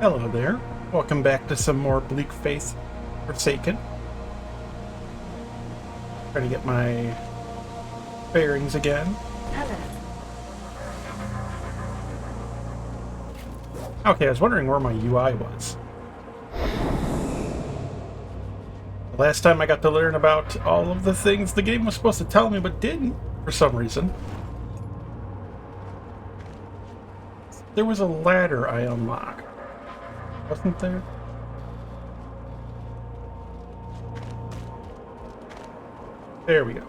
Hello there. Welcome back to some more Bleak Faith Forsaken. Try to get my bearings again. Hello. Okay, I was wondering where my UI was. The last time I got to learn about all of the things the game was supposed to tell me but didn't, for some reason. There was a ladder I unlocked. Wasn't there? There we go.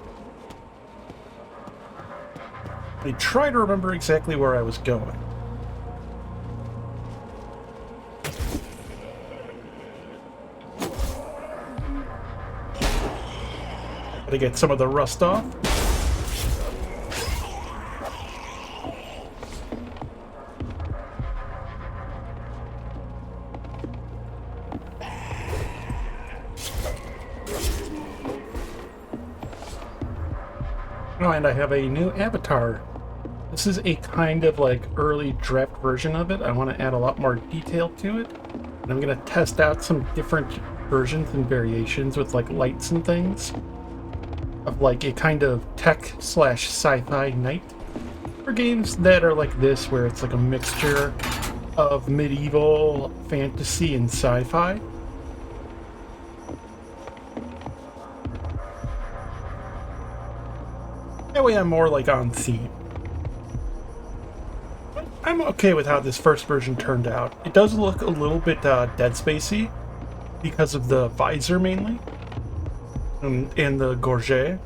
I try to remember exactly where I was going. Gotta get some of the rust off. Oh, and I have a new avatar. This is a kind of like early draft version of it. I want to add a lot more detail to it. And I'm going to test out some different versions and variations with like lights and things of like a kind of tech slash sci-fi night for games that are like this, where it's like a mixture of medieval fantasy and sci-fi. That way I'm more like on theme. I'm okay with how this first version turned out. It does look a little bit Dead Spacey because of the visor mainly, and the gorget,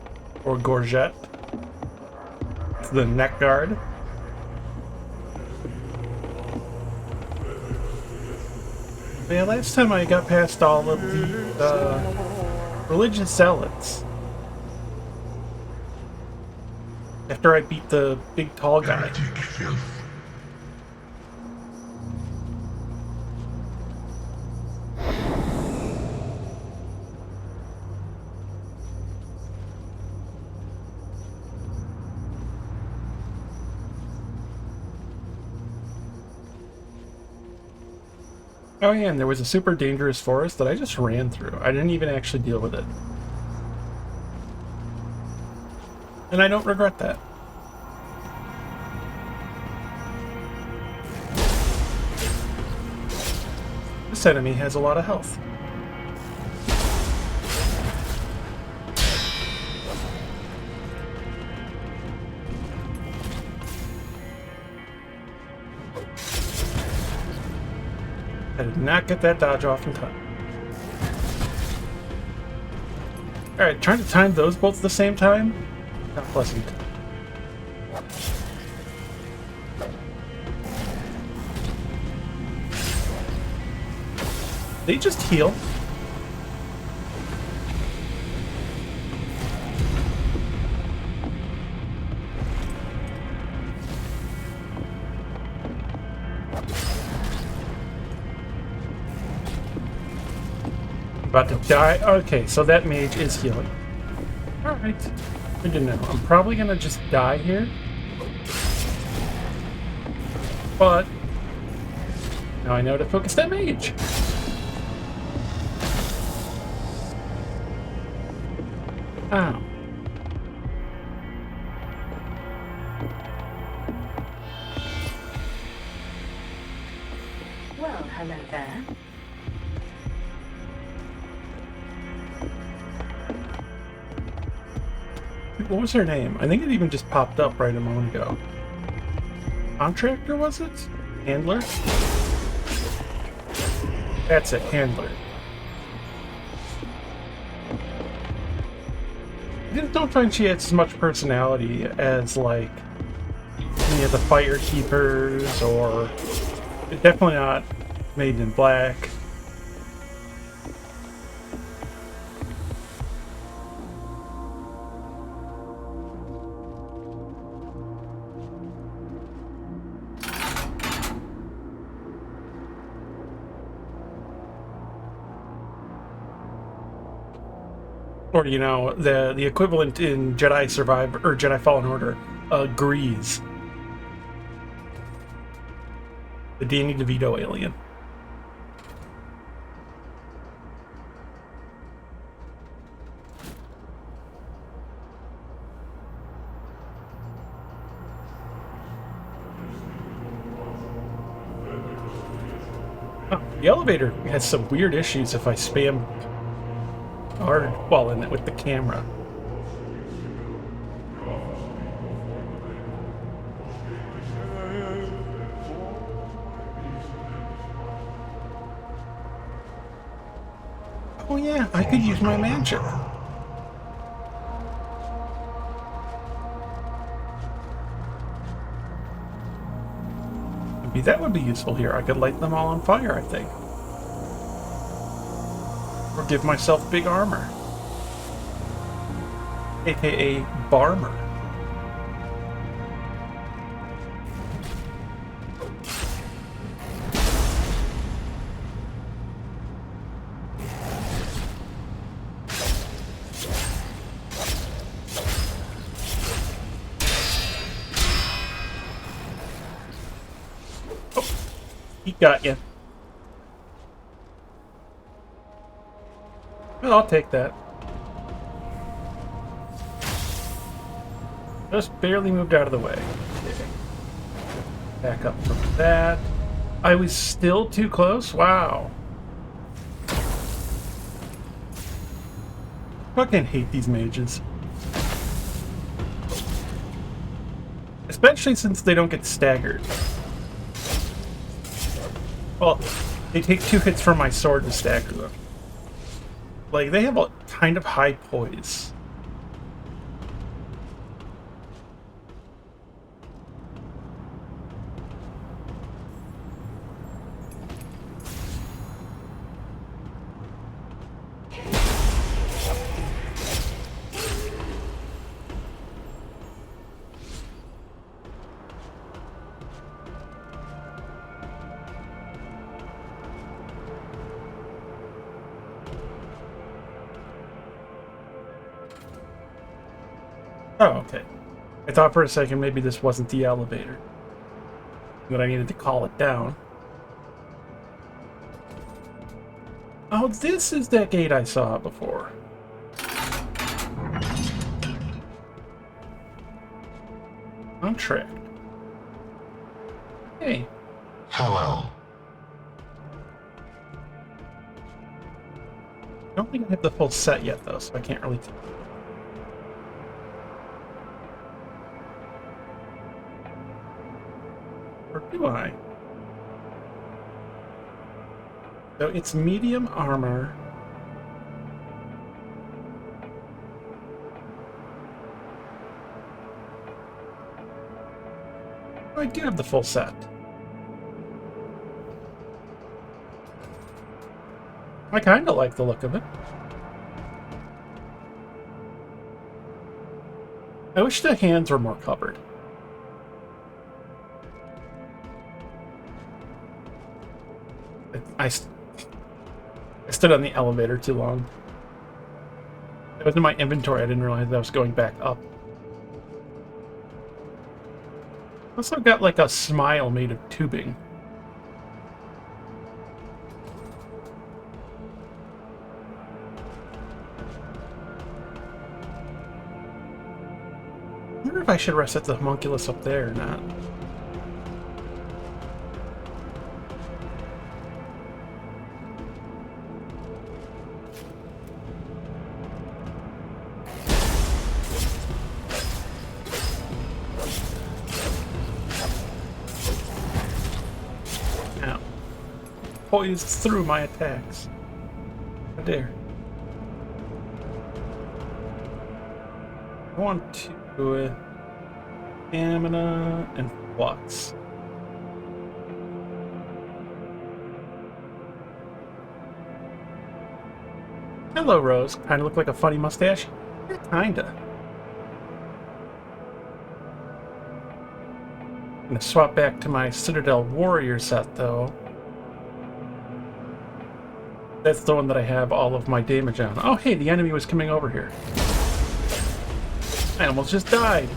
or gorget, the neck guard. Yeah, last time I got past all of the religious zealots. After I beat the big tall guy. Oh yeah, and there was a super dangerous forest that I just ran through. I didn't even actually deal with it. And I don't regret that. This enemy has a lot of health. I did not get that dodge off in time. Alright, trying to time those both at the same time? Not pleasant. They just heal. About to die. Okay, so that mage is healing. Alright. Good to know. I'm probably gonna just die here. But now I know to focus that mage. Ow. Well, hello there. What was her name? I think it even just popped up right a moment ago. Contractor, was it? Handler? That's it, Handler. I just don't find she has as much personality as, like, any of the Fire Keepers, or definitely not Made in Black. Or, you know, the equivalent in Jedi Survivor, or Jedi Fallen Order, Grease. The Danny DeVito alien. The elevator has some weird issues if I spam hard while in it with the camera. Oh yeah, I could use my magic. Maybe that would be useful here. I could light them all on fire, I think. Or give myself big armor. AKA Barmer. He got you. Well, I'll take that. Just barely moved out of the way. Okay. Back up from that. I was still too close? Wow. Fucking hate these mages. Especially since they don't get staggered. Well, they take 2 hits from my sword to stagger them. Like, they have a kind of high poise. Oh, okay. I thought for a second maybe this wasn't the elevator. That I needed to call it down. Oh, this is that gate I saw before. I'm tracked. Hey. Hello. I don't think I have the full set yet, though, so I can't really tell. Or do I? So it's medium armor. Oh, I do have the full set. I kind of like the look of it. I wish the hands were more covered. I stood on the elevator too long. It was in my inventory. I didn't realize I was going back up. Also got like a smile made of tubing. I wonder if I should rest at the homunculus up there or not. Ow. Poised through my attacks. How dare. I want to stamina and flux. Hello, Rose. Kind of look like a funny mustache. Yeah, kinda. I'm gonna swap back to my Citadel Warrior set, though. That's the one that I have all of my damage on. Oh, hey, the enemy was coming over here. I almost just died.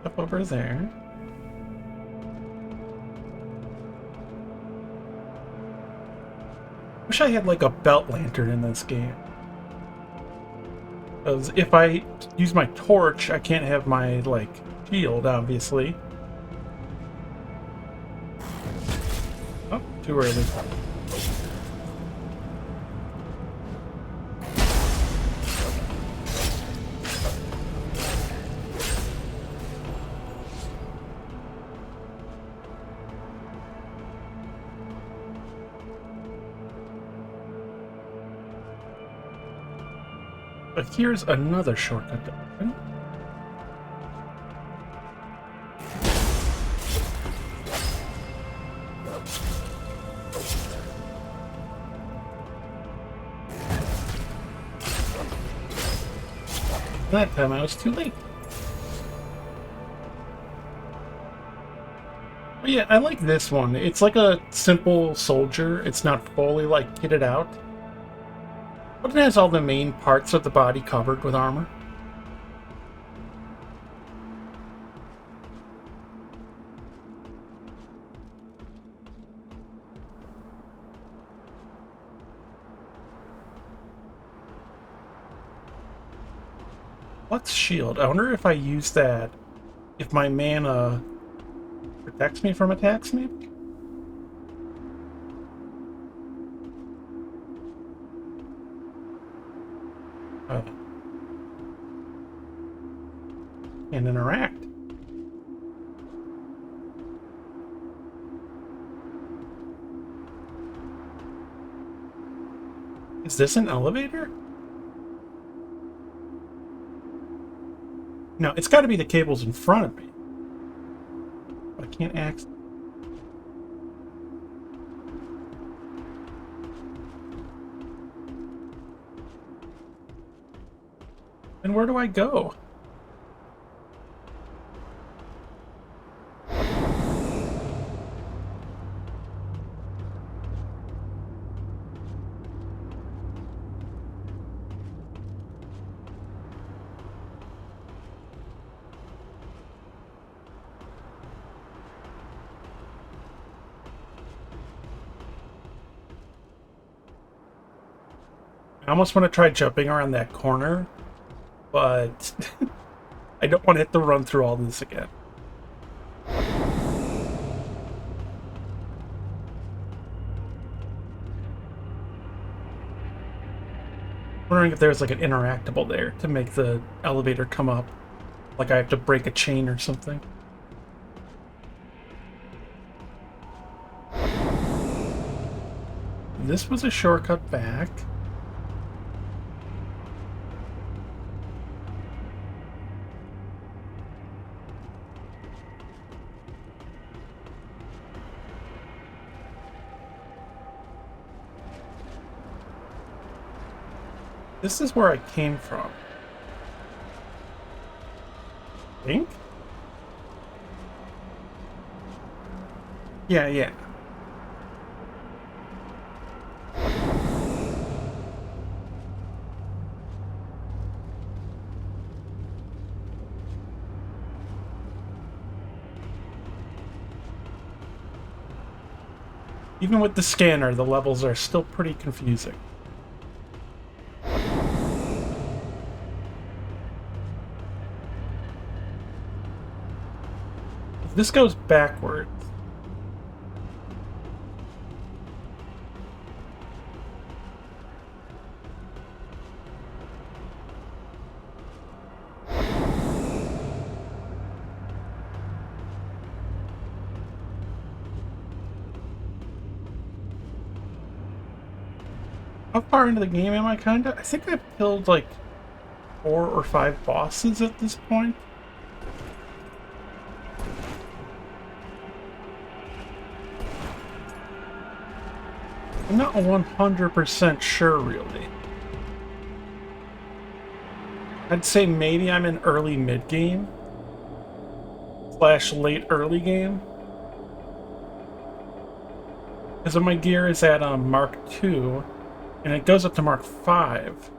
Up over there. Wish I had like a belt lantern in this game. Because if I use my torch, I can't have my, like, shield, obviously. Oh, too early. But here's another shortcut to open. That time I was too late. But yeah, I like this one. It's like a simple soldier. It's not fully, like, kitted out. But it has all the main parts of the body covered with armor. What's shield? I wonder if I use that, if my mana protects me from attacks, maybe? And interact. Is this an elevator? No, it's got to be the cables in front of me. I can't access. And where do I go? I almost want to try jumping around that corner, but I don't want to hit the run through all this again. Wondering if there's like an interactable there to make the elevator come up. Like I have to break a chain or something. This was a shortcut back. This is where I came from. Think? Yeah. Even with the scanner, the levels are still pretty confusing. This goes backwards. How far into the game am I, kinda? I think I've killed like 4 or 5 bosses at this point. I'm not 100% sure, really. I'd say maybe I'm in early mid-game / late early game. Because my gear is at Mark 2, and it goes up to Mark 5.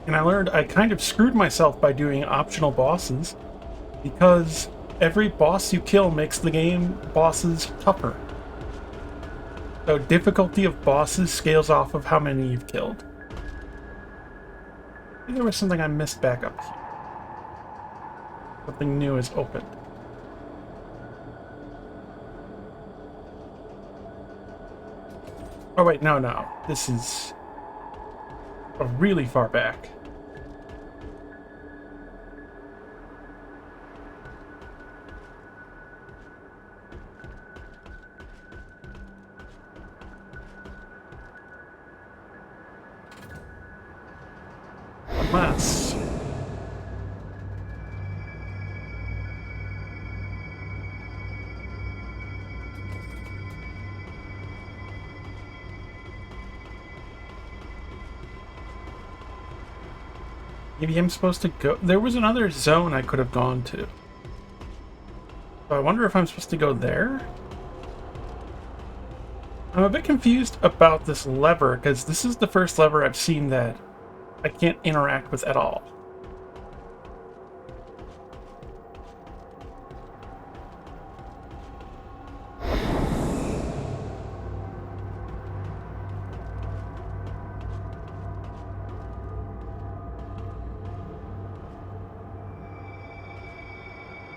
And I learned I kind of screwed myself by doing optional bosses, because every boss you kill makes the game bosses tougher. So difficulty of bosses scales off of how many you've killed. I think there was something I missed back up here. Something new is opened. Oh wait, no. This is really far back. Unless... maybe I'm supposed to go... There was another zone I could have gone to. So I wonder if I'm supposed to go there? I'm a bit confused about this lever, because this is the first lever I've seen that I can't interact with at all.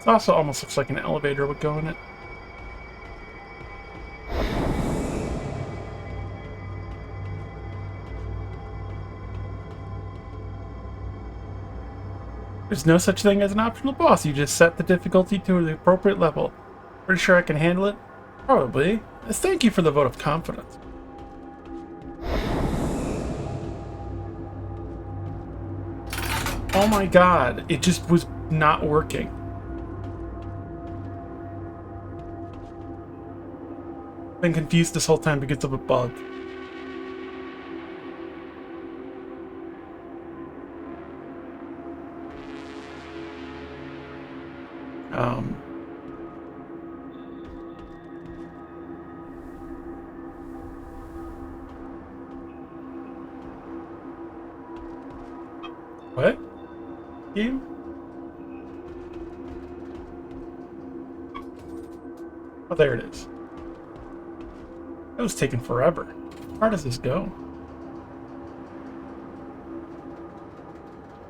It also almost looks like an elevator would go in it. There's no such thing as an optional boss. You just set the difficulty to the appropriate level. Pretty sure I can handle it? Probably. Thank you for the vote of confidence. Oh my god, it just was not working. Been confused this whole time because of a bug. What? Game? Oh, there it is. That was taking forever. How far does this go?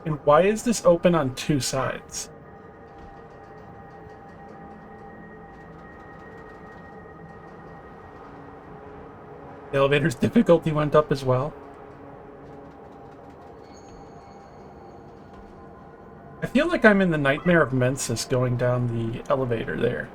And why is this open on two sides? The elevator's difficulty went up as well. I feel like I'm in the Nightmare of Mensis going down the elevator there.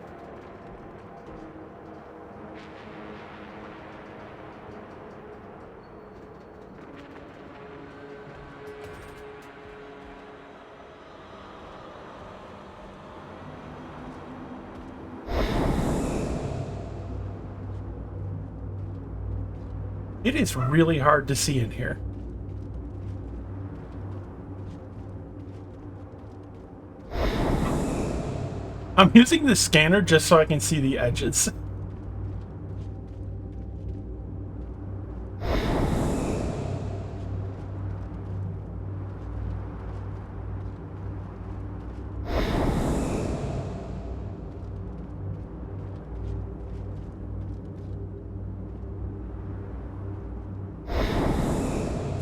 It is really hard to see in here. I'm using the scanner just so I can see the edges.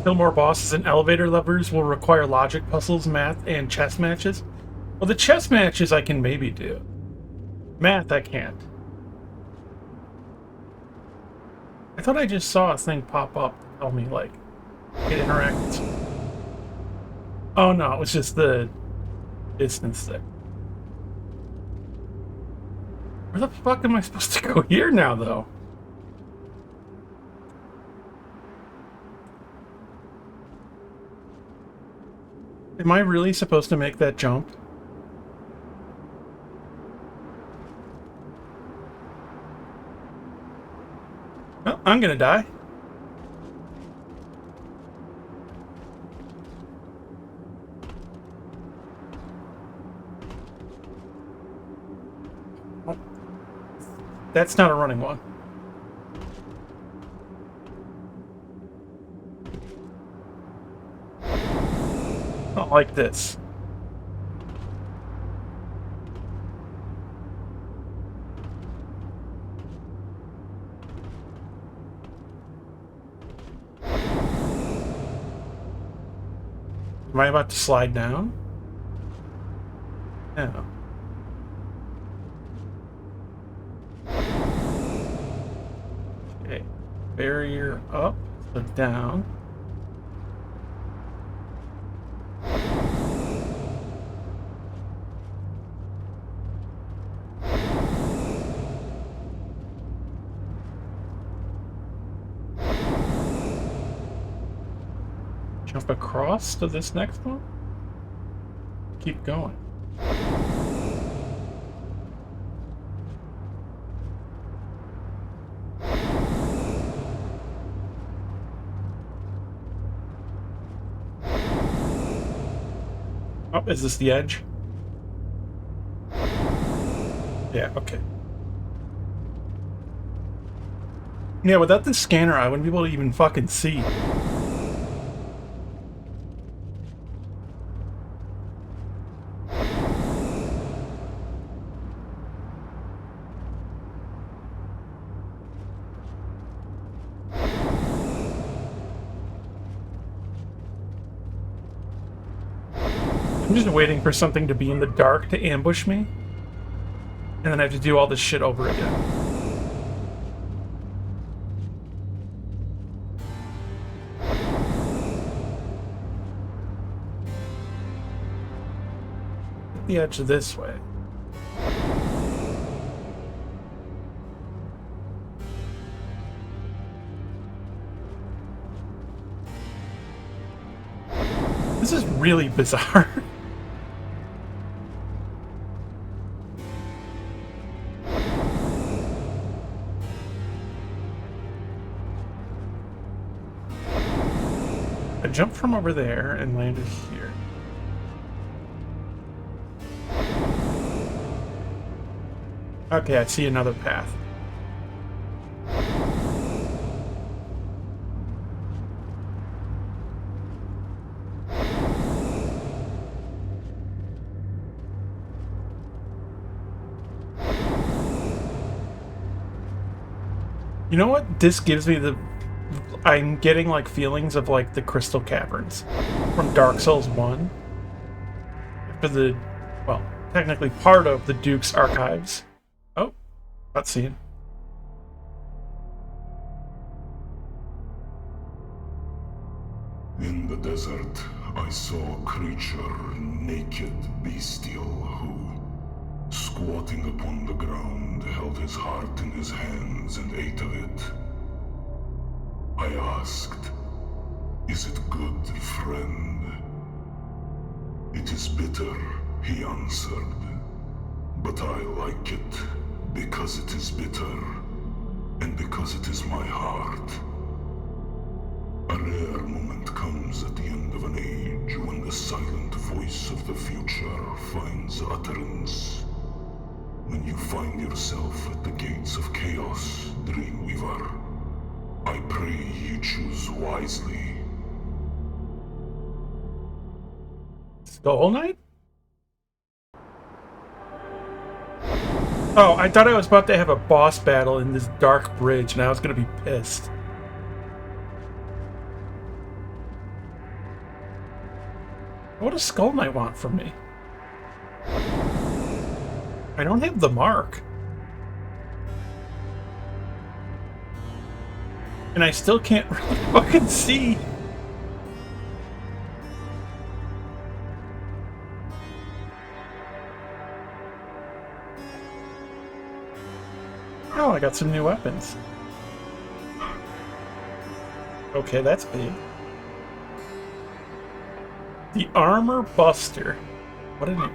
Kill more bosses and elevator levers will require logic puzzles, math, and chess matches. Well, the chess matches I can maybe do. Math I can't. I thought I just saw a thing pop up to tell me, like, it interacts. Oh no, it was just the distance thing. Where the fuck am I supposed to go here now, though? Am I really supposed to make that jump? Well, I'm gonna die. Oh. That's not a running one. Not like this. Am I about to slide down? No. Okay. Barrier up, so down. Jump across to this next one? Keep going. Oh, is this the edge? Yeah, okay. Yeah, without the scanner, I wouldn't be able to even fucking see. I'm just waiting for something to be in the dark to ambush me. And then I have to do all this shit over again. The edge this way. This is really bizarre. I jumped from over there and landed here. Okay, I see another path. You know what? This gives me the... I'm getting, like, feelings of, like, the Crystal Caverns from Dark Souls 1. After the... well, technically part of the Duke's archives. Oh, cutscene. In the desert, I saw a creature, naked, bestial, who, squatting upon the ground, held his heart in his hands and ate of it. I asked, "Is it good, friend?" "It is bitter," he answered, "but I like it, because it is bitter, and because it is my heart." A rare moment comes at the end of an age when the silent voice of the future finds utterance. When you find yourself at the gates of chaos, Dreamweaver, I pray you choose wisely. Skull Knight? Oh, I thought I was about to have a boss battle in this dark bridge, and I was gonna be pissed. What does Skull Knight want from me? I don't have the mark. And I still can't really fucking see. Oh, I got some new weapons. Okay, that's big. The Armor Buster. What did it...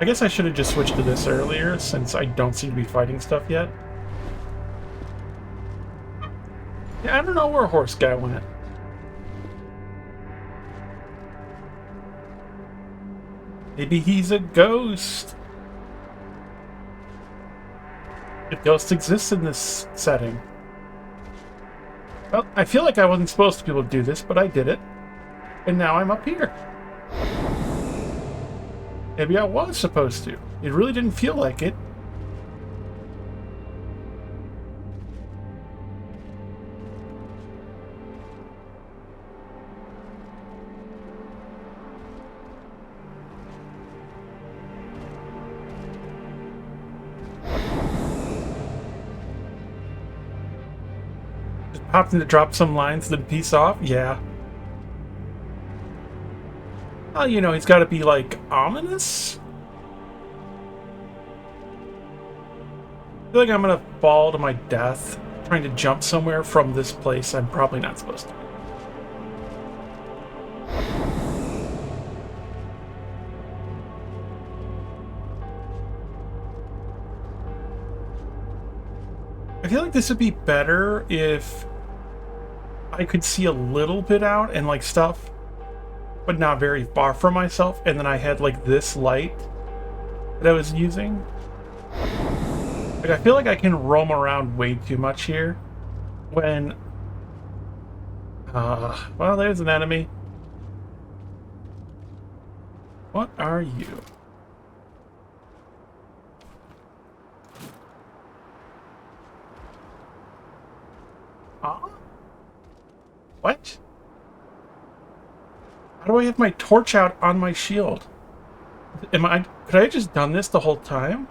I guess I should have just switched to this earlier, since I don't seem to be fighting stuff yet. Yeah, I don't know where Horse Guy went. Maybe he's a ghost. If ghosts exist in this setting. Well, I feel like I wasn't supposed to be able to do this, but I did it. And now I'm up here. Maybe I was supposed to. It really didn't feel like it. Just popped in to drop some lines, then peace off? Yeah. Well, you know, he's got to be, like, ominous? I feel like I'm gonna fall to my death trying to jump somewhere from this place I'm probably not supposed to. I feel like this would be better if I could see a little bit out and, like, stuff, but not very far from myself, and then I had, like, this light that I was using. Like, I feel like I can roam around way too much here when... well, there's an enemy. What are you? Huh? What? How do I have my torch out on my shield? Could I have just done this the whole time?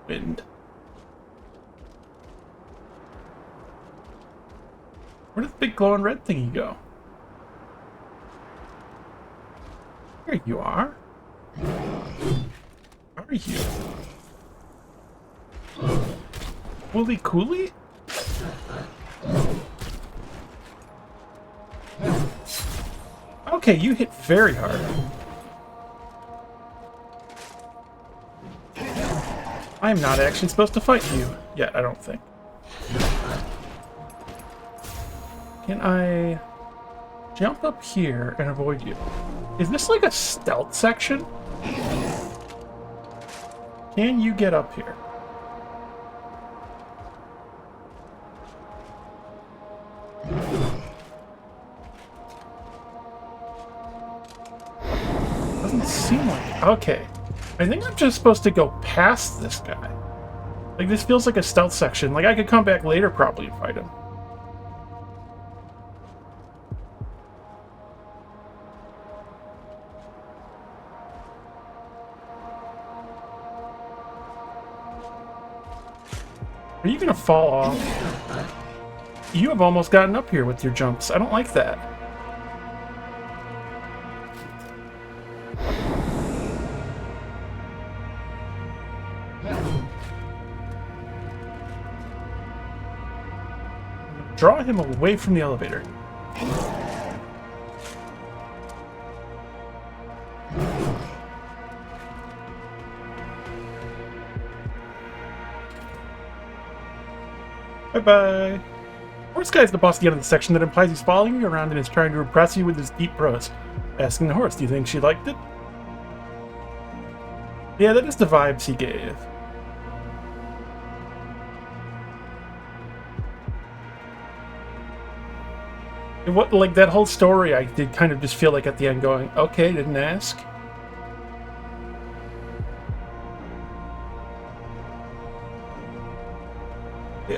Wind. Where did the big glowing red thingy go? Here you are. Where are you? Wooly Cooly? Okay, you hit very hard. I'm not actually supposed to fight you yet, I don't think. Can I jump up here and avoid you? Is this like a stealth section? Can you get up here? Doesn't seem like it. Okay. I think I'm just supposed to go past this guy. Like, this feels like a stealth section. Like, I could come back later probably and fight him. Are you gonna fall off? You have almost gotten up here with your jumps. I don't like that. Draw him away from the elevator. Bye-bye. Horse Guy is the boss at the end of the section that implies he's following you around and is trying to impress you with his deep prose. Asking the horse, do you think she liked it? Yeah, that is the vibes he gave. What, like, that whole story, I did kind of just feel like at the end going, okay, didn't ask.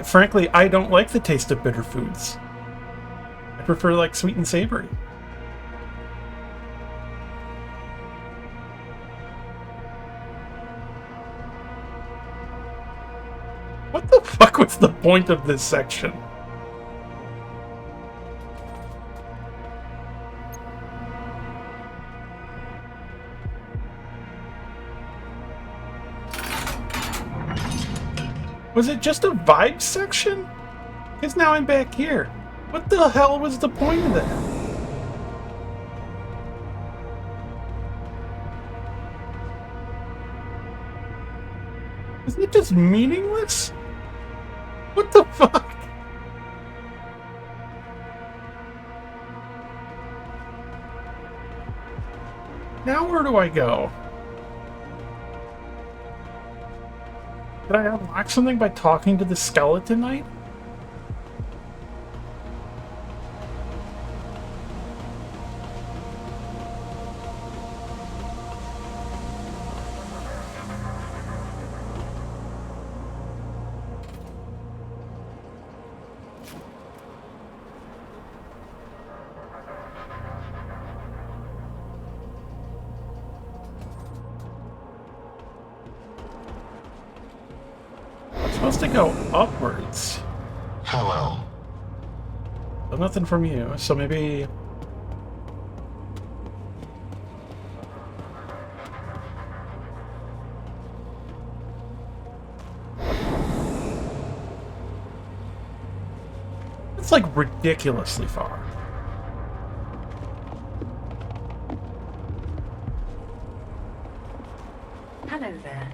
Frankly, I don't like the taste of bitter foods. I prefer, like, sweet and savory. What the fuck was the point of this section? Was it just a vibe section? Because now I'm back here. What the hell was the point of that? Isn't it just meaningless? What the fuck? Now where do I go? Did I unlock something by talking to the skeleton knight? Supposed to go upwards. Hello. But nothing from you, so maybe... It's like ridiculously far. Hello there.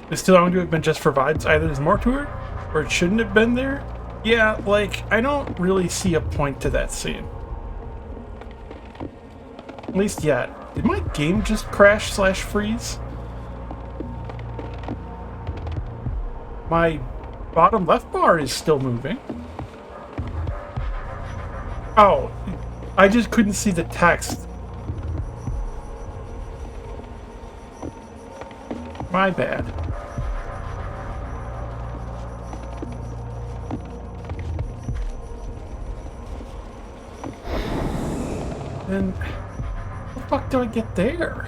This too long to have been just for vibes. Either there's more to it, or it shouldn't have been there. Yeah, like, I don't really see a point to that scene. At least yet. Did my game just crash / freeze? My bottom left bar is still moving. Oh, I just couldn't see the text. My bad. Then, how the fuck do I get there?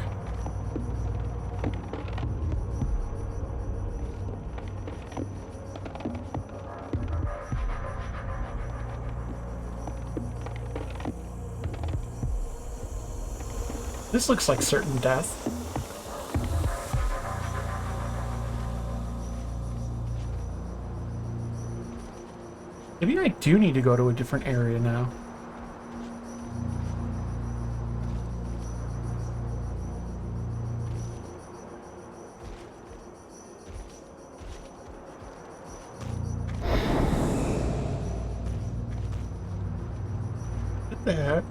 This looks like certain death. Maybe I do need to go to a different area now. What the heck?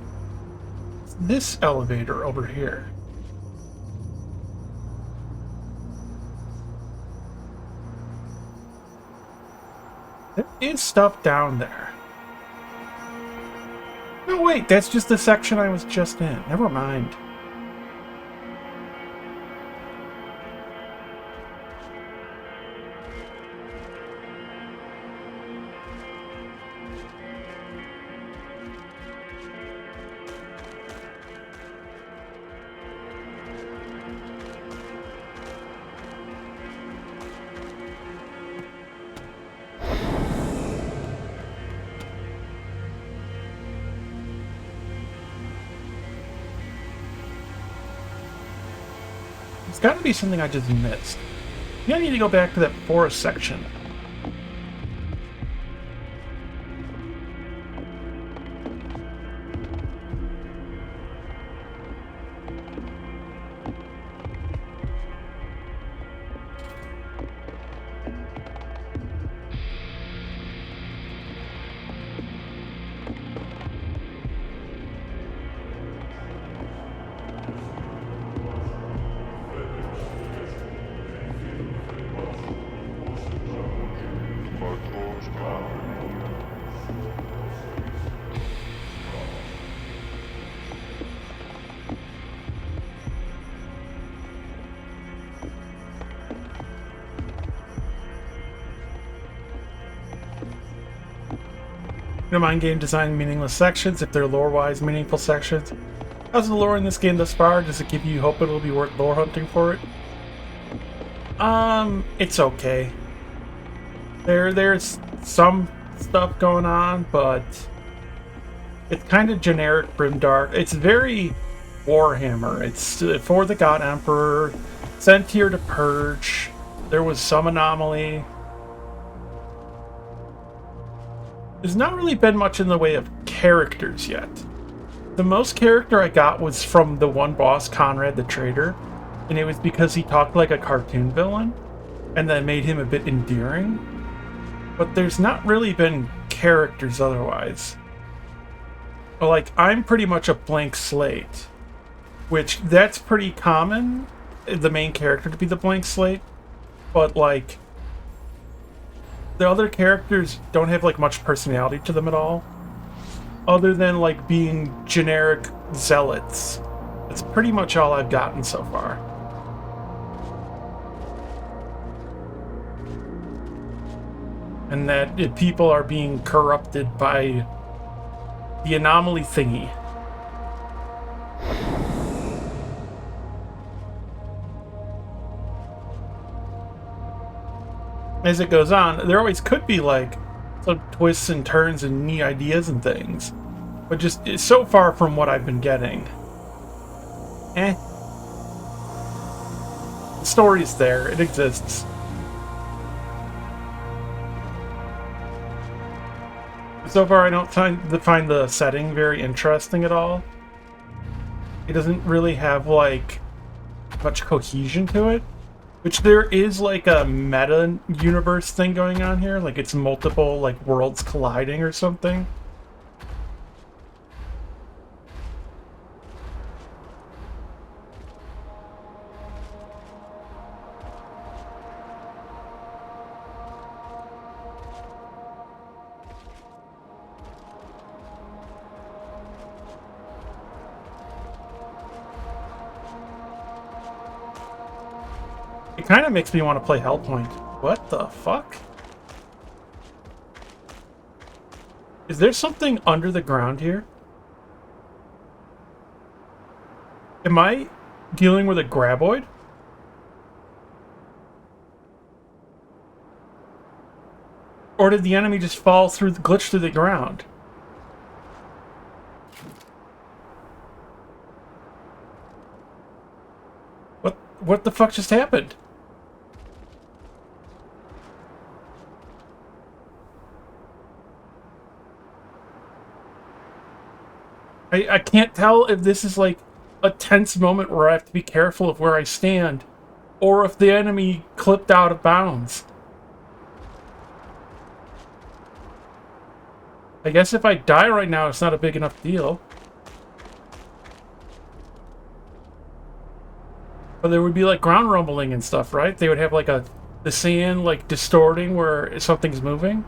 It's this elevator over here. There is stuff down there. No, wait, that's just the section I was just in. Never mind. It's got to be something I just missed. Maybe I need to go back to that forest section. Don't mind game design meaningless sections if they're lore-wise meaningful sections. How's the lore in this game thus far? Does it give you hope it'll be worth lore hunting for it? It's okay. There's some stuff going on, but it's kind of generic Grimdark. It's very Warhammer. It's for the God Emperor, sent here to purge. There was some anomaly. There's not really been much in the way of characters yet. The most character I got was from the one boss, Conrad the Traitor, and it was because he talked like a cartoon villain, and that made him a bit endearing. but there's not really been characters otherwise. Like, I'm pretty much a blank slate, which that's pretty common, the main character to be the blank slate, but like, the other characters don't have like much personality to them at all, other than like being generic zealots. That's pretty much all I've gotten so far. And that people are being corrupted by the anomaly thingy. As it goes on, there always could be like some twists and turns and neat ideas and things, but just it's so far from what I've been getting. The story's there, it exists. So far, I don't find the setting very interesting at all. It doesn't really have like much cohesion to it, which there is like a meta universe thing going on here, like it's multiple like worlds colliding or something. It kind of makes me want to play Hellpoint. What the fuck? Is there something under the ground here? Am I dealing with a graboid? Or did the enemy just fall through, glitch through the ground? What the fuck just happened? I can't tell if this is like a tense moment where I have to be careful of where I stand, or if the enemy clipped out of bounds. I guess if I die right now, it's not a big enough deal. But there would be like ground rumbling and stuff, right? They would have like the sand like distorting where something's moving.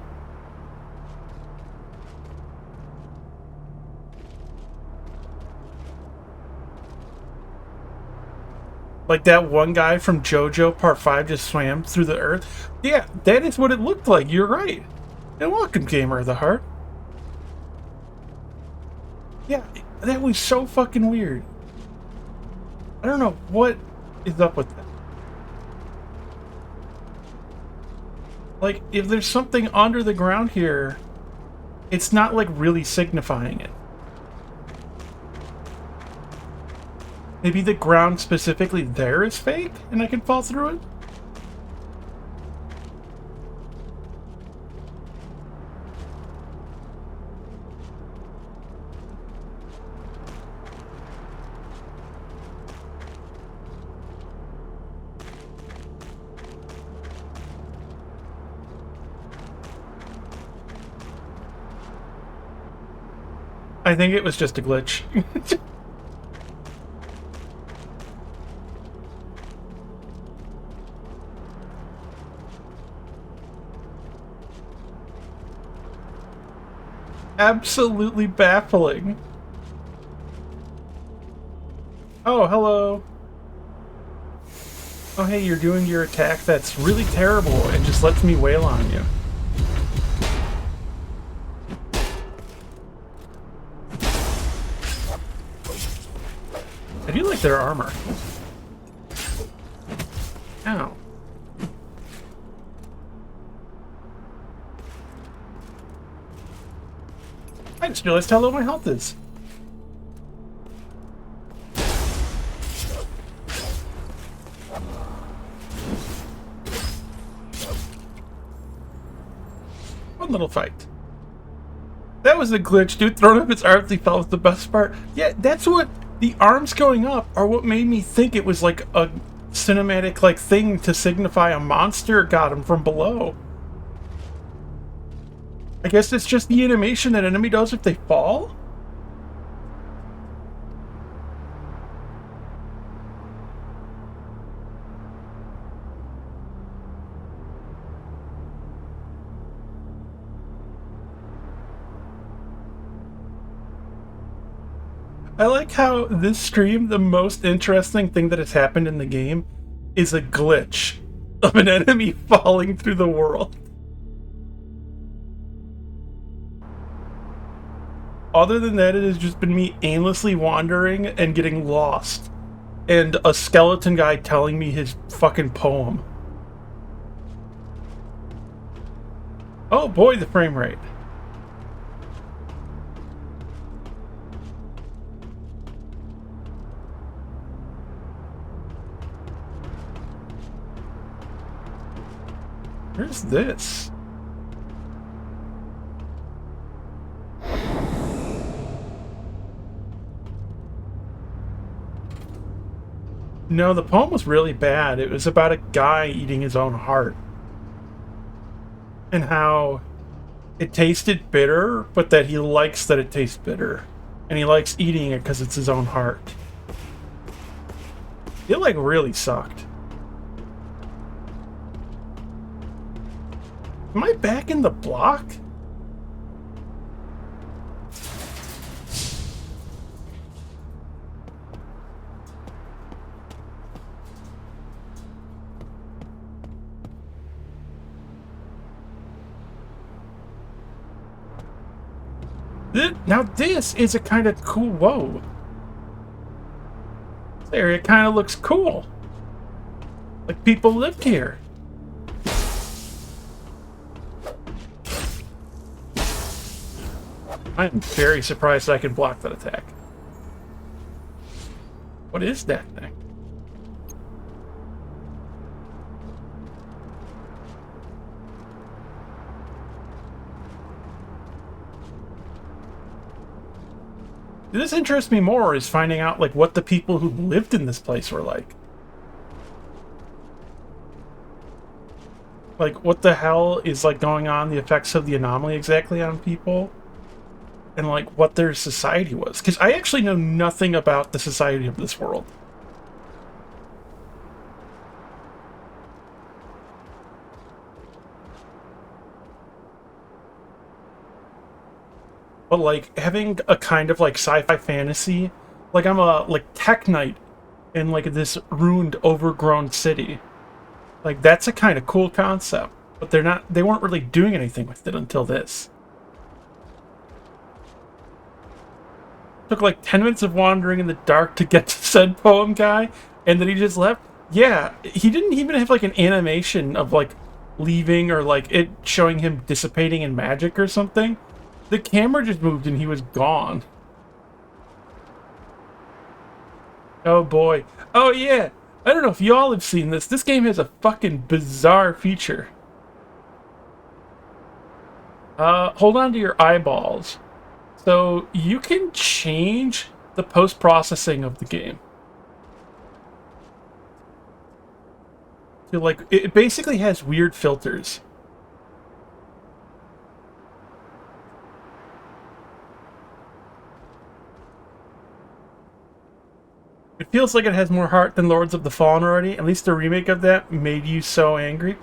Like that one guy from JoJo Part 5 just swam through the earth. Yeah, that is what it looked like. You're right. And welcome, Gamer of the Heart. Yeah, that was so fucking weird. I don't know what is up with that. Like, if there's something under the ground here, it's not like really signifying it. Maybe the ground specifically there is fake and I can fall through it? I think it was just a glitch. Absolutely baffling. Oh, hello. Oh, hey, you're doing your attack that's really terrible and just lets me wail on you. I do like their armor. Ow. I just realized how low my health is. One little fight. That was a glitch, dude. Throwing up its arms, he fell was the best part. Yeah, that's what the arms going up are what made me think it was like a cinematic like thing to signify a monster got him from below. I guess it's just the animation that enemy does if they fall? I like how this stream, the most interesting thing that has happened in the game is a glitch of an enemy falling through the world. Other than that, it has just been me aimlessly wandering and getting lost, and a skeleton guy telling me his fucking poem. Oh boy, the frame rate. Where's this? No, the poem was really bad. It was about a guy eating his own heart. And how it tasted bitter, but that he likes that it tastes bitter. And he likes eating it because it's his own heart. It, like, really sucked. Am I back in the block? Now this is a kind of cool... Whoa. This area kind of looks cool. Like people lived here. I'm very surprised I can block that attack. What is that thing? This interests me more is finding out like what the people who lived in this place were like. Like what the hell is like going on, the effects of the anomaly exactly on people? And like what their society was. Because I actually know nothing about the society of this world. But like having a kind of like sci-fi fantasy, like I'm a like tech knight in like this ruined, overgrown city. Like that's a kind of cool concept, but they weren't really doing anything with it until this. Took like 10 minutes of wandering in the dark to get to said poem guy, and then he just left. Yeah, he didn't even have like an animation of like leaving or like it showing him dissipating in magic or something. The camera just moved and he was gone. Oh boy. Oh yeah. I don't know if y'all have seen this. This game has a fucking bizarre feature. Hold on to your eyeballs. So you can change the post-processing of the game. So like, it basically has weird filters. It feels like it has more heart than Lords of the Fallen already. At least the remake of that made you so angry.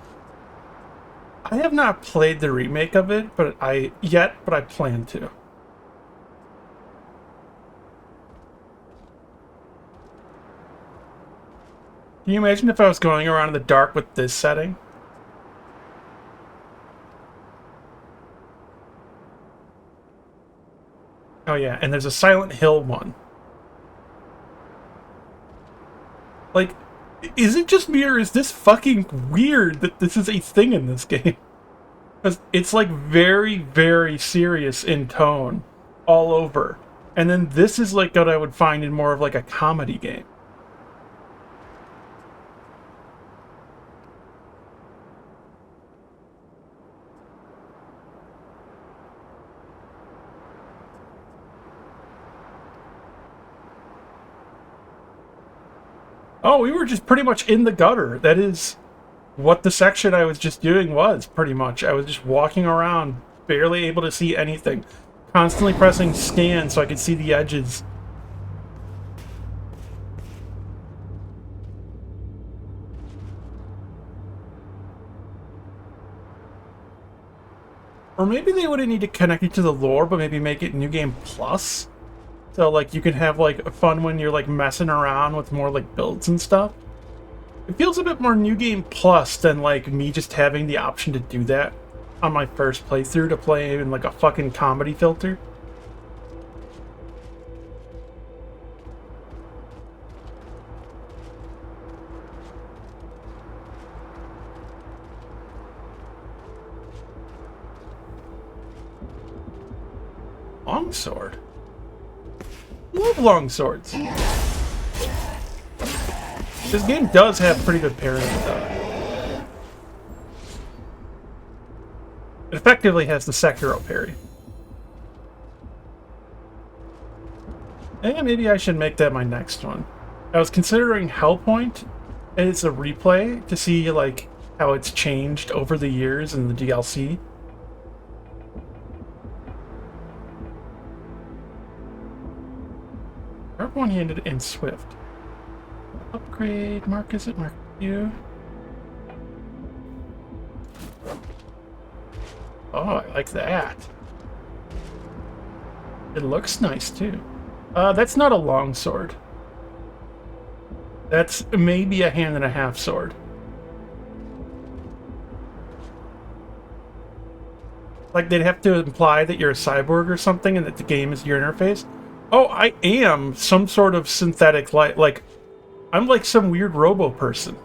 I have not played the remake of it, but I plan to. Can you imagine if I was going around in the dark with this setting? Oh yeah, and there's a Silent Hill one. Like, is it just me or is this fucking weird that this is a thing in this game? Because it's like very, very serious in tone all over. And then this is like what I would find in more of like a comedy game. Oh, we were just pretty much in the gutter. That is what the section I was just doing was, pretty much. I was just walking around barely able to see anything. Constantly pressing scan so I could see the edges. Or maybe they wouldn't need to connect it to the lore, but maybe make it New Game Plus. So, like, you can have, like, fun when you're, like, messing around with more, like, builds and stuff. It feels a bit more New Game Plus than, like, me just having the option to do that on my first playthrough to play in, like, a fucking comedy filter. Longsword? Love longswords. This game does have pretty good parrying though. It effectively has the Sekiro parry. And maybe I should make that my next one. I was considering Hellpoint as a replay to see like how it's changed over the years in the DLC. Sharp one-handed and swift. Upgrade. Mark, is it? Mark you. Oh, I like that. It looks nice too. That's not a long sword. That's maybe a hand and a half sword. Like they'd have to imply that you're a cyborg or something and that the game is your interface. Oh, I am some sort of synthetic light. Like, I'm like some weird robo person.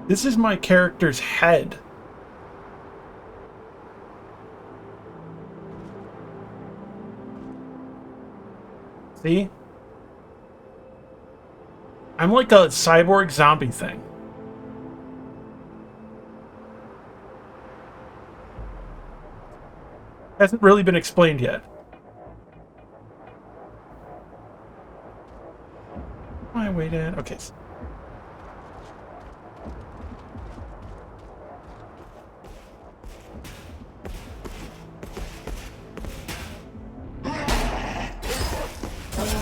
This is my character's head. See? I'm like a cyborg zombie thing. Hasn't really been explained yet. My way down. Okay.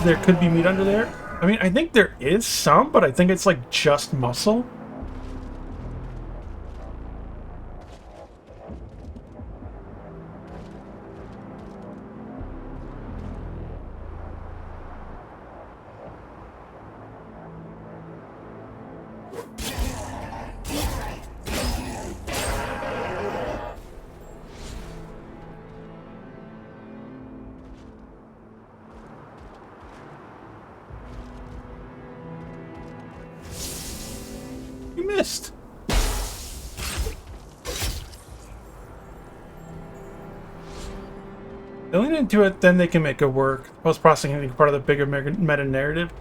There could be meat under there. I mean, I think there is some, but I think it's like just muscle. You missed. They lean into it, then they can make it work. Post-processing is part of the bigger meta-narrative.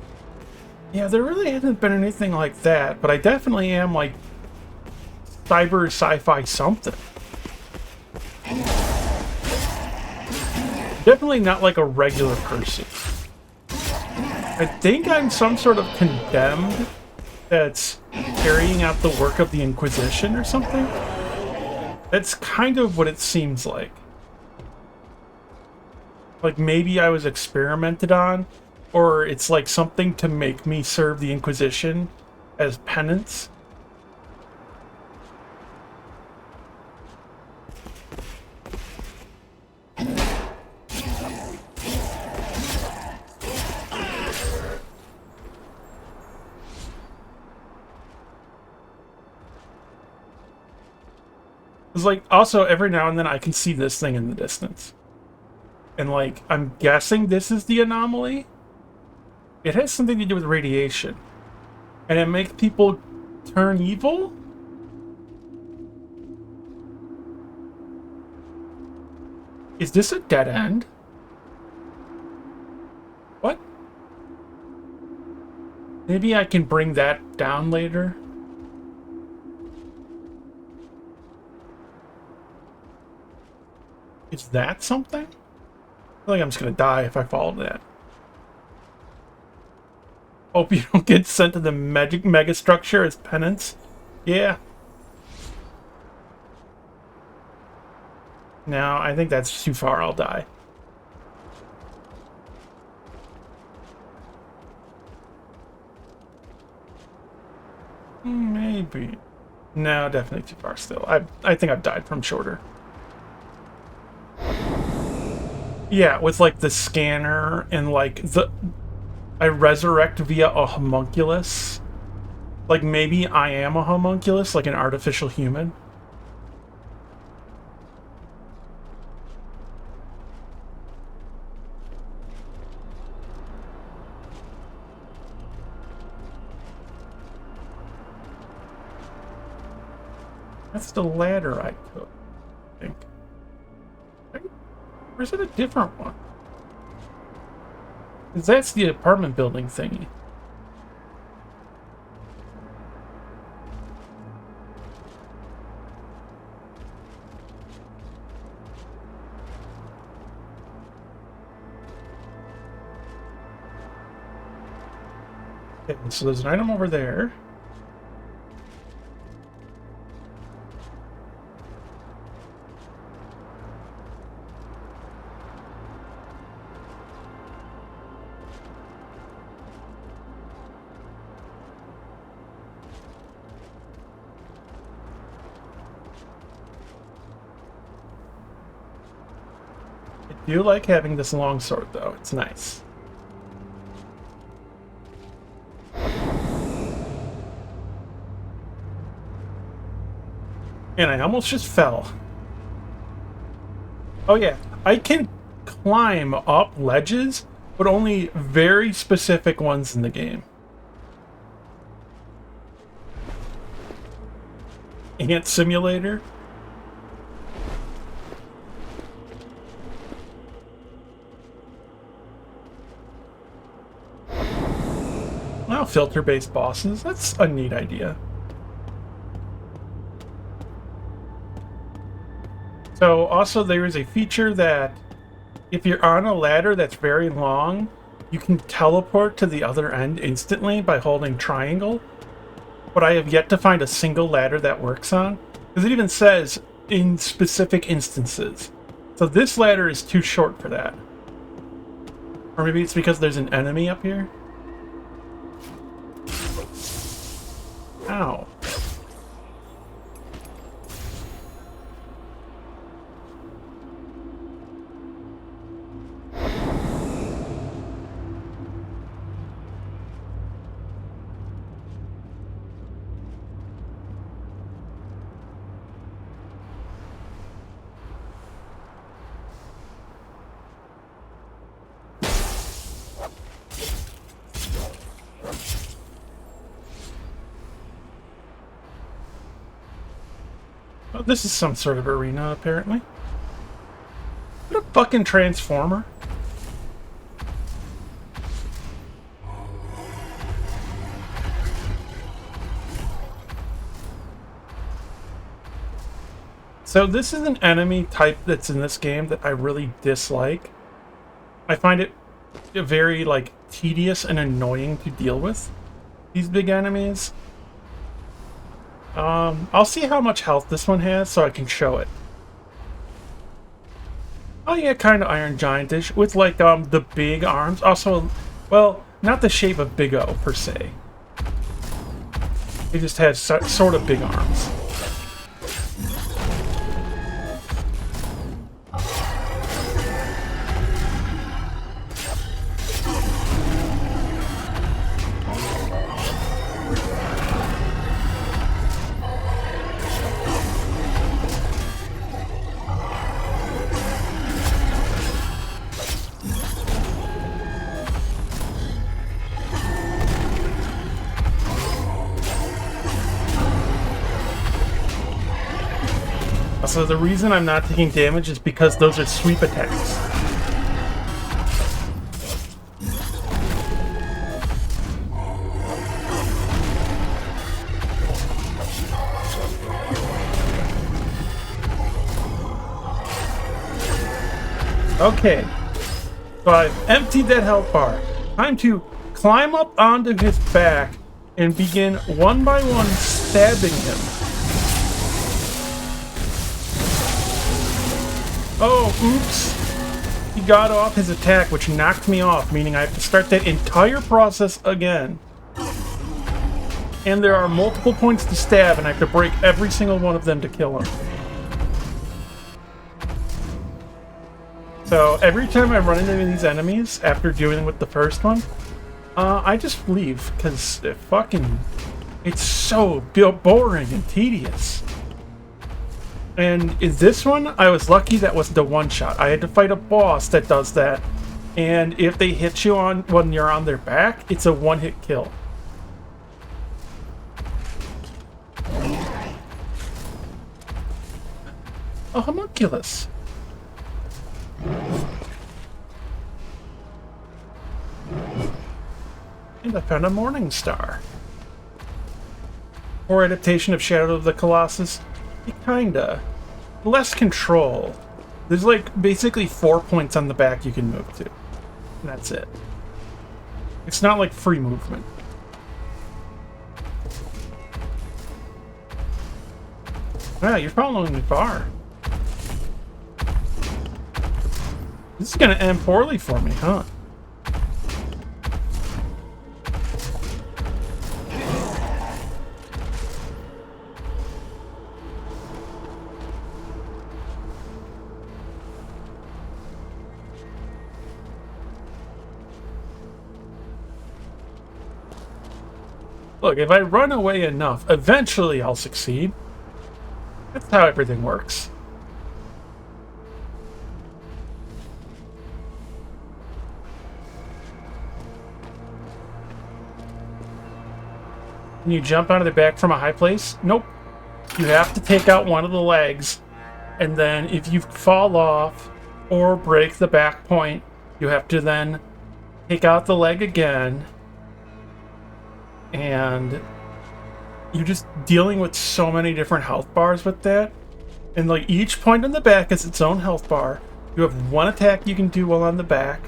Yeah, there really hasn't been anything like that, but I definitely am, like, cyber sci-fi something. Definitely not like a regular person. I think I'm some sort of condemned that's carrying out the work of the Inquisition or something. That's kind of what it seems like. Like maybe I was experimented on, or it's like something to make me serve the Inquisition as penance. It's like, also, every now and then I can see this thing in the distance. And, like, I'm guessing this is the anomaly. It has something to do with radiation. And it makes people turn evil? Is this a dead end? What? Maybe I can bring that down later. Is that something? I feel like I'm just gonna die if I follow that. Hope you don't get sent to the magic mega structure as penance. Yeah. No, I think that's too far. I'll die. Maybe. No, definitely too far still. I think I've died from shorter. Yeah, with like the scanner and like I resurrect via a homunculus. Like maybe I am a homunculus, like an artificial human. That's the ladder I took, I think. Or is it a different one? Because that's the apartment building thingy. Okay, so there's an item over there. I do like having this longsword, though. It's nice. And I almost just fell. Oh yeah, I can climb up ledges, but only very specific ones in the game. Ant Simulator. Well, filter-based bosses. That's a neat idea. So also there is a feature that if you're on a ladder that's very long, you can teleport to the other end instantly by holding triangle. But I have yet to find a single ladder that works on. Because it even says in specific instances. So this ladder is too short for that. Or maybe it's because there's an enemy up here. Ow. Oh, this is some sort of arena, apparently. What a fucking transformer. So this is an enemy type that's in this game that I really dislike. I find it very, like, tedious and annoying to deal with. These big enemies. I'll see how much health this one has so I can show it. Oh yeah, kind of Iron Giantish with like the big arms. Also, well, not the shape of Big O per se. It just has sort of big arms. So the reason I'm not taking damage is because those are sweep attacks. Okay, so I've emptied that health bar. Time to climb up onto his back and begin one by one stabbing him. Oh, oops. He got off his attack, which knocked me off, meaning I have to start that entire process again. And there are multiple points to stab, and I have to break every single one of them to kill him. So every time I run into these enemies, after dealing with the first one, I just leave, because it's so boring and tedious. And in this one, I was lucky that was the one-shot. I had to fight a boss that does that, and if they hit you when you're on their back, it's a one-hit kill. A homunculus. And I found a morning star. Or adaptation of Shadow of the Colossus. Kinda. Less control. There's like basically 4 points on the back you can move to. And that's it. It's not like free movement. Wow, you're following me far. This is gonna end poorly for me, huh? Look, if I run away enough, eventually I'll succeed. That's how everything works. Can you jump out of the back from a high place? Nope. You have to take out one of the legs, and then if you fall off or break the back point, you have to then take out the leg again. And you're just dealing with so many different health bars with that. And like each point on the back is its own health bar. You have one attack you can do while on the back.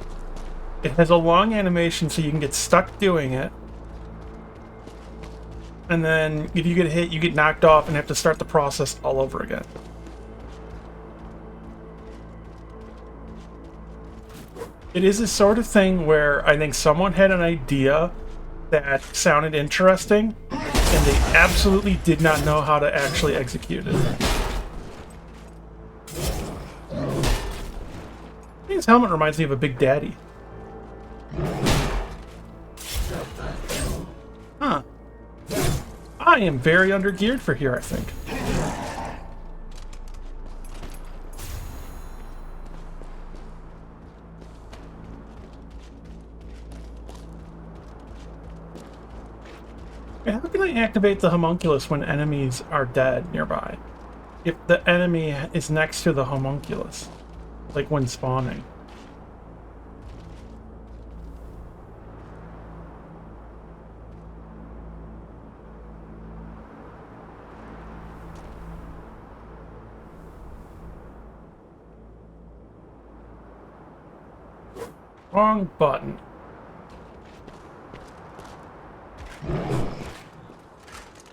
It has a long animation so you can get stuck doing it. And then if you get hit, you get knocked off and have to start the process all over again. It is a sort of thing where I think someone had an idea that sounded interesting, and they absolutely did not know how to actually execute it. His helmet reminds me of a Big Daddy. Huh. I am very undergeared for here, I think. How can I activate the homunculus when enemies are dead nearby? If the enemy is next to the homunculus, like when spawning. Wrong button.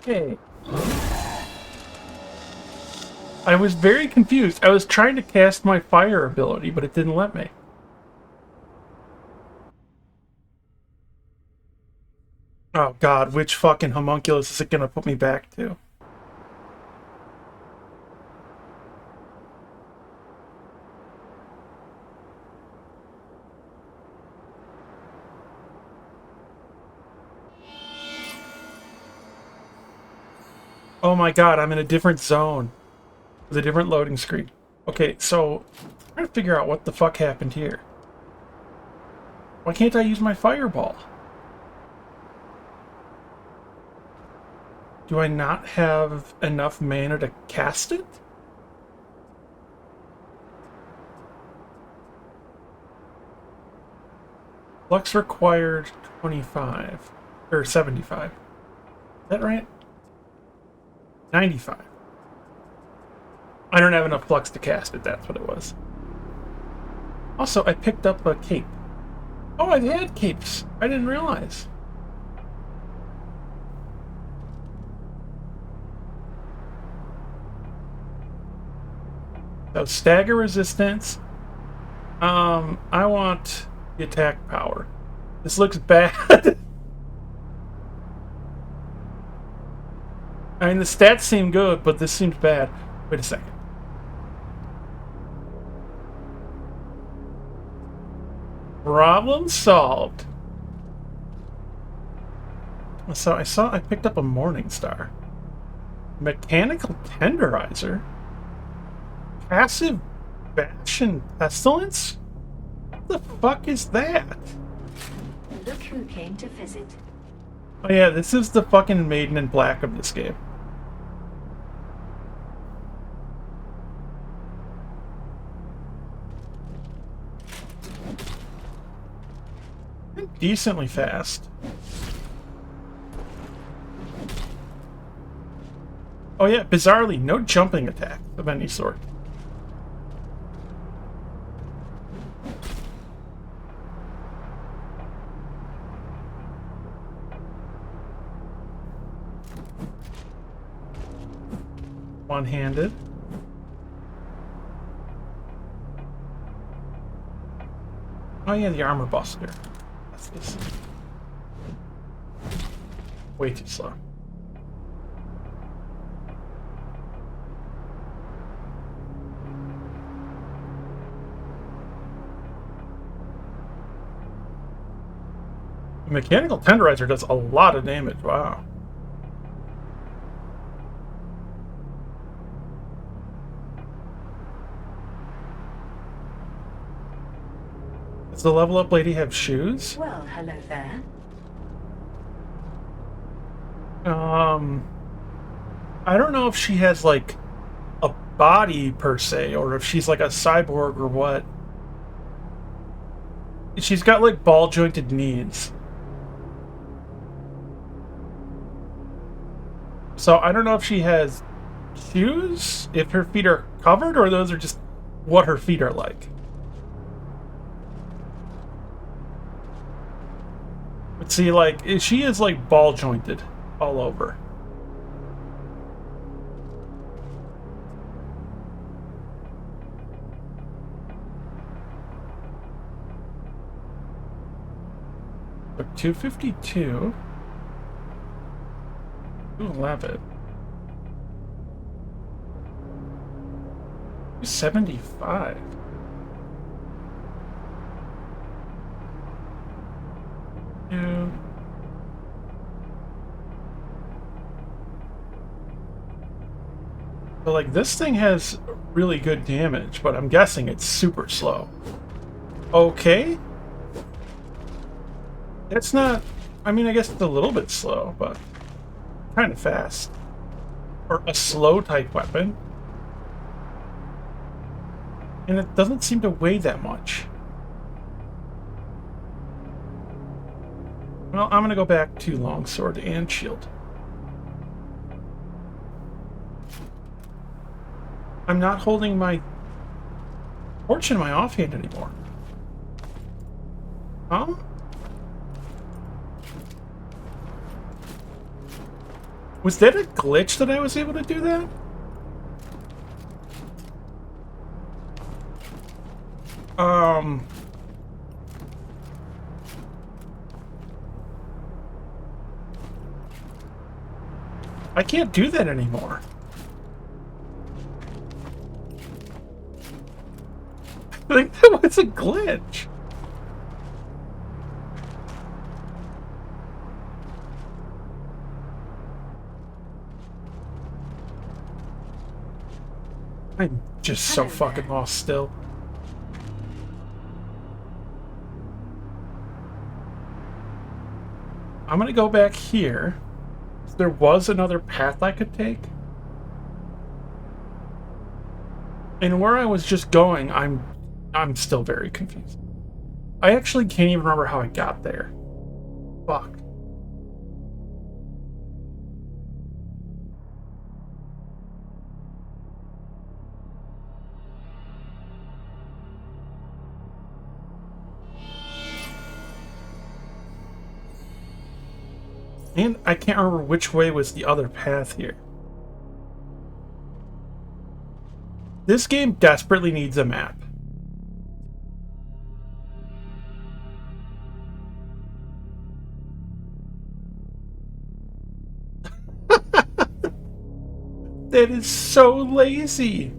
Hey. I was very confused. I was trying to cast my fire ability, but it didn't let me. Oh god, which fucking homunculus is it gonna put me back to? Oh my god, I'm in a different zone. With a different loading screen. Okay, so I'm trying to figure out what the fuck happened here. Why can't I use my fireball? Do I not have enough mana to cast it? Flux required 25. Or 75. Is that right? 95. I don't have enough flux to cast it, that's what it was. Also, I picked up a cape. Oh, I've had capes. I didn't realize. So stagger resistance. I want the attack power. This looks bad. I mean, the stats seem good, but this seems bad. Wait a second. Problem solved. So I picked up a Morning Star. Mechanical Tenderizer? Passive Bash and Pestilence? What the fuck is that? Look who came to visit. Oh yeah, this is the fucking Maiden in Black of this game. Decently fast. Oh yeah, bizarrely, no jumping attack of any sort. One-handed. Oh yeah, the armor buster. That's this. Way too slow. The mechanical tenderizer does a lot of damage. Wow. Does the level up lady have shoes? Well, hello there. I don't know if she has like a body per se, or if she's like a cyborg or what. She's got like ball jointed knees. So I don't know if she has shoes, if her feet are covered, or those are just what her feet are like. But see, like, she is like ball jointed all over. So 252. 211. 275. Two. But like this thing has really good damage, but I'm guessing it's super slow. Okay. It's not, I mean, I guess it's a little bit slow, but kind of fast. Or a slow type weapon. And it doesn't seem to weigh that much. Well, I'm gonna go back to longsword and shield. I'm not holding my torch in my offhand anymore. Huh? Was that a glitch that I was able to do that? I can't do that anymore. I think that was a glitch. I'm just so fucking lost still. I'm gonna go back here. There was another path I could take. And where I was just going, I'm still very confused. I actually can't even remember how I got there. Fuck. And I can't remember which way was the other path here. This game desperately needs a map. That is so lazy.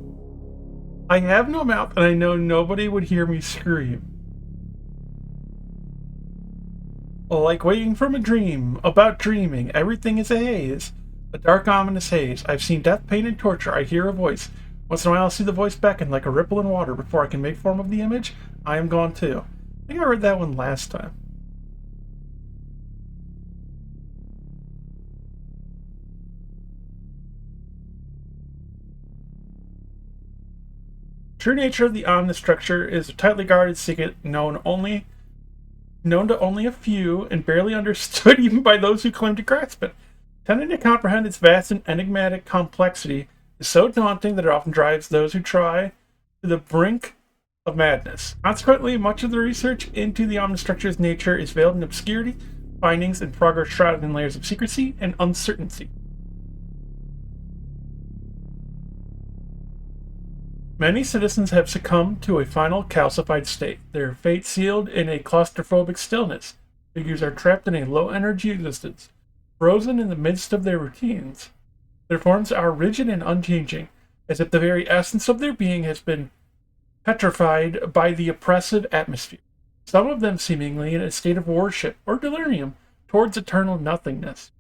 I have no mouth, and I know nobody would hear me scream. Like waiting from a dream, about dreaming, everything is a haze. A dark, ominous haze. I've seen death, pain, and torture. I hear a voice. Once in a while, I'll see the voice beckon like a ripple in water. Before I can make form of the image, I am gone too. I think I read that one last time. True nature of the ominous structure is a tightly guarded secret known to only a few and barely understood even by those who claim to grasp it. Tending to comprehend its vast and enigmatic complexity is so daunting that it often drives those who try to the brink of madness. Consequently, much of the research into the ominous structure's nature is veiled in obscurity, findings and progress shrouded in layers of secrecy and uncertainty. Many citizens have succumbed to a final calcified state, their fate sealed in a claustrophobic stillness. Figures are trapped in a low-energy existence, frozen in the midst of their routines. Their forms are rigid and unchanging, as if the very essence of their being has been petrified by the oppressive atmosphere. Some of them seemingly in a state of worship or delirium towards eternal nothingness.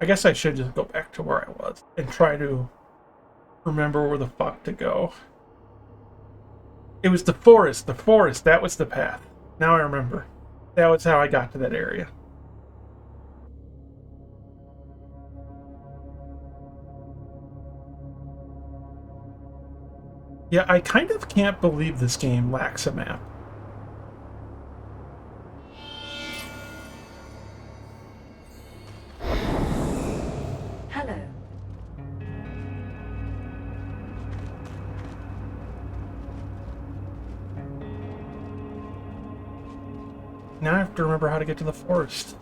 I guess I should just go back to where I was and try to remember where the fuck to go. It was the forest, that was the path. Now I remember. That was how I got to that area. Yeah, I kind of can't believe this game lacks a map. Hello. Now I have to remember how to get to the forest.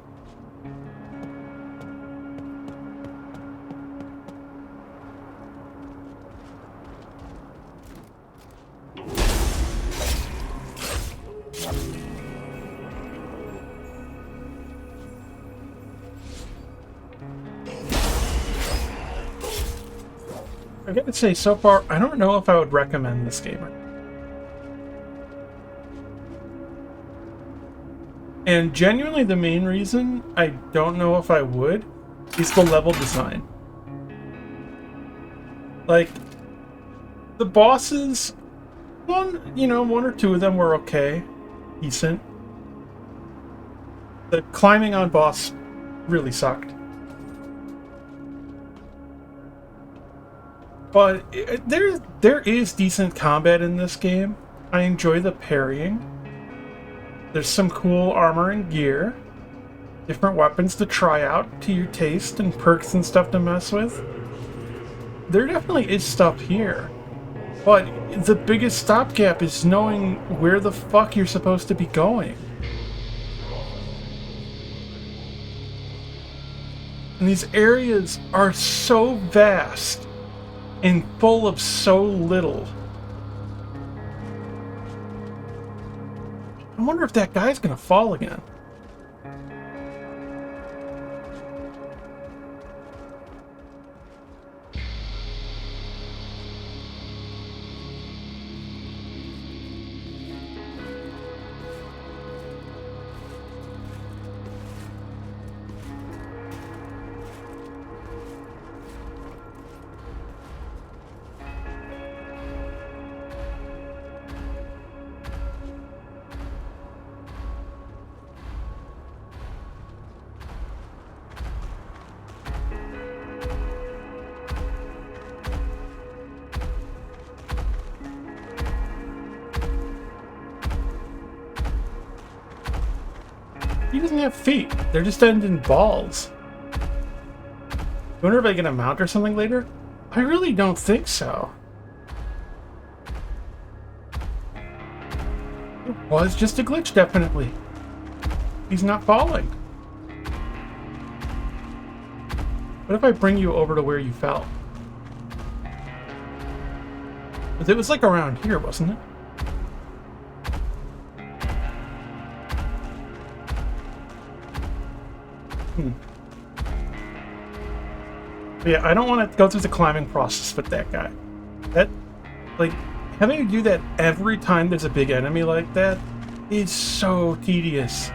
I gotta say, so far, I don't know if I would recommend this game. And genuinely, the main reason I don't know if I would is the level design. Like, the bosses, one or two of them were okay, decent. The climbing on boss really sucked. But there is decent combat in this game. I enjoy the parrying. There's some cool armor and gear. Different weapons to try out to your taste and perks and stuff to mess with. There definitely is stuff here. But the biggest stopgap is knowing where the fuck you're supposed to be going. And these areas are so vast and full of so little. I wonder if that guy's gonna fall again. He doesn't have feet. They're just end in balls. I wonder if I get a mount or something later? I really don't think so. It was just a glitch, definitely. He's not falling. What if I bring you over to where you fell? Because it was like around here, wasn't it? Yeah, I don't want to go through the climbing process with that guy. That, like, having to do that every time there's a big enemy like that is so tedious.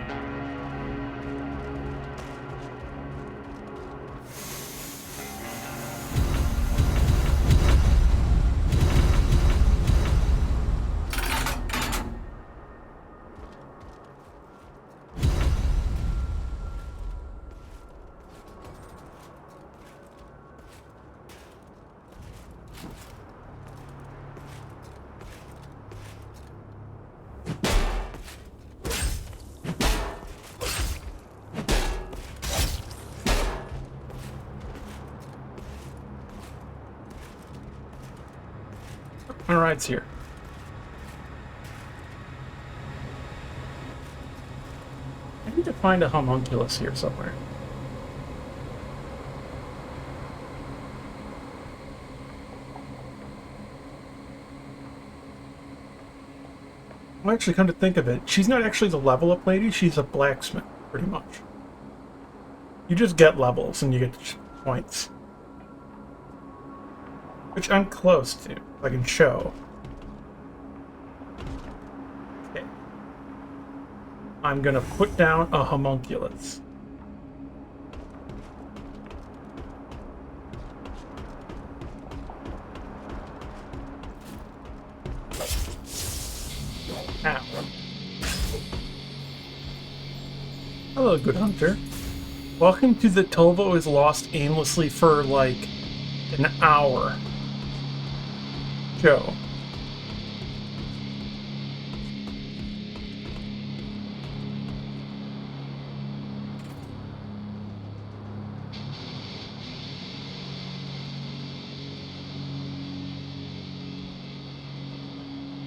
My ride's here. I need to find a homunculus here somewhere. Well, actually, come to think of it, she's not actually the level up lady, she's a blacksmith, pretty much. You just get levels and you get points. Which I'm close to, if I can show. Okay. I'm gonna put down a homunculus. Ow. Hello, good hunter. Welcome to the Tovo is lost aimlessly for, like, an hour. Joe.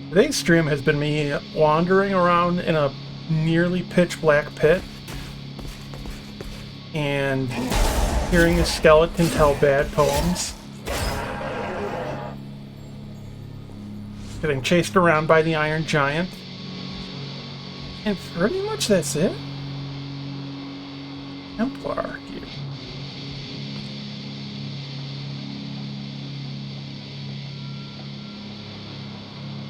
Today's stream has been me wandering around in a nearly pitch black pit and hearing a skeleton tell bad poems. Getting chased around by the Iron Giant. And pretty much that's it. Templar gear.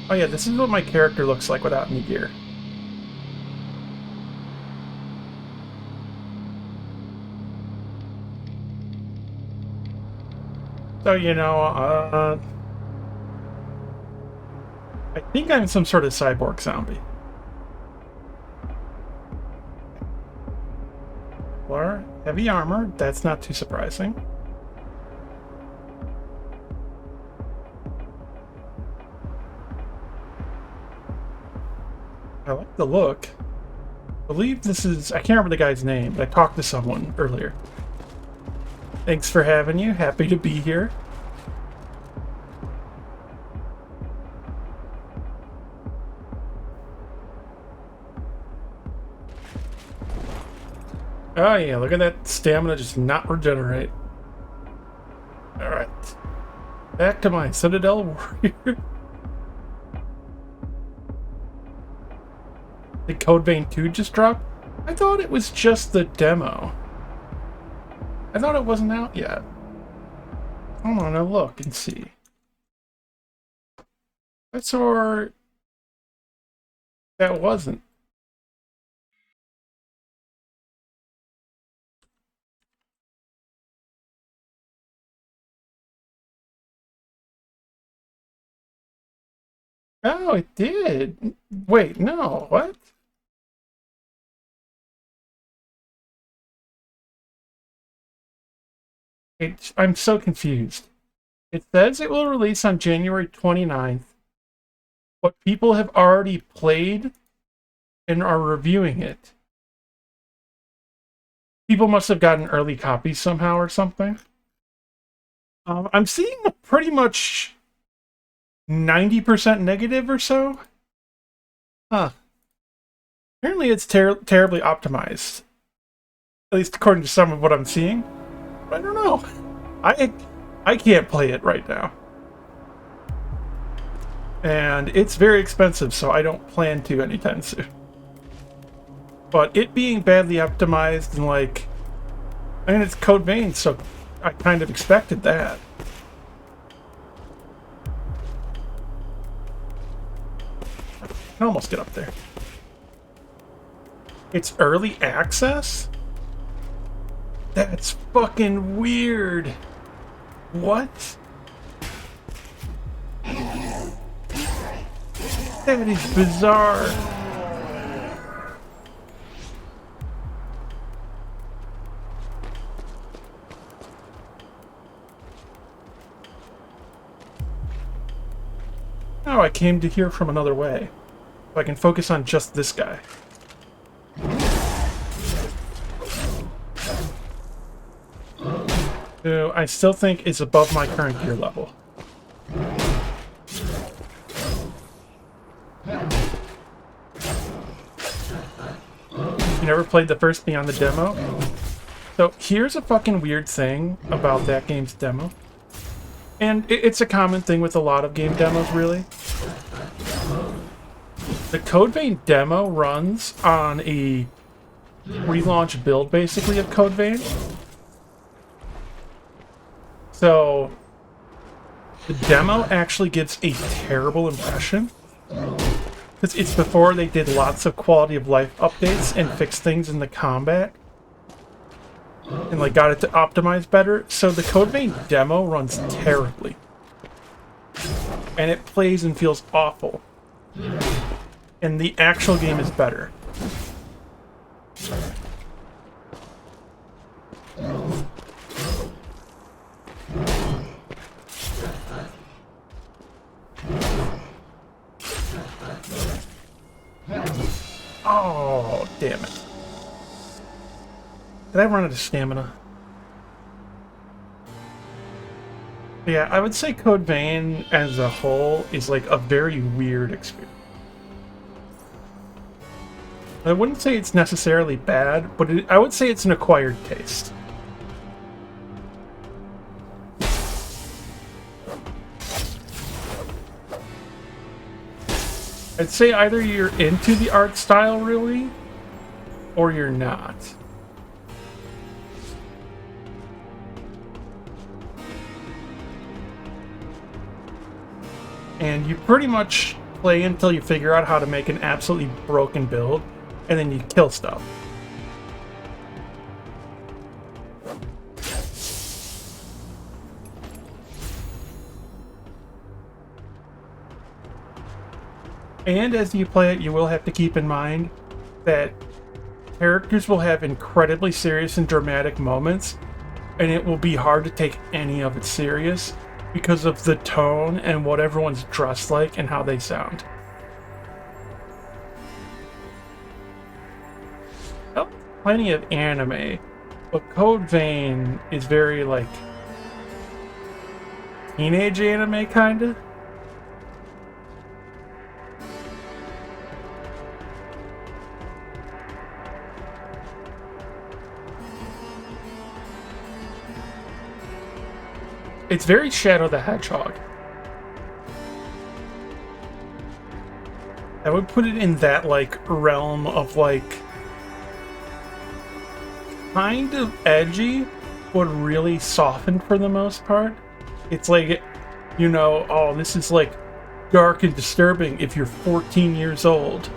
Oh yeah, this is what my character looks like without any gear. So, you know, I think I'm some sort of cyborg zombie. Or heavy armor, that's not too surprising. I like the look. I believe this is, I can't remember the guy's name, but I talked to someone earlier. Thanks for having you, happy to be here. Oh yeah, look at that stamina just not regenerate. Alright. Back to my Citadel Warrior. Did Code Vein 2 just drop? I thought it was just the demo. I thought it wasn't out yet. I want to look and see. That's or that wasn't. Oh, it did. Wait, no, what? I'm so confused. It says it will release on January 29th, but people have already played and are reviewing it. People must have gotten early copies somehow or something. I'm seeing pretty much 90% negative or so. Huh. Apparently it's terribly optimized. At least according to some of what I'm seeing. But I don't know. I can't play it right now. And it's very expensive, so I don't plan to anytime soon. But it being badly optimized and like... I mean, it's Code Vein, so I kind of expected that. I can almost get up there. It's early access? That's fucking weird. What? That is bizarre. Oh, I came to here from another way. So I can focus on just this guy. Who I still think is above my current gear level. You never played the first Beyond the demo? So here's a fucking weird thing about that game's demo. And it's a common thing with a lot of game demos, really. The Code Vein demo runs on a relaunch build, basically, of Code Vein. So, the demo actually gives a terrible impression. Because it's before they did lots of quality of life updates and fixed things in the combat. And like got it to optimize better. So the Code Vein demo runs terribly. And it plays and feels awful. And the actual game is better. Oh, damn it. Did I run out of stamina? Yeah, I would say Code Vein as a whole is like a very weird experience. I wouldn't say it's necessarily bad, but I would say it's an acquired taste. I'd say either you're into the art style, really, or you're not. And you pretty much play until you figure out how to make an absolutely broken build, and then you kill stuff. And as you play it, you will have to keep in mind that characters will have incredibly serious and dramatic moments, and it will be hard to take any of it serious because of the tone and what everyone's dressed like and how they sound. Oh, plenty of anime, but Code Vein is very like teenage anime kinda. It's very Shadow the Hedgehog. I would put it in that, like, realm of, like, kind of edgy, but really softened for the most part. It's like, you know, oh, this is, like, dark and disturbing if you're 14 years old.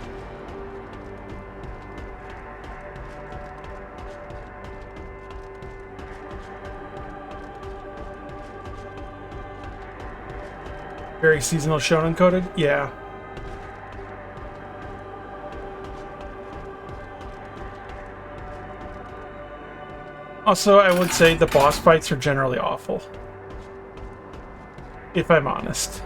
Very seasonal shonen coded? Yeah. Also, I would say the boss fights are generally awful. If I'm honest.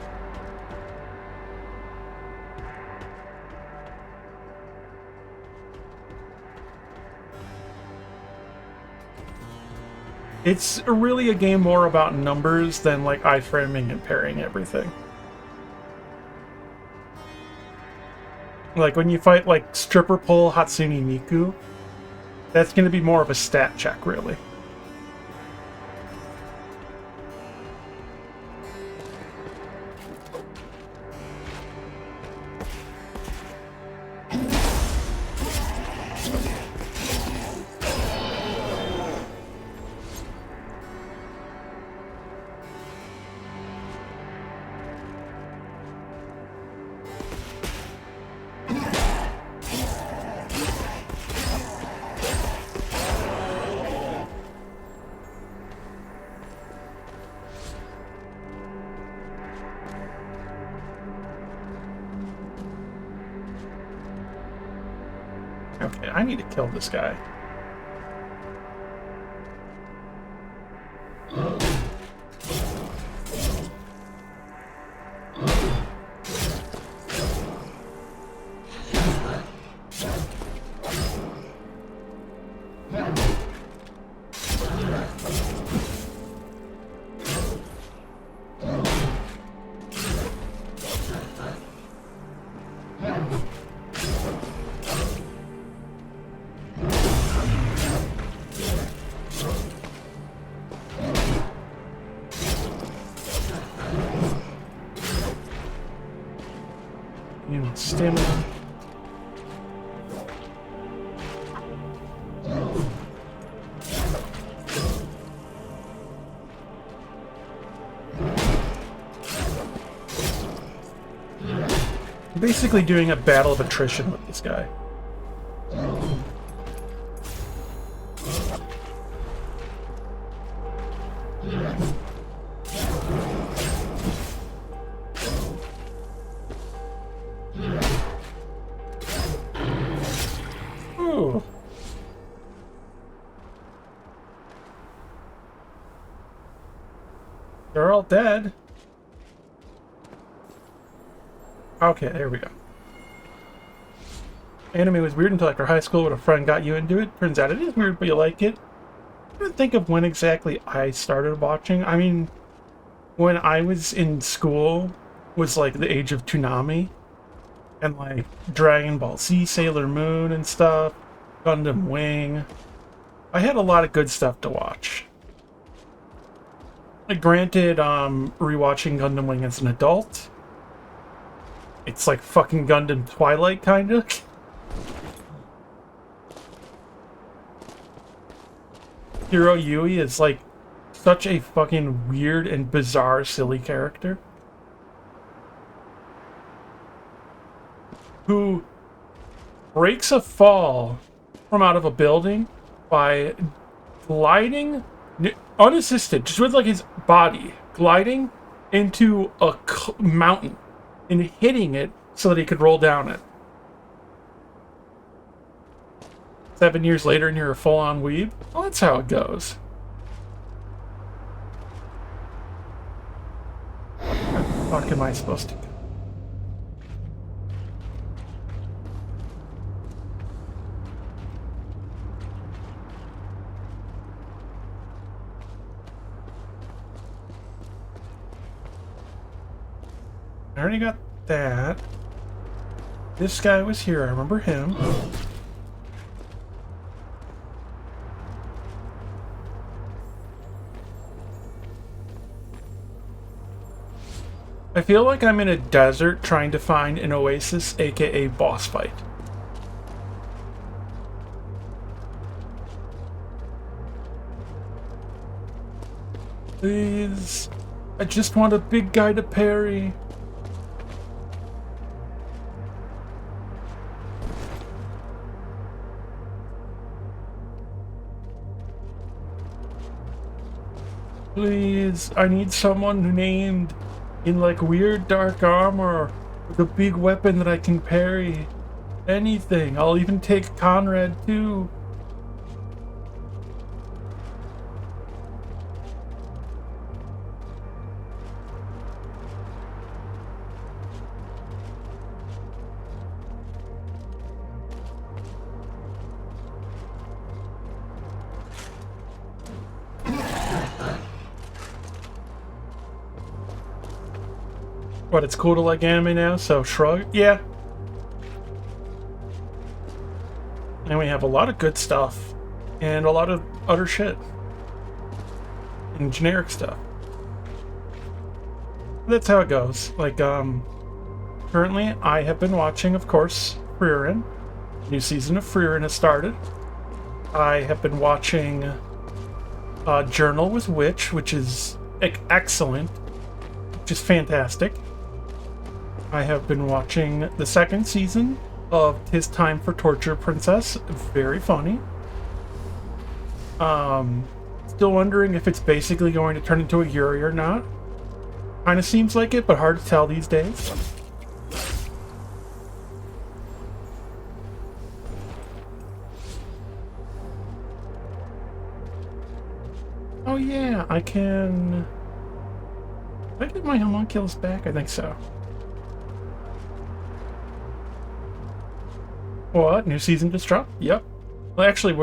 It's really a game more about numbers than like iframing and parrying everything. Like when you fight like stripper pole Hatsune Miku, that's going to be more of a stat check, really. Okay, I need to kill this guy. You know, stamina. I'm basically doing a battle of attrition with this guy. Ooh. They're all dead. Okay, there we go. Anime was weird until after high school when a friend got you into it. Turns out it is weird, but you like it. I don't think of when exactly I started watching. I mean, when I was in school was like the age of Toonami. And like Dragon Ball Z, Sailor Moon and stuff. Gundam Wing. I had a lot of good stuff to watch. Like, granted, rewatching Gundam Wing as an adult, it's like fucking Gundam Twilight, kind of. Hiro Yui is like such a fucking weird and bizarre, silly character who breaks a fall from out of a building by gliding unassisted, just with like his body gliding into a mountain and hitting it so that he could roll down it. 7 years later and you're a full-on weeb? Well, that's how it goes. Where the fuck am I supposed to go? I already got that. This guy was here, I remember him. I feel like I'm in a desert trying to find an oasis, aka boss fight. Please, I just want a big guy to parry. Please, I need someone named in like weird dark armor with a big weapon that I can parry. Anything. I'll even take Conrad too. What, it's cool to like anime now, so shrug? Yeah. And we have a lot of good stuff and a lot of utter shit and generic stuff. That's how it goes. Like, currently I have been watching, of course, Frieren. New season of Frieren has started. I have been watching Journal with Witch, which is excellent, just fantastic. I have been watching the second season of Tis Time for Torture Princess. Very funny. Still wondering if it's basically going to turn into a Yuri or not. Kind of seems like it, but hard to tell these days. Oh yeah, I can... Did I get my homunculus back? I think so. What? New season just dropped? Yep. Well, actually,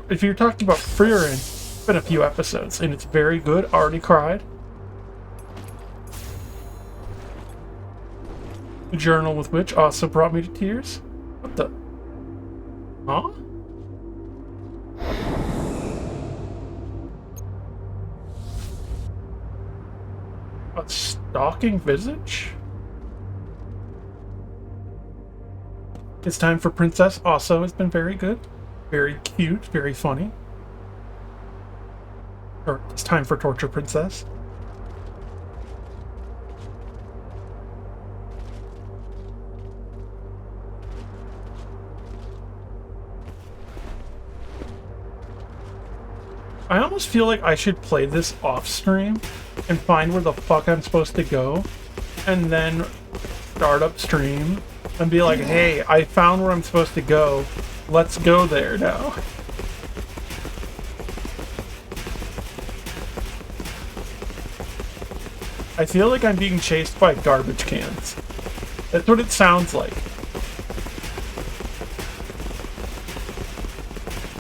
if you're talking about Frieren, it's been a few episodes, and it's very good. Already cried. The Journal with Witch also brought me to tears. What the? Huh? A stalking visage? It's Time for Princess also has been very good. Very cute, very funny. Or It's Time for Torture Princess. I almost feel like I should play this off stream and find where the fuck I'm supposed to go, and then start up stream and be like, hey, I found where I'm supposed to go. Let's go there now. I feel like I'm being chased by garbage cans. That's what it sounds like.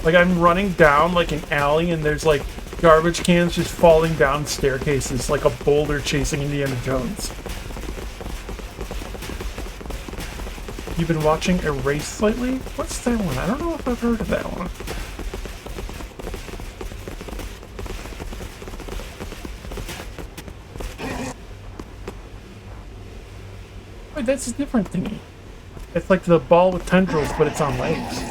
Like I'm running down like an alley and there's like garbage cans just falling down staircases like a boulder chasing Indiana Jones. You've been watching Erased lately? What's that one? I don't know if I've heard of that one. Wait, that's a different thingy. It's like the ball with tendrils, but it's on legs.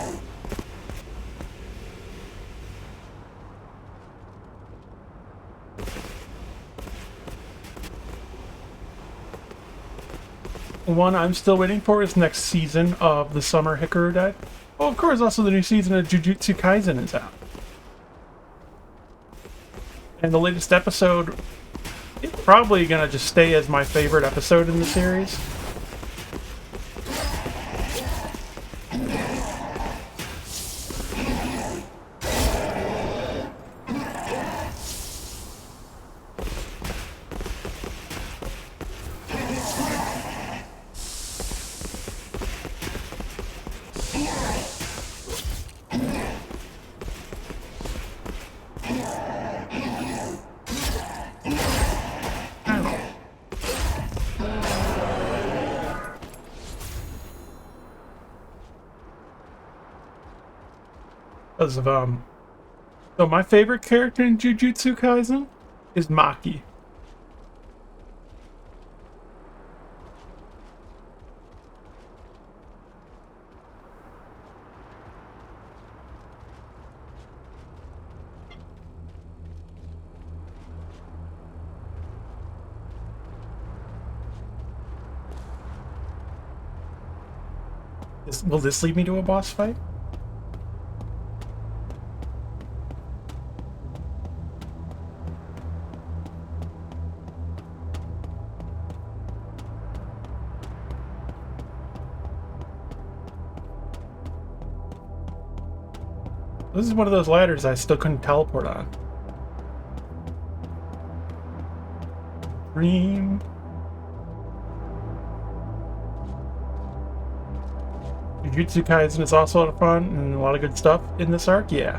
One I'm still waiting for is next season of the Summer Hikaru Dive. Oh, of course, also the new season of Jujutsu Kaisen is out. And the latest episode is probably gonna just stay as my favorite episode in the series. Because of, so my favorite character in Jujutsu Kaisen is Maki. Will this lead me to a boss fight? This is one of those ladders I still couldn't teleport on. Dream. Jujutsu Kaisen is also a lot of fun and a lot of good stuff in this arc, yeah.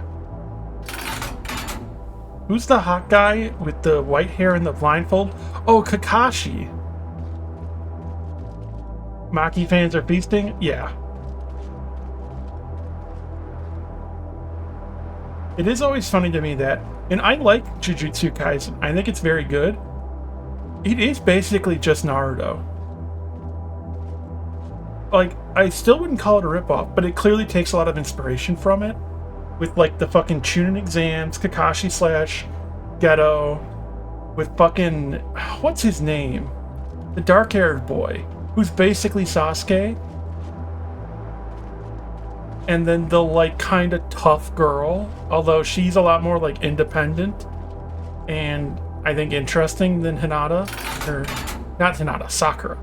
Who's the hot guy with the white hair and the blindfold? Oh, Kakashi. Maki fans are feasting? Yeah. It is always funny to me that, and I like Jujutsu Kaisen. I think it's very good. It is basically just Naruto. Like, I still wouldn't call it a ripoff, but it clearly takes a lot of inspiration from it. With, like, the fucking Chunin exams, Kakashi slash Geto, with fucking... what's his name? The dark-haired boy, who's basically Sasuke. And then the, like, kind of tough girl, although she's a lot more, like, independent. And I think interesting than Hinata. Or, not Hinata, Sakura.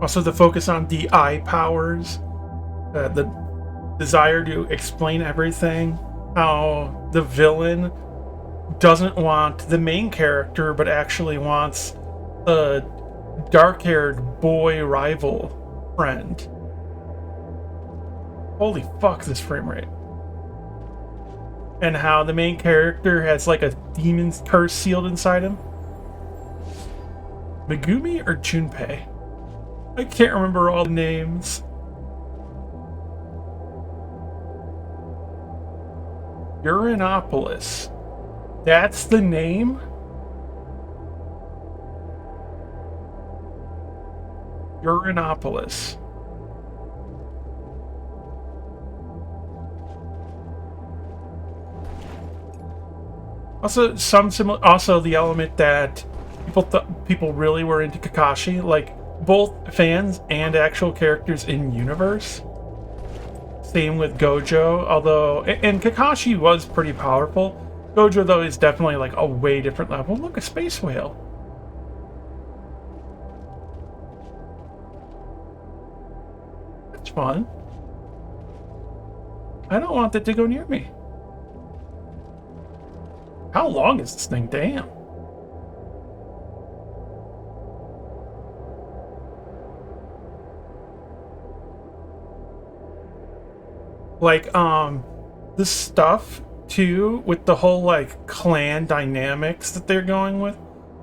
Also, the focus on the eye powers, the desire to explain everything, how the villain doesn't want the main character, but actually wants a dark-haired boy rival friend. Holy fuck, this frame rate. And how the main character has like a demon's curse sealed inside him. Megumi or Junpei? I can't remember all the names. Uranopolis. That's the name? Uranopolis. Also, some similar. Also, the element that people really were into Kakashi, like both fans and actual characters in universe. Same with Gojo, although and Kakashi was pretty powerful. Gojo, though, is definitely like a way different level. Look, a space whale. That's fun. I don't want that to go near me. How long is this thing? Damn. Like, this stuff, too, with the whole, like, clan dynamics that they're going with,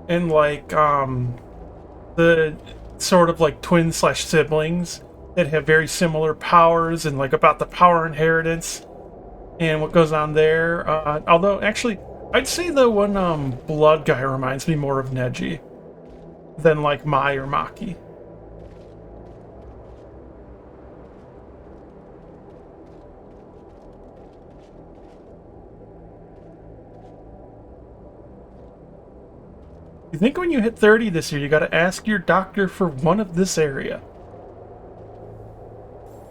and, like, the sort of, like, twin/siblings that have very similar powers, and, like, about the power inheritance, and what goes on there. Although, actually, I'd say the one, blood guy reminds me more of Neji than, like, Mai or Maki. You think when you hit 30 this year, you gotta ask your doctor for one of this area.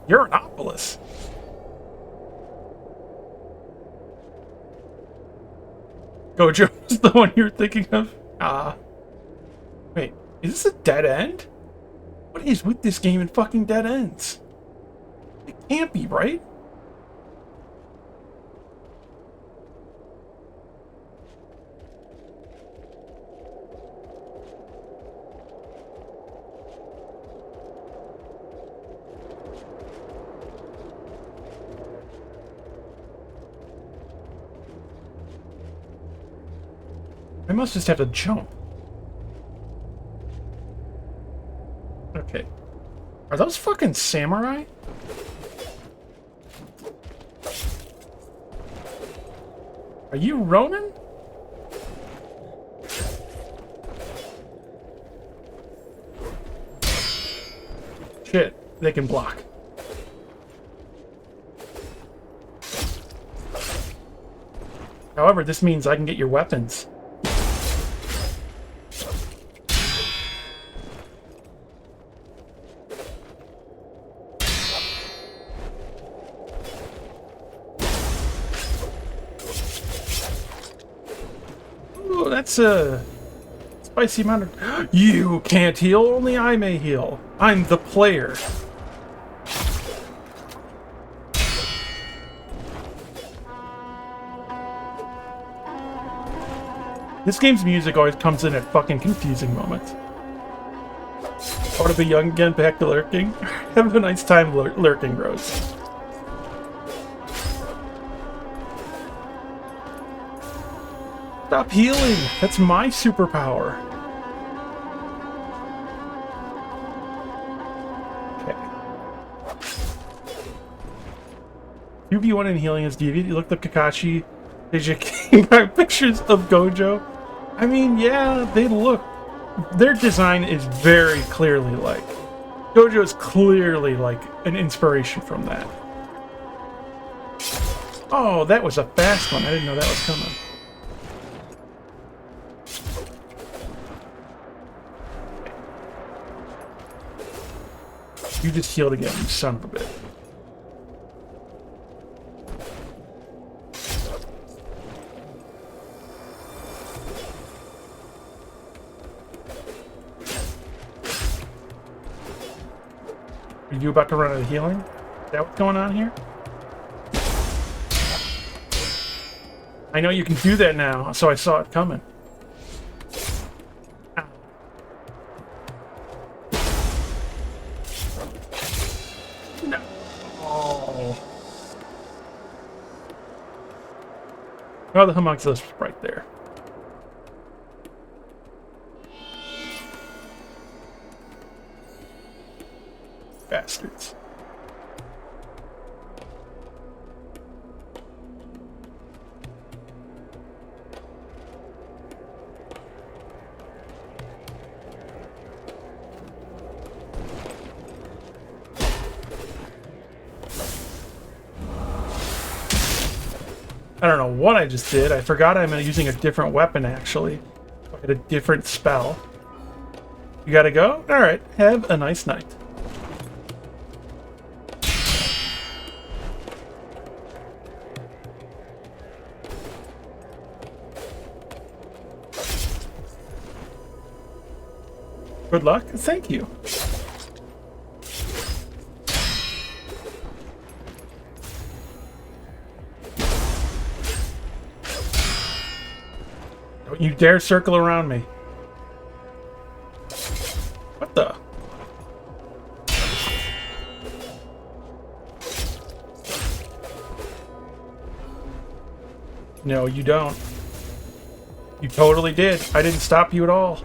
Uranopolis. Gojo is the one you're thinking of? Wait, is this a dead end? What is with this game and fucking dead ends? It can't be, right? I must just have to jump. Okay. Are those fucking samurai? Are you Ronin? Shit, they can block. However, this means I can get your weapons. That's a spicy amount of... You can't heal, only I may heal. I'm the player. This game's music always comes in at fucking confusing moments. Want to be young again, back to lurking? Have a nice time lurking, bros. Stop healing! That's my superpower. Okay. 2v1 in healing is deviant. You looked up Kakashi. Did you came back pictures of Gojo? I mean, yeah, they look. Their design is very clearly like. Gojo is clearly like an inspiration from that. Oh, that was a fast one. I didn't know that was coming. You just healed again, you son of a bitch. Are you about to run out of healing? Is that what's going on here? I know you can do that now, so I saw it coming. Ow. No. Oh. Oh, the homunculus was right there. Bastards. I don't know what I just did. I forgot I'm using a different weapon, actually. I had a different spell. You gotta go? Alright, have a nice night. Good luck. Thank you. Don't you dare circle around me. What the? No, you don't. You totally did. I didn't stop you at all.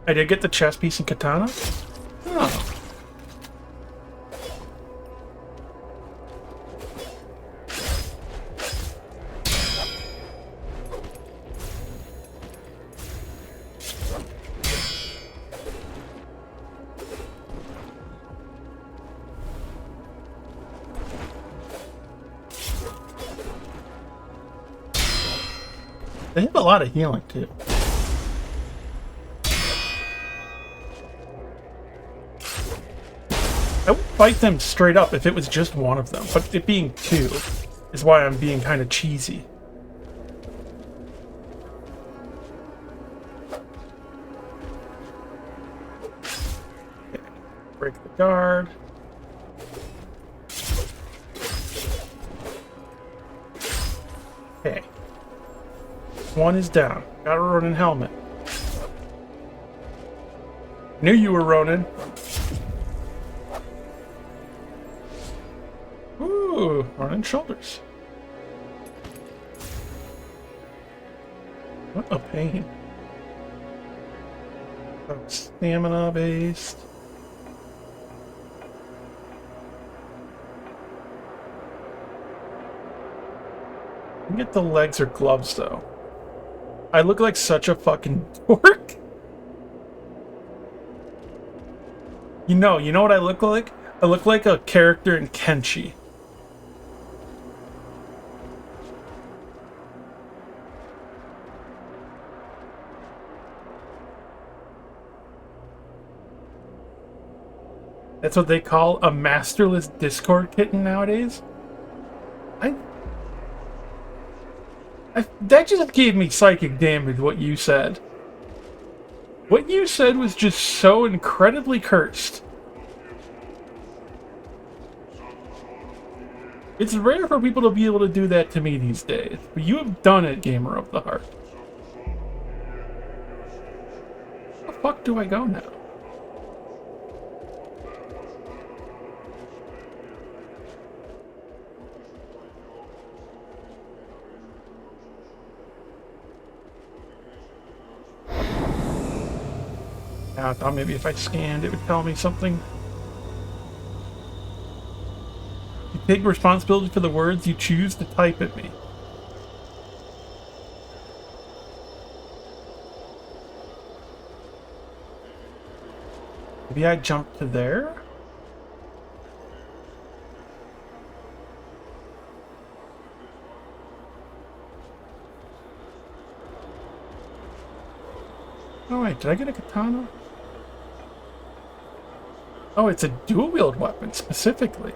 I did get the chest piece and katana? Oh. They have a lot of healing, too. I would fight them straight up if it was just one of them, but it being two is why I'm being kind of cheesy. Okay. Break the guard. Okay. One is down. Got a Ronin helmet. Knew you were Ronin. Ooh, Ronin shoulders. What a pain. Oh, stamina based. I can get the legs or gloves though. I look like such a fucking dork. You know what I look like? I look like a character in Kenshi. That's what they call a masterless Discord kitten nowadays? That just gave me psychic damage, what you said. What you said was just so incredibly cursed. It's rare for people to be able to do that to me these days, but you have done it, Gamer of the Heart. Where the fuck do I go now? Yeah, I thought maybe if I scanned, it would tell me something. You take responsibility for the words you choose to type at me. Maybe I jump to there? Oh wait, did I get a katana? Oh, it's a dual-wield weapon, specifically.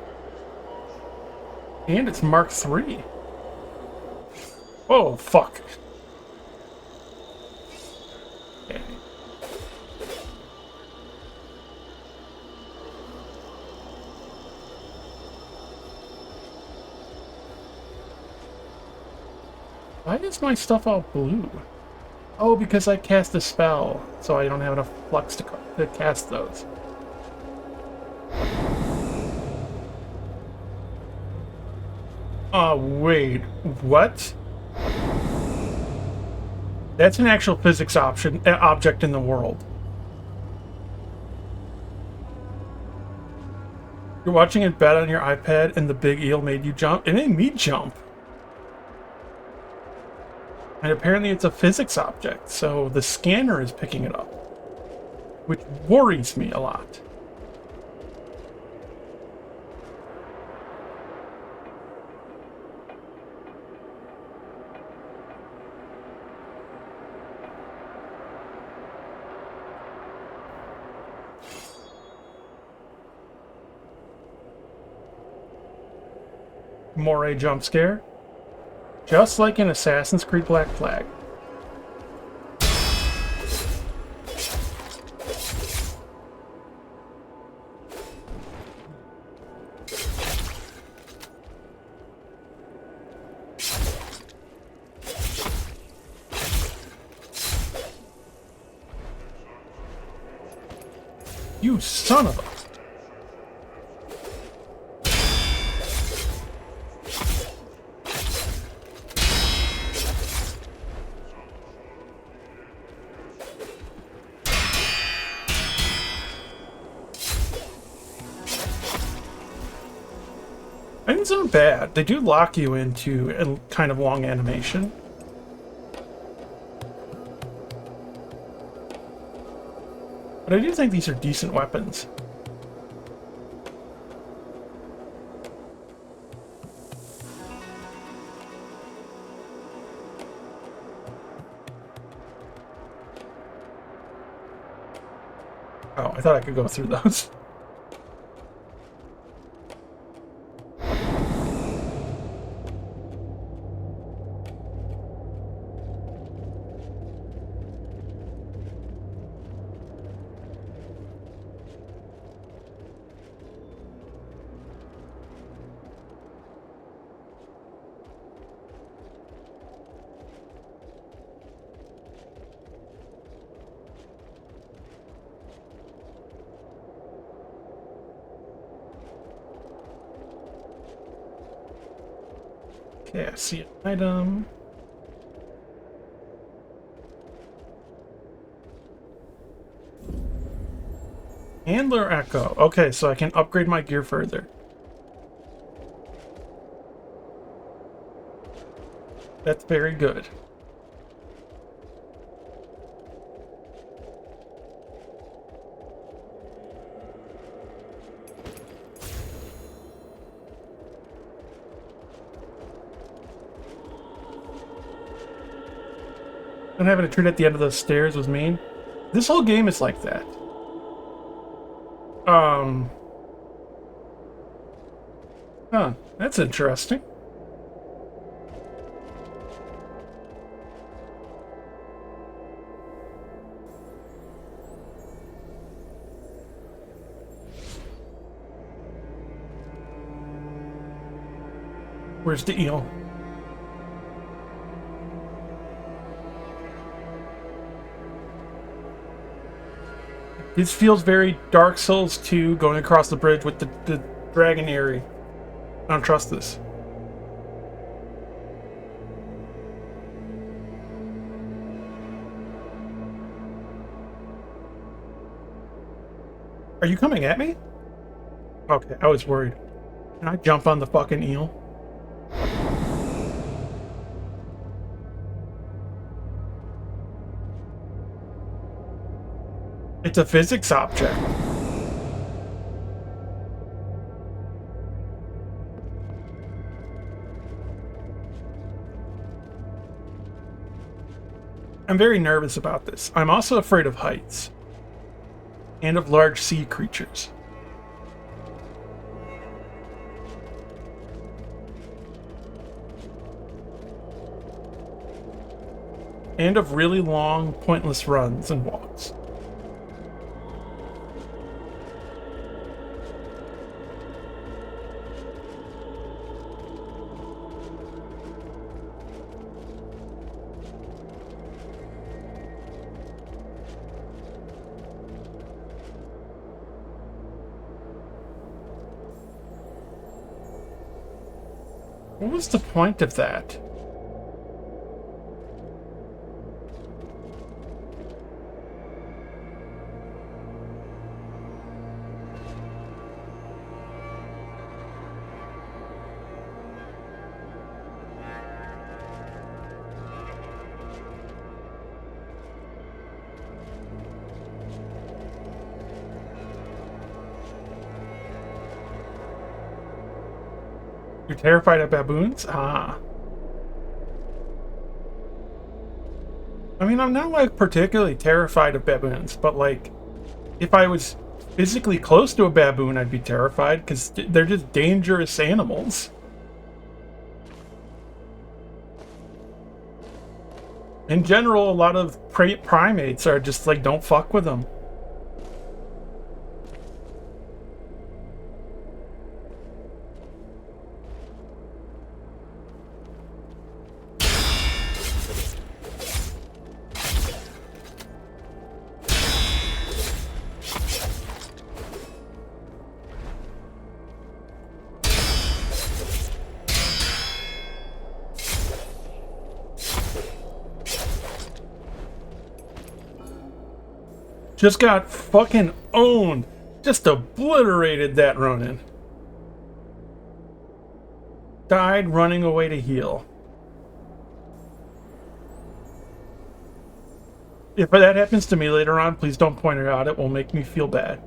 And it's Mark III. Oh, fuck. Okay. Why is my stuff all blue? Oh, because I cast a spell, so I don't have enough flux to cast those. Wait, what? That's an actual physics object in the world. You're watching it bed on your iPad and the big eel made you jump? It made me jump. And apparently it's a physics object, so the scanner is picking it up. Which worries me a lot. Moray jump scare. Just like in Assassin's Creed Black Flag. You son of a... Things aren't bad. They do lock you into a kind of long animation. But I do think these are decent weapons. Oh, I thought I could go through those. Okay, I see an item. Handler Echo. Okay, so I can upgrade my gear further. That's very good. And having a treat at the end of the stairs was mean. This whole game is like that. Huh, that's interesting. Where's the eel? This feels very Dark Souls 2 going across the bridge with the dragon Eerie. I don't trust this. Are you coming at me? Okay, I was worried. Can I jump on the fucking eel? It's a physics object. I'm very nervous about this. I'm also afraid of heights. And of large sea creatures. And of really long, pointless runs and walks. What was the point of that? You're terrified of baboons? Ah. I mean, I'm not, like, particularly terrified of baboons, but, like, if I was physically close to a baboon, I'd be terrified, because they're just dangerous animals. In general, a lot of primates are just like, don't fuck with them. Just got fucking owned. Just obliterated that Ronin. Died running away to heal. If that happens to me later on, please don't point it out. It will make me feel bad.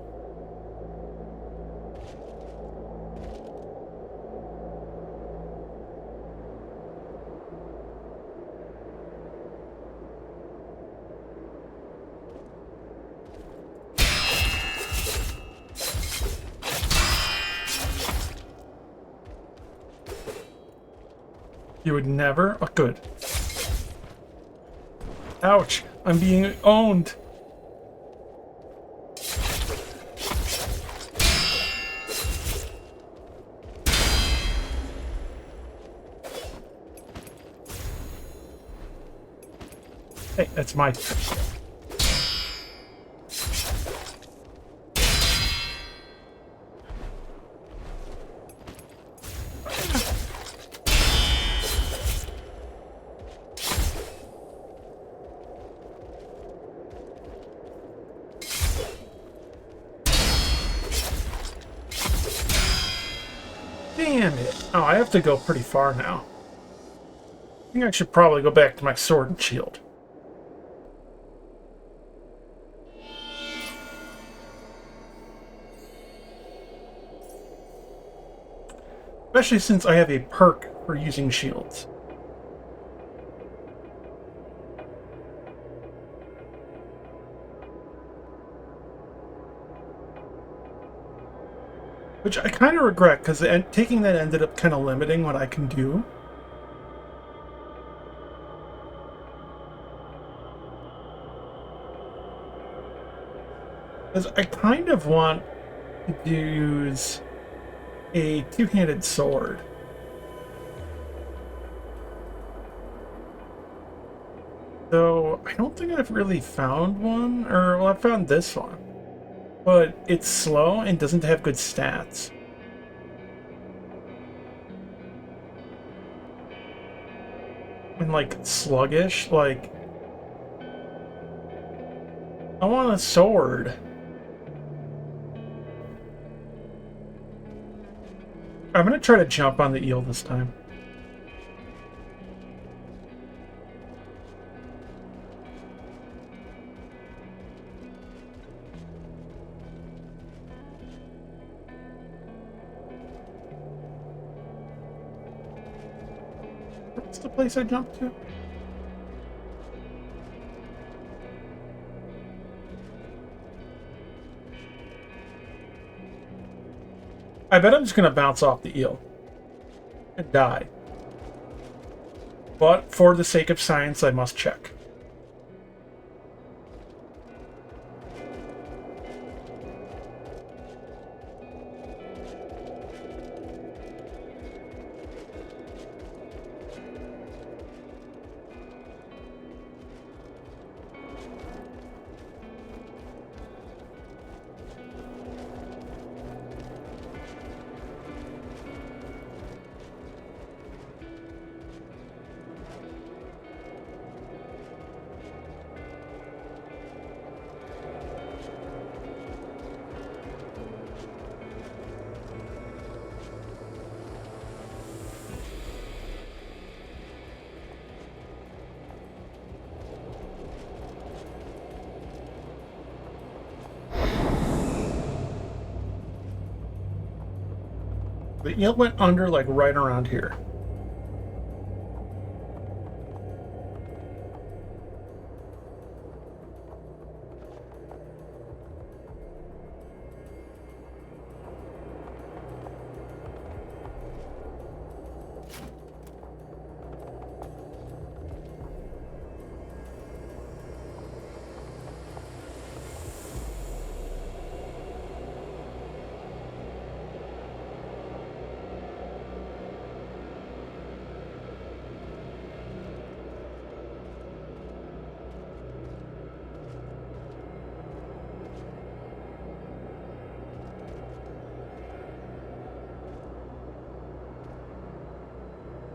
You would never? Oh, good. Ouch. I'm being owned. Hey, that's my turn. Damn it. Oh, I have to go pretty far now. I think I should probably go back to my sword and shield. Especially since I have a perk for using shields. Which I kind of regret, because taking that ended up kind of limiting what I can do. Because I kind of want to use a two-handed sword. So I don't think I've really found one, or well, I found this one. But it's slow and doesn't have good stats. And like sluggish, like I want a sword. I'm gonna try to jump on the eel this time. What's the place I jumped to? I bet I'm just gonna bounce off the eel and die. But for the sake of science, I must check. The eel went under like right around here.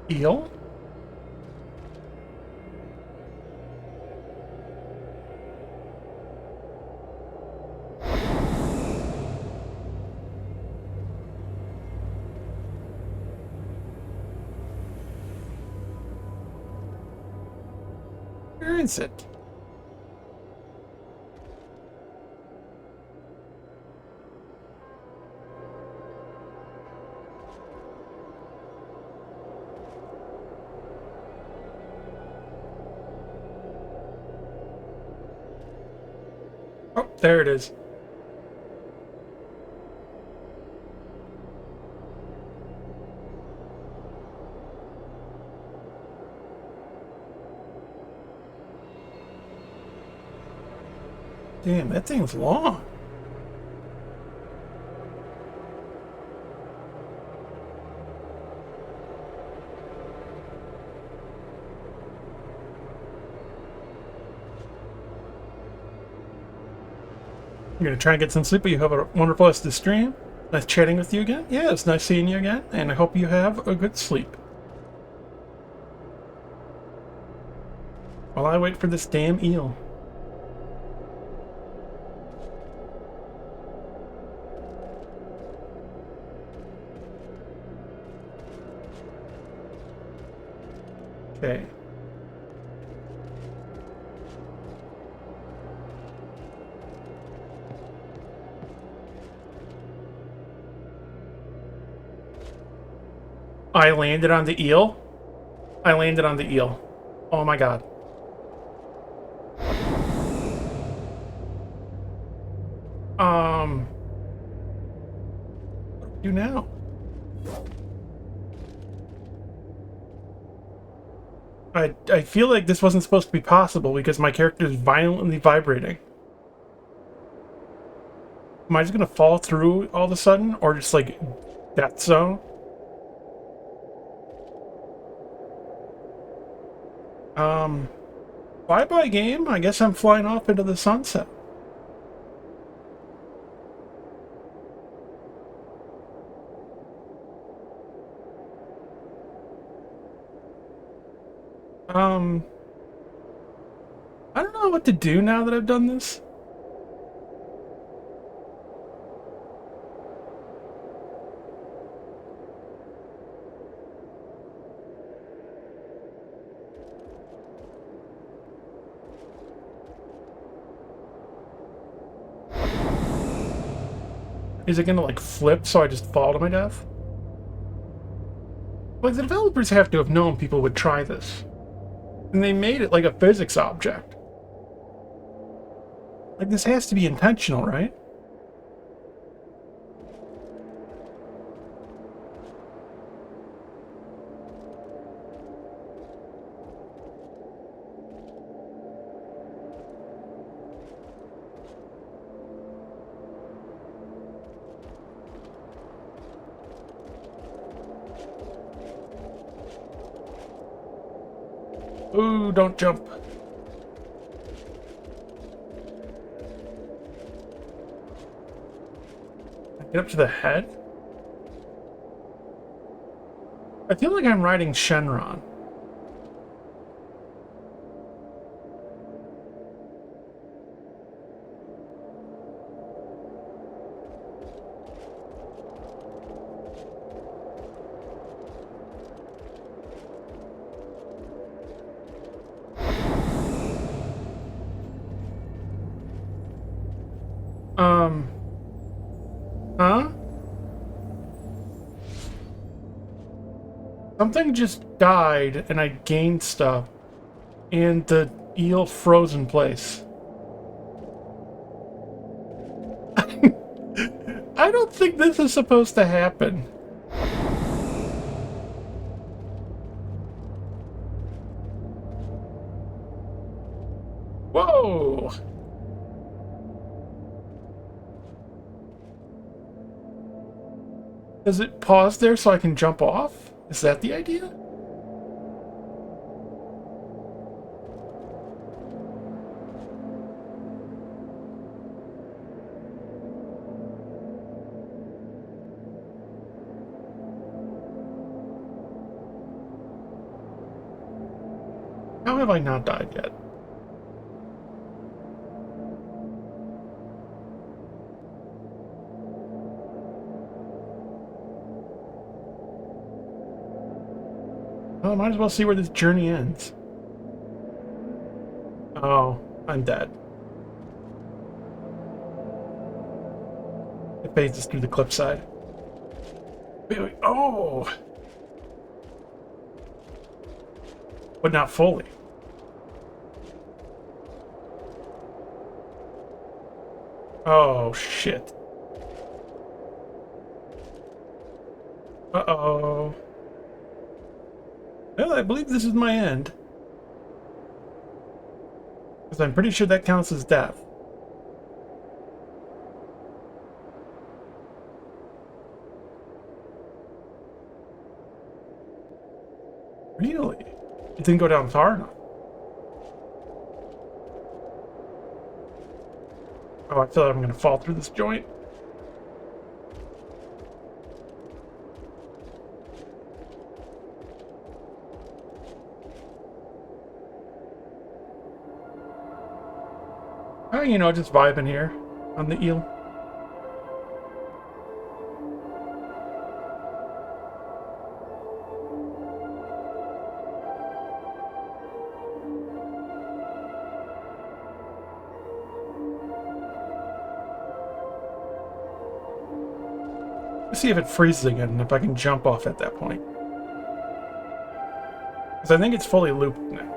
Eel? Where is it? Oh, there it is. Damn, that thing's long. You're gonna try and get some sleep, but you have a wonderful rest of the stream. Nice chatting with you again. Yeah, it's nice seeing you again, and I hope you have a good sleep. While I wait for this damn eel. Okay. I landed on the eel. I landed on the eel. Oh my god. What do we do now? I feel like this wasn't supposed to be possible because my character is violently vibrating. Am I just gonna fall through all of a sudden, or just like death zone? Bye-bye game. I guess I'm flying off into the sunset. I don't know what to do now that I've done this. Is it gonna like flip so I just fall to my death? Like, the developers have to have known people would try this. And they made it like a physics object. Like, this has to be intentional, right? Ooh, don't jump. Get up to the head? I feel like I'm riding Shenron. Huh? Something just died and I gained stuff. And the eel froze in place. I don't think this is supposed to happen. Whoa! Does it pause there so I can jump off? Is that the idea? How have I not died yet? Well, I might as well see where this journey ends. Oh, I'm dead. It phases through the cliffside. Wait, oh! But not fully. Oh, shit. Uh-oh. Well, I believe this is my end. Because I'm pretty sure that counts as death. Really? It didn't go down far enough. Oh, I feel like I'm going to fall through this joint. Oh, you know, just vibing here on the eel. Let's see if it freezes again and if I can jump off at that point. Because I think it's fully looped now.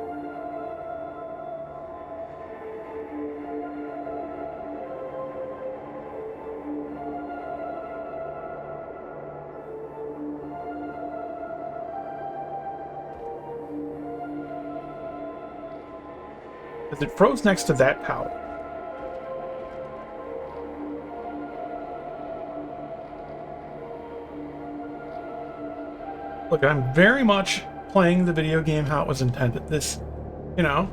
Because it froze next to that tower. Look, I'm very much playing the video game how it was intended. This, you know,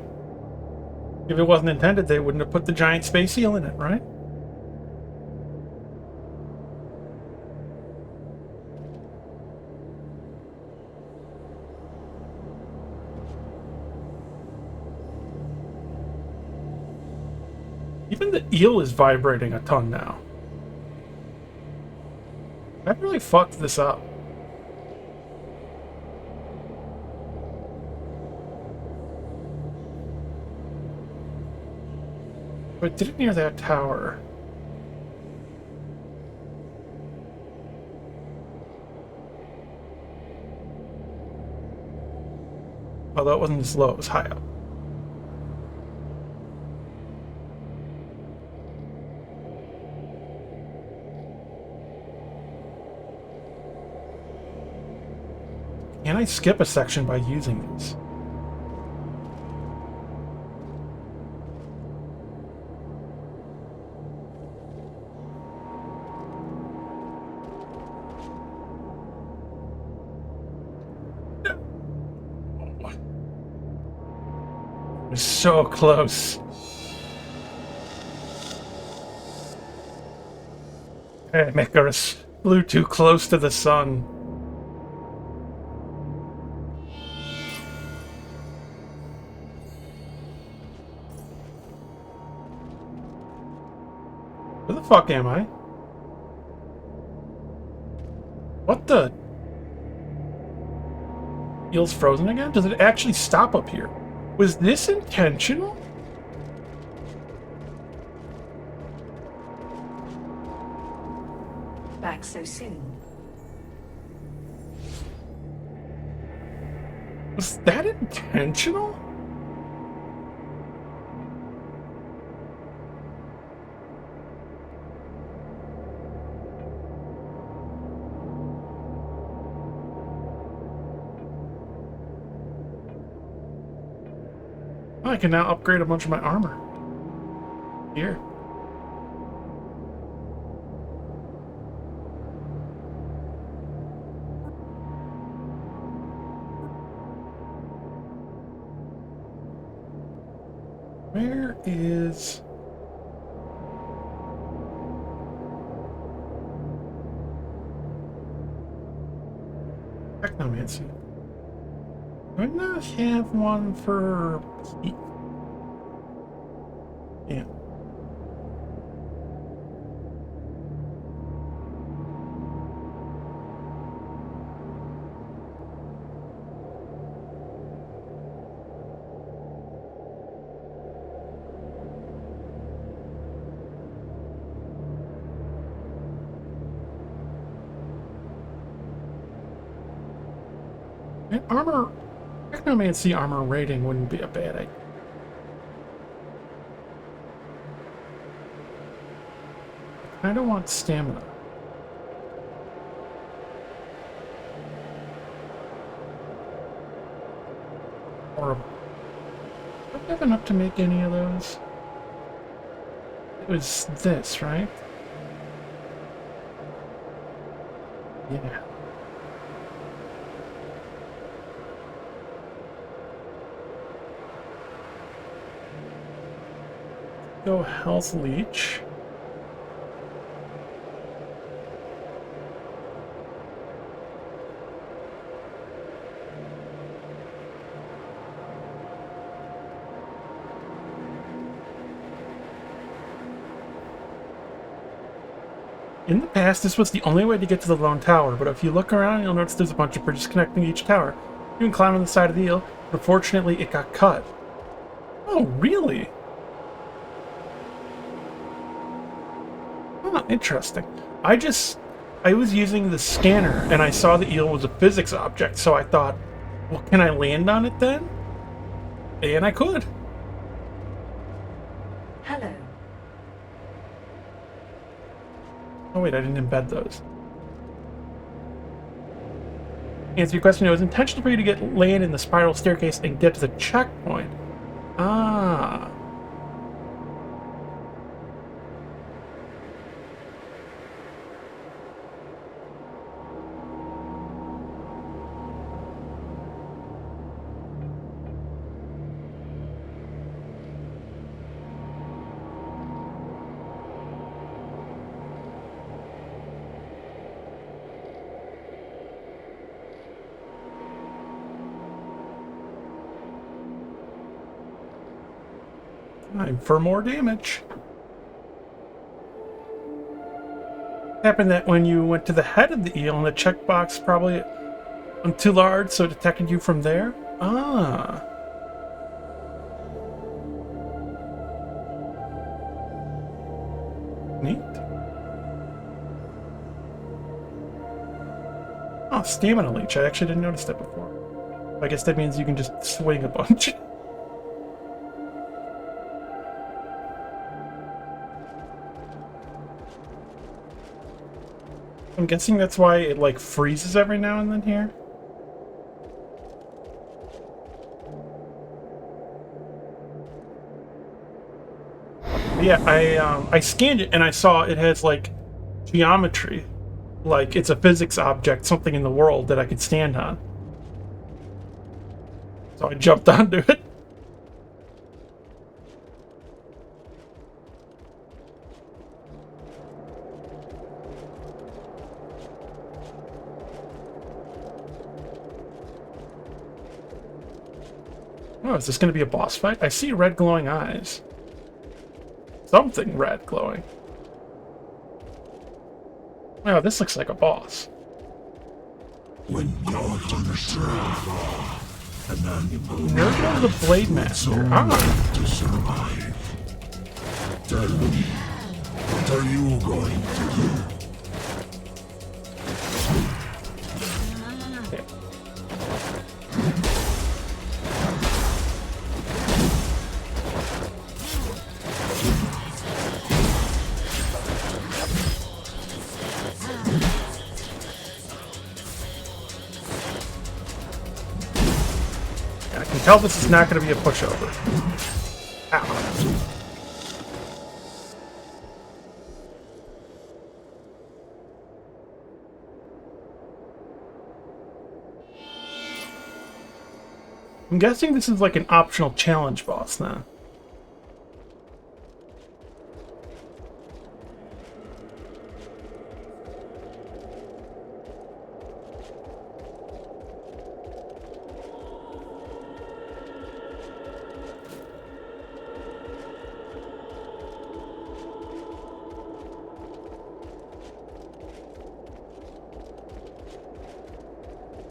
if it wasn't intended, they wouldn't have put the giant space eel in it, right? Even the eel is vibrating a ton now. That really fucked this up. But I did it near that tower. Although it wasn't as low, it was high up. Can I skip a section by using these? It was so close. Hey, Icarus flew too close to the sun. Where the fuck am I? What the? Eel's frozen again? Does it actually stop up here? Was this intentional? Back so soon. Was that intentional? I can now upgrade a bunch of my armor. Here. Where is... Technomancy? Do I not have one for heat? Yeah. And armor... Technomancy armor rating wouldn't be a bad idea. I don't want stamina. Horrible. Do I have enough to make any of those? It was this, right? Yeah. Go health leech. In the past, this was the only way to get to the lone tower, but if you look around, you'll notice there's a bunch of bridges connecting each tower. You can climb on the side of the eel, but unfortunately it got cut. Oh, really? Oh, interesting. I was using the scanner, and I saw the eel was a physics object, so I thought, well, can I land on it then? And I could. Hello. Oh wait, I didn't embed those. Answer your question, it was intentional for you to land in the spiral staircase and get to the checkpoint. Ah. Time for more damage. Happened that when you went to the head of the eel and the checkbox probably too large, so it detected you from there? Ah. Neat. Oh, stamina leech. I actually didn't notice that before. I guess that means you can just swing a bunch. I'm guessing that's why it like freezes every now and then here. Yeah, I scanned it and I saw it has like geometry, like it's a physics object, something in the world that I could stand on. So I jumped onto it. Oh, is this going to be a boss fight? I see red glowing eyes. Something red glowing. Wow, this looks like a boss. When God understands, Nurgle the Blade Master. Ah. to survive. Tell me, what are you going to do? Okay. I can tell this is not going to be a pushover. Ow. I'm guessing this is like an optional challenge boss now.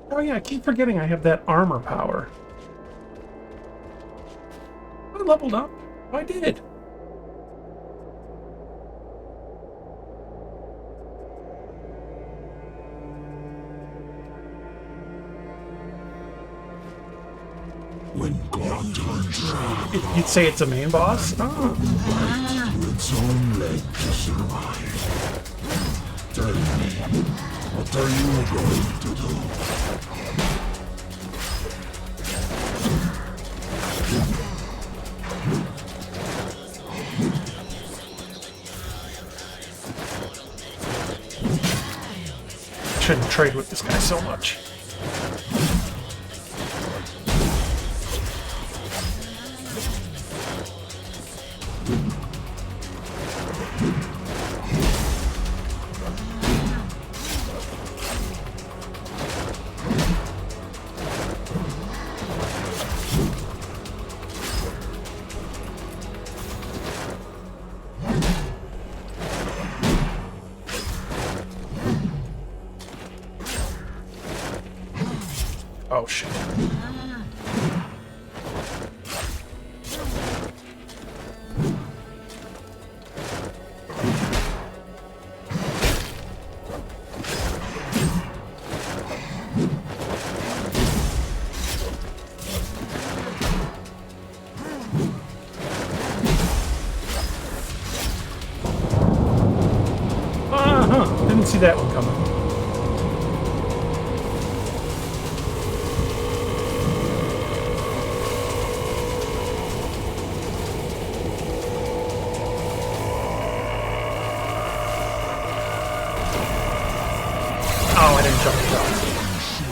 Oh yeah, I keep forgetting I have that armor power. I leveled up. I did. When God turns You'd say it's a main boss? Oh. to its own leg to survive. Tell me, what are you going to do? Shouldn't trade with this guy so much. Oh shit. Didn't see that one coming. Oh, I didn't jump across.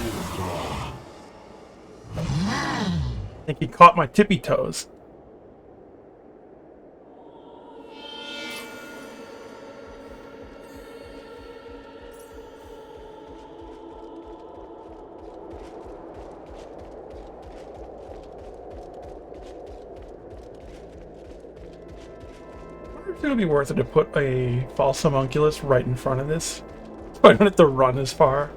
I think he caught my tippy toes. I wonder if it'll be worth it to put a false homunculus right in front of this. So I don't have to run as far.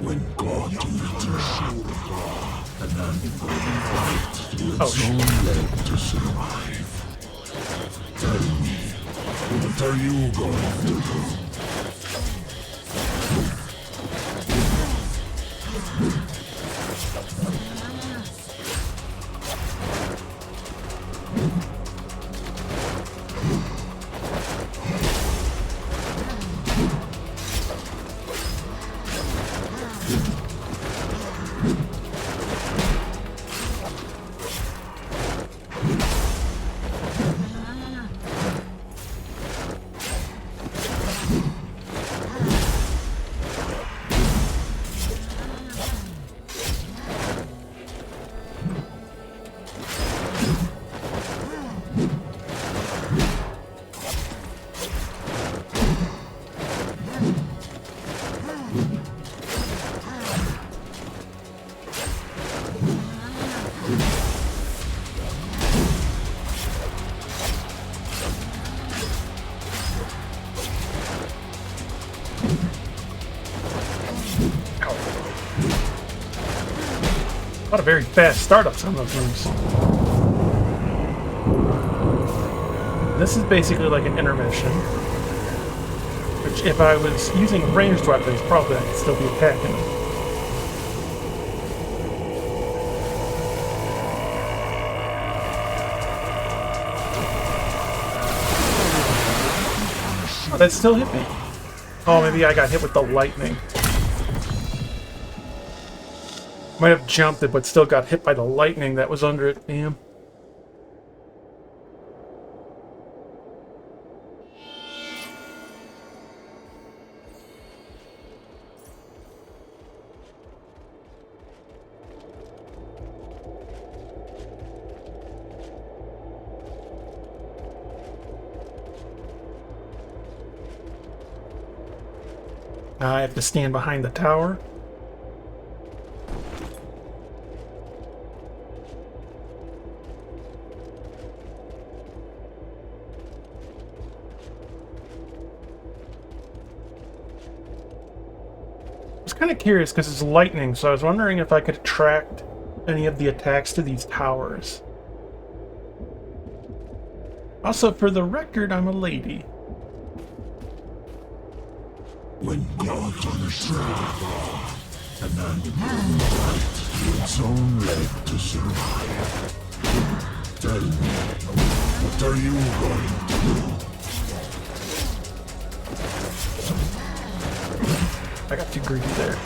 When God enters an unborn light to Oh, its own leg to survive. Tell me, what are you going to do? Not a very fast startups on those moves. This is basically like an intermission. Which, if I was using ranged weapons, probably I could still be attacking them. Oh, that still hit me. Oh, maybe I got hit with the lightning. Might have jumped it, but still got hit by the lightning that was under it. Damn. Now I have to stand behind the tower. I was kind of curious because it's lightning, so I was wondering if I could attract any of the attacks to these towers. Also, for the record, I'm a lady. When God enters an unborn light to its own leg to survive. Tell me, what are you going to do? I got too greedy there.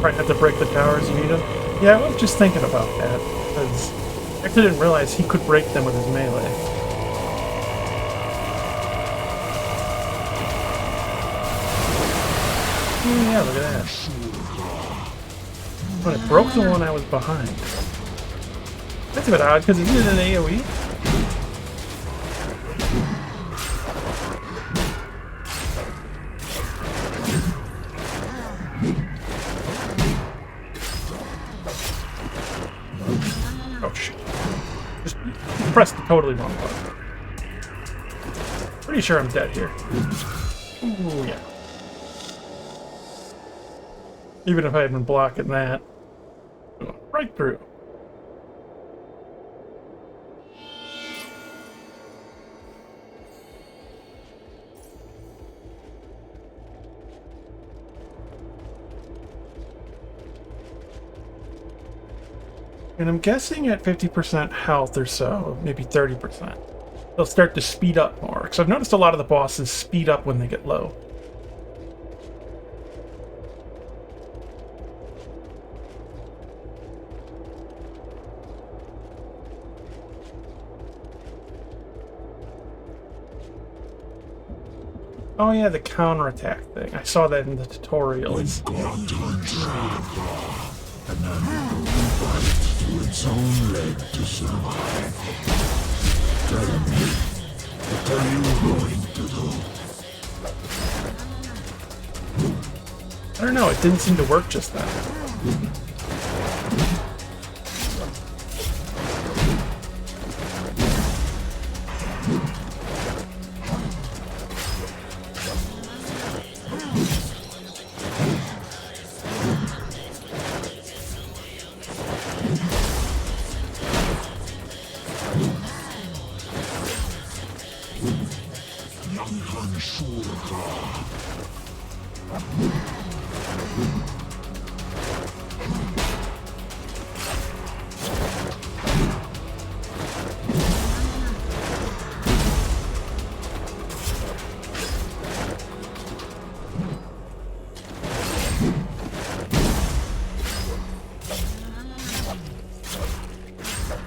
Right, have to break the towers, you need them? Yeah, I was just thinking about that, because I actually didn't realize he could break them with his melee. Oh yeah, look at that. But it broke the one I was behind. That's a bit odd, because isn't it an AoE? Oh shit. Just pressed the totally wrong button. Pretty sure I'm dead here. Ooh, yeah. Even if I had been blocking that. Right through. And I'm guessing at 50% health or so, maybe 30%, they'll start to speed up more. Because I've noticed a lot of the bosses speed up when they get low. Oh yeah, the counterattack thing. I saw that in the tutorials. When God turns an animal will bite through its own leg to survive. Tell me, what are you going to do? I don't know, it didn't seem to work just then.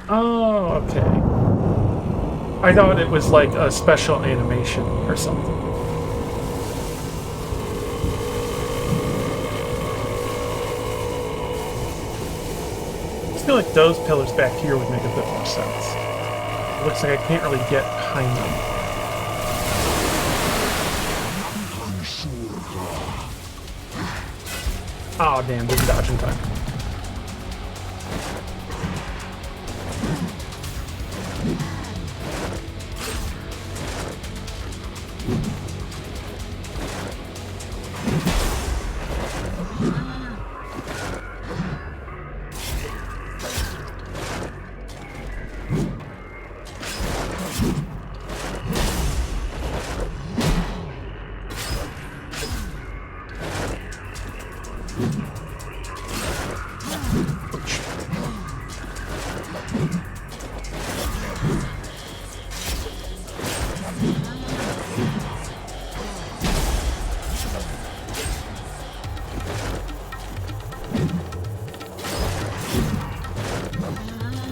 Oh, okay. I thought it was like a special animation or something. I feel like those pillars back here would make a bit more sense. It looks like I can't really get behind them. Oh, damn, didn't dodge in time.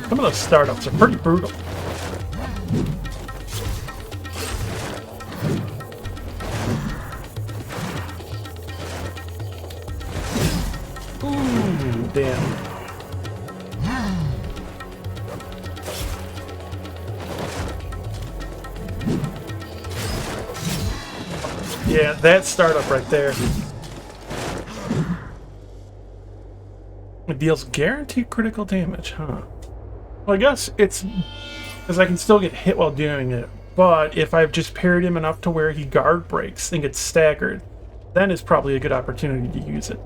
Some of those startups are pretty brutal. Ooh, damn. Yeah, that startup right there. It deals guaranteed critical damage, huh? Well, I guess it's because I can still get hit while doing it, but if I've just parried him enough to where he guard breaks and gets staggered, then it's probably a good opportunity to use it.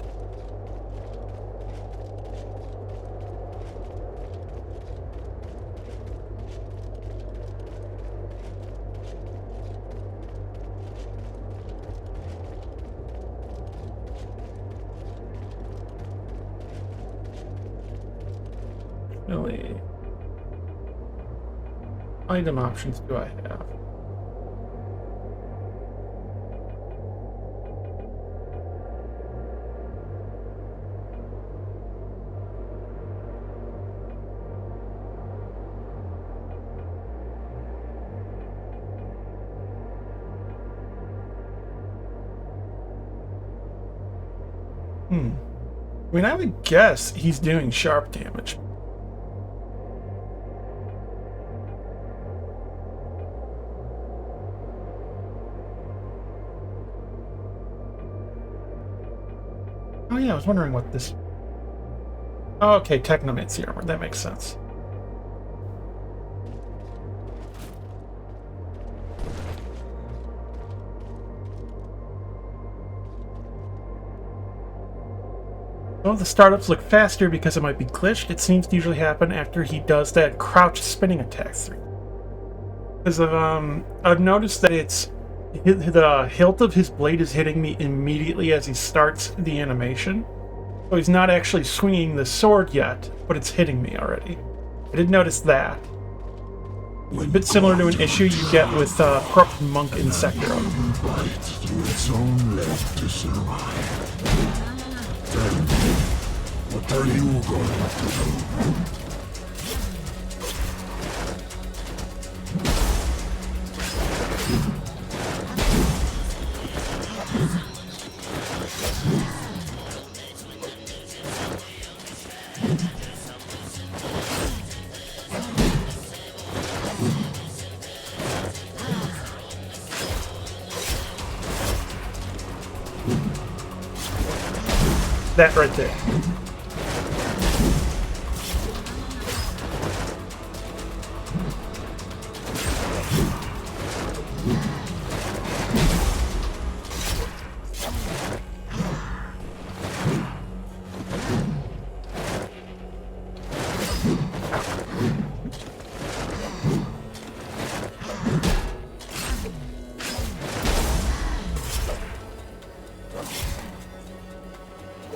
Really? Item options do I have? I mean, I would guess he's doing sharp damage. Oh yeah, I was wondering what this... Oh, okay, Technomancy armor. That makes sense. Though the startups look faster because it might be glitched, it seems to usually happen after he does that crouch spinning attack thing. Because I've noticed that it's the hilt of his blade is hitting me immediately as he starts the animation. So he's not actually swinging the sword yet, but it's hitting me already. I did notice that. A bit similar to an issue you get with Corrupt Monk in Sekiro. Fight to its own leg to survive. Tell me, what are you going to do? That right there.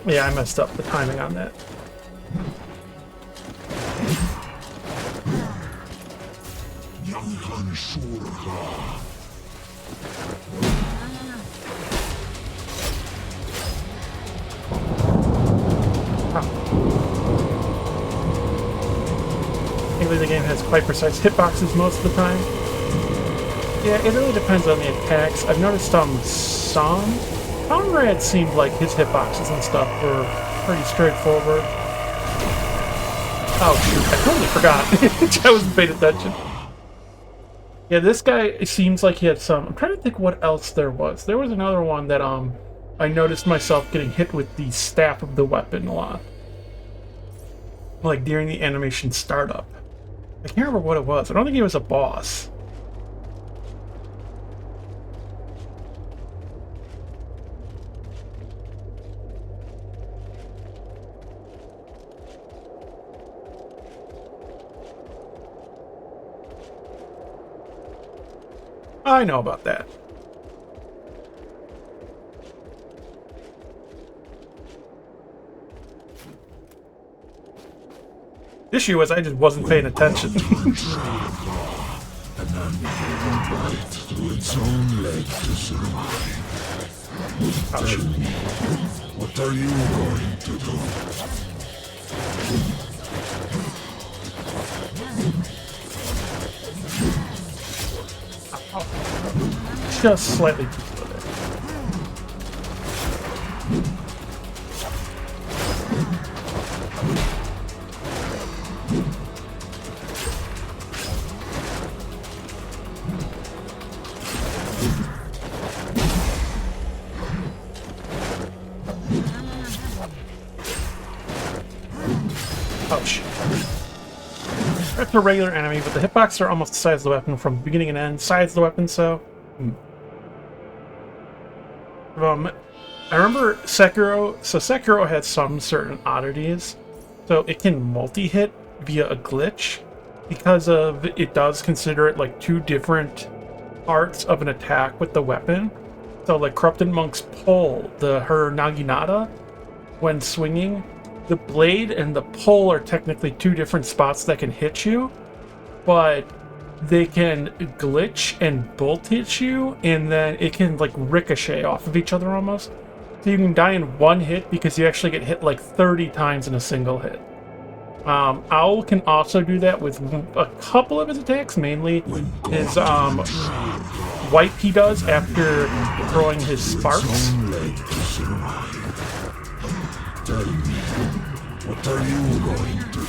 Yeah, I messed up the timing on that. Thankfully the game has quite precise hitboxes most of the time. Yeah, it really depends on the attacks. I've noticed some Conrad seemed like his hitboxes and stuff were pretty straightforward. Oh shoot, I totally forgot. I wasn't paying attention. Yeah, this guy seems like he had some... I'm trying to think what else there was. There was another one that I noticed myself getting hit with the staff of the weapon a lot. Like during the animation startup. I can't remember what it was. I don't think he was a boss. I know about that. The issue was I just wasn't paying attention. An animal bite to its own leg to survive. Tell me, what are you going to do? Just slightly too slow there. Oh shit. That's a regular enemy, but the hitboxes are almost the size of the weapon from beginning and end. Size of the weapon, so... I remember Sekiro, so Sekiro had some certain oddities. So it can multi-hit via a glitch because of it does consider it like two different parts of an attack with the weapon. So like Corrupted Monk's pull, her Naginata, when swinging, the blade and the pull are technically two different spots that can hit you, but they can glitch and bolt hit you, and then it can like ricochet off of each other almost. So you can die in one hit because you actually get hit like 30 times in a single hit. Owl can also do that with a couple of his attacks, mainly his wipe he does after throwing his sparks. Tell me, what are you going to do?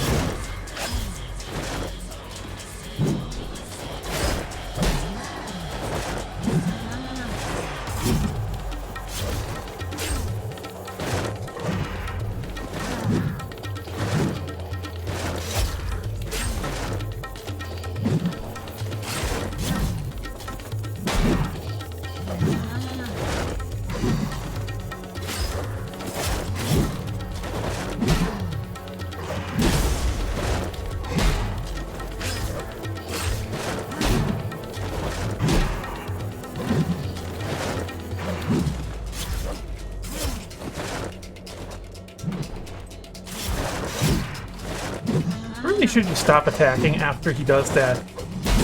probably should just stop attacking after he does that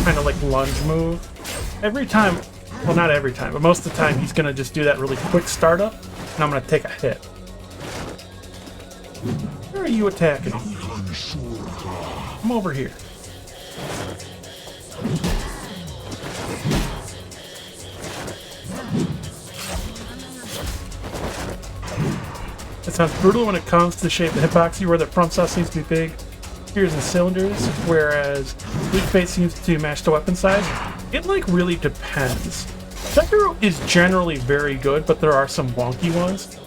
kind of like lunge move. Every time, well not every time, but most of the time he's going to just do that really quick startup, and I'm going to take a hit. Where are you attacking? Come over here. It sounds brutal when it comes to the shape of the hitbox, where the front saw seems to be big, spears and cylinders, whereas Bleak Fate seems to match the weapon size. It like really depends. Sekiro is generally very good, but there are some wonky ones.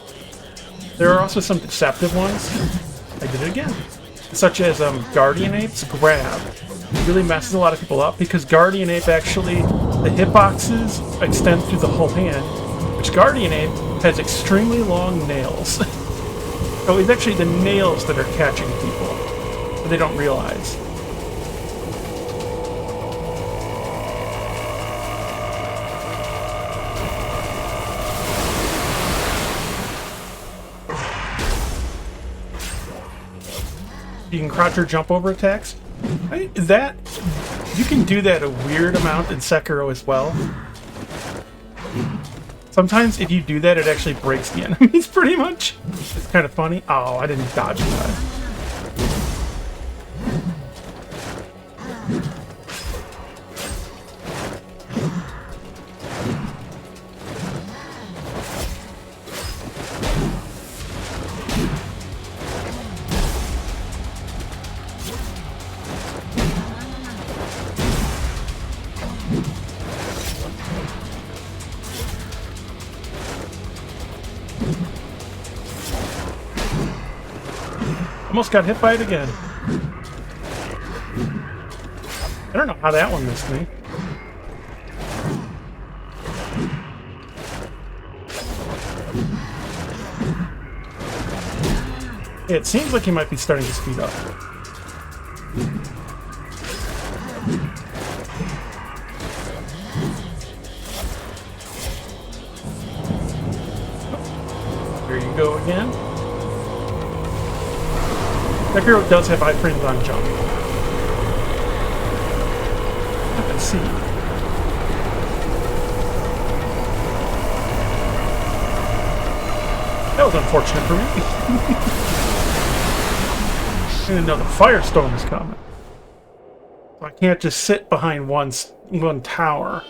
There are also some deceptive ones. I did it again. Such as Guardian Ape's grab. It really messes a lot of people up because Guardian Ape actually, the hitboxes extend through the whole hand, which Guardian Ape has extremely long nails. So it's actually the nails that are catching people, but they don't realize. You can crouch or jump over attacks. That you can do that a weird amount in Sekiro as well. Sometimes if you do that, it actually breaks the enemies pretty much. It's kind of funny. Oh, I didn't dodge that. Almost got hit by it again. I don't know how that one missed me. It seems like he might be starting to speed up. There you go again. Sekiro does have iframes on jump. Let's see. That was unfortunate for me. I didn't know the firestorm was coming. So I can't just sit behind one tower.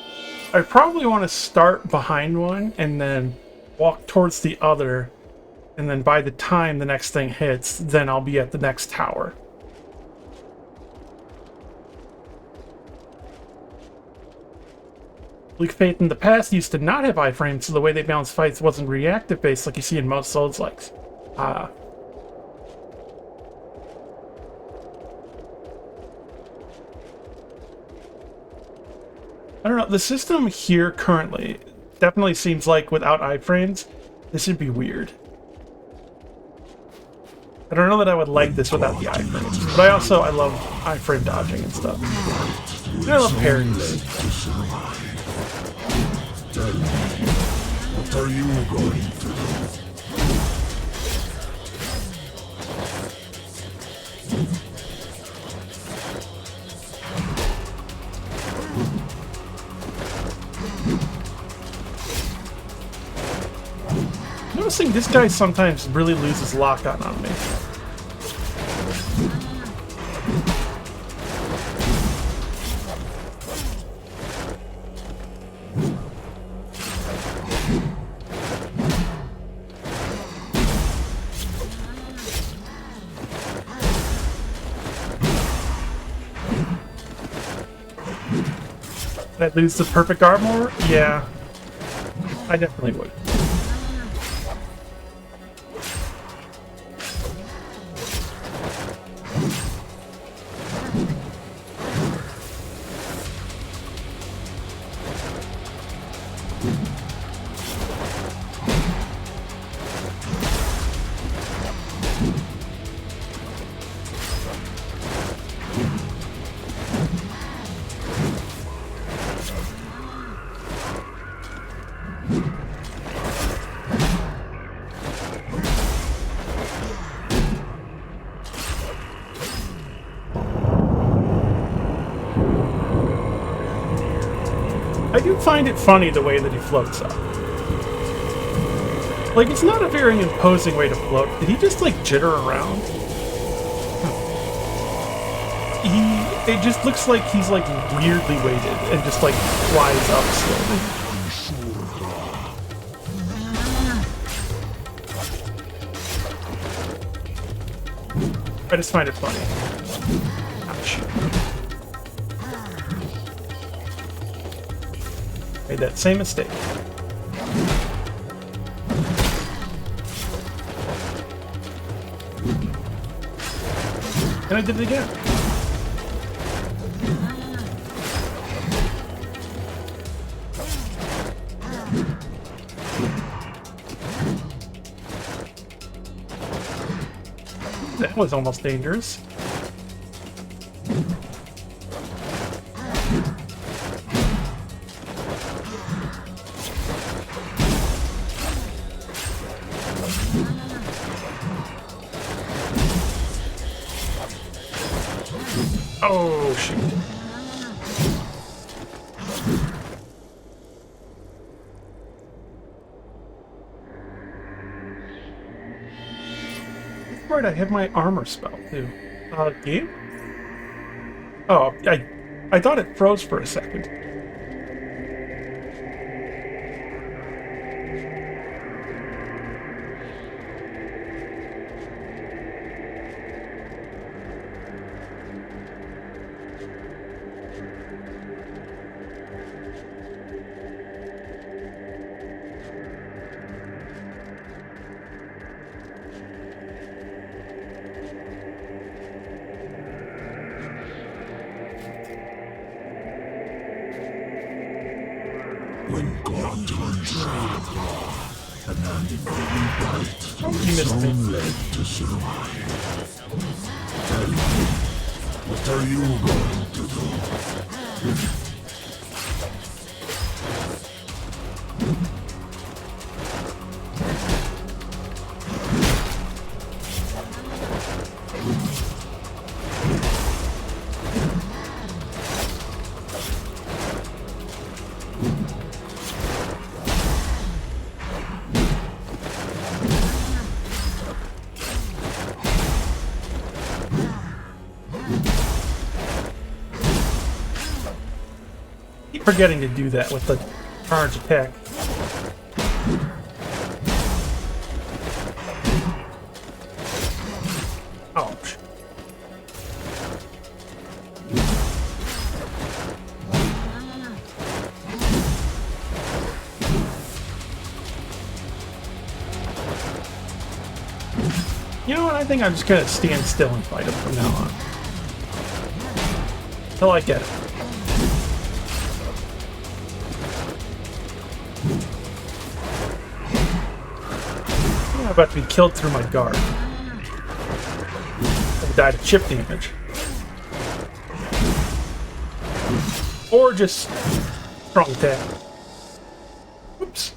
I probably want to start behind one and then walk towards the other. And then by the time the next thing hits, then I'll be at the next tower. Bleak Fate in the past used to not have iframes, so the way they balanced fights wasn't reactive based like you see in most Souls-likes. I don't know, the system here currently definitely seems like without iframes, this would be weird. I don't know that I would like this without the iframes, but I love iframe dodging and stuff. And I love parries. What are you going through? Noticing this guy sometimes really loses lock-on on me. Did I lose the perfect armor? Yeah. I definitely would. do find it funny the way that he floats up. Like, it's not a very imposing way to float. Did he just, like, jitter around? It just looks like he's, like, weirdly weighted and just, like, flies up slowly. I just find it funny. Ouch. Made that same mistake. And I did it again. That was almost dangerous. Oh, shoot. Right, I have my armor spell too. Game? Oh, I thought it froze for a second. When God turns red, an uninviting bite to You its missed me. own leg to survive. Tell me, what are you going to do? Keep forgetting to do that with the charge attack. Ouch. You know what? I think I'm just gonna stand still and fight him from now on. Till I get it. I'm about to be killed through my guard. I died of chip damage. Or just strong attack. Oops.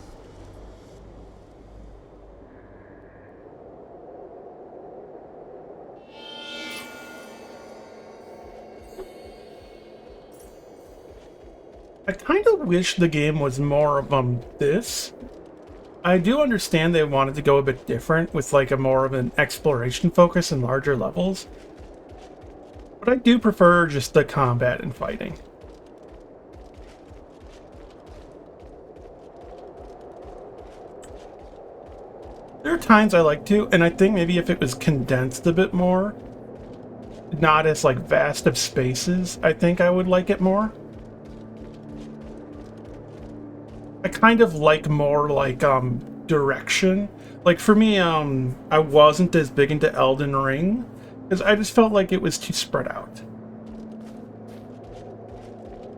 I kind of wish the game was more of this. I do understand they wanted to go a bit different with like a more of an exploration focus and larger levels. But I do prefer just the combat and fighting. There are times I like to, and I think maybe if it was condensed a bit more, not as like vast of spaces, I think I would like it more. I kind of like more like direction. Like for me, I wasn't as big into Elden Ring because I just felt like it was too spread out.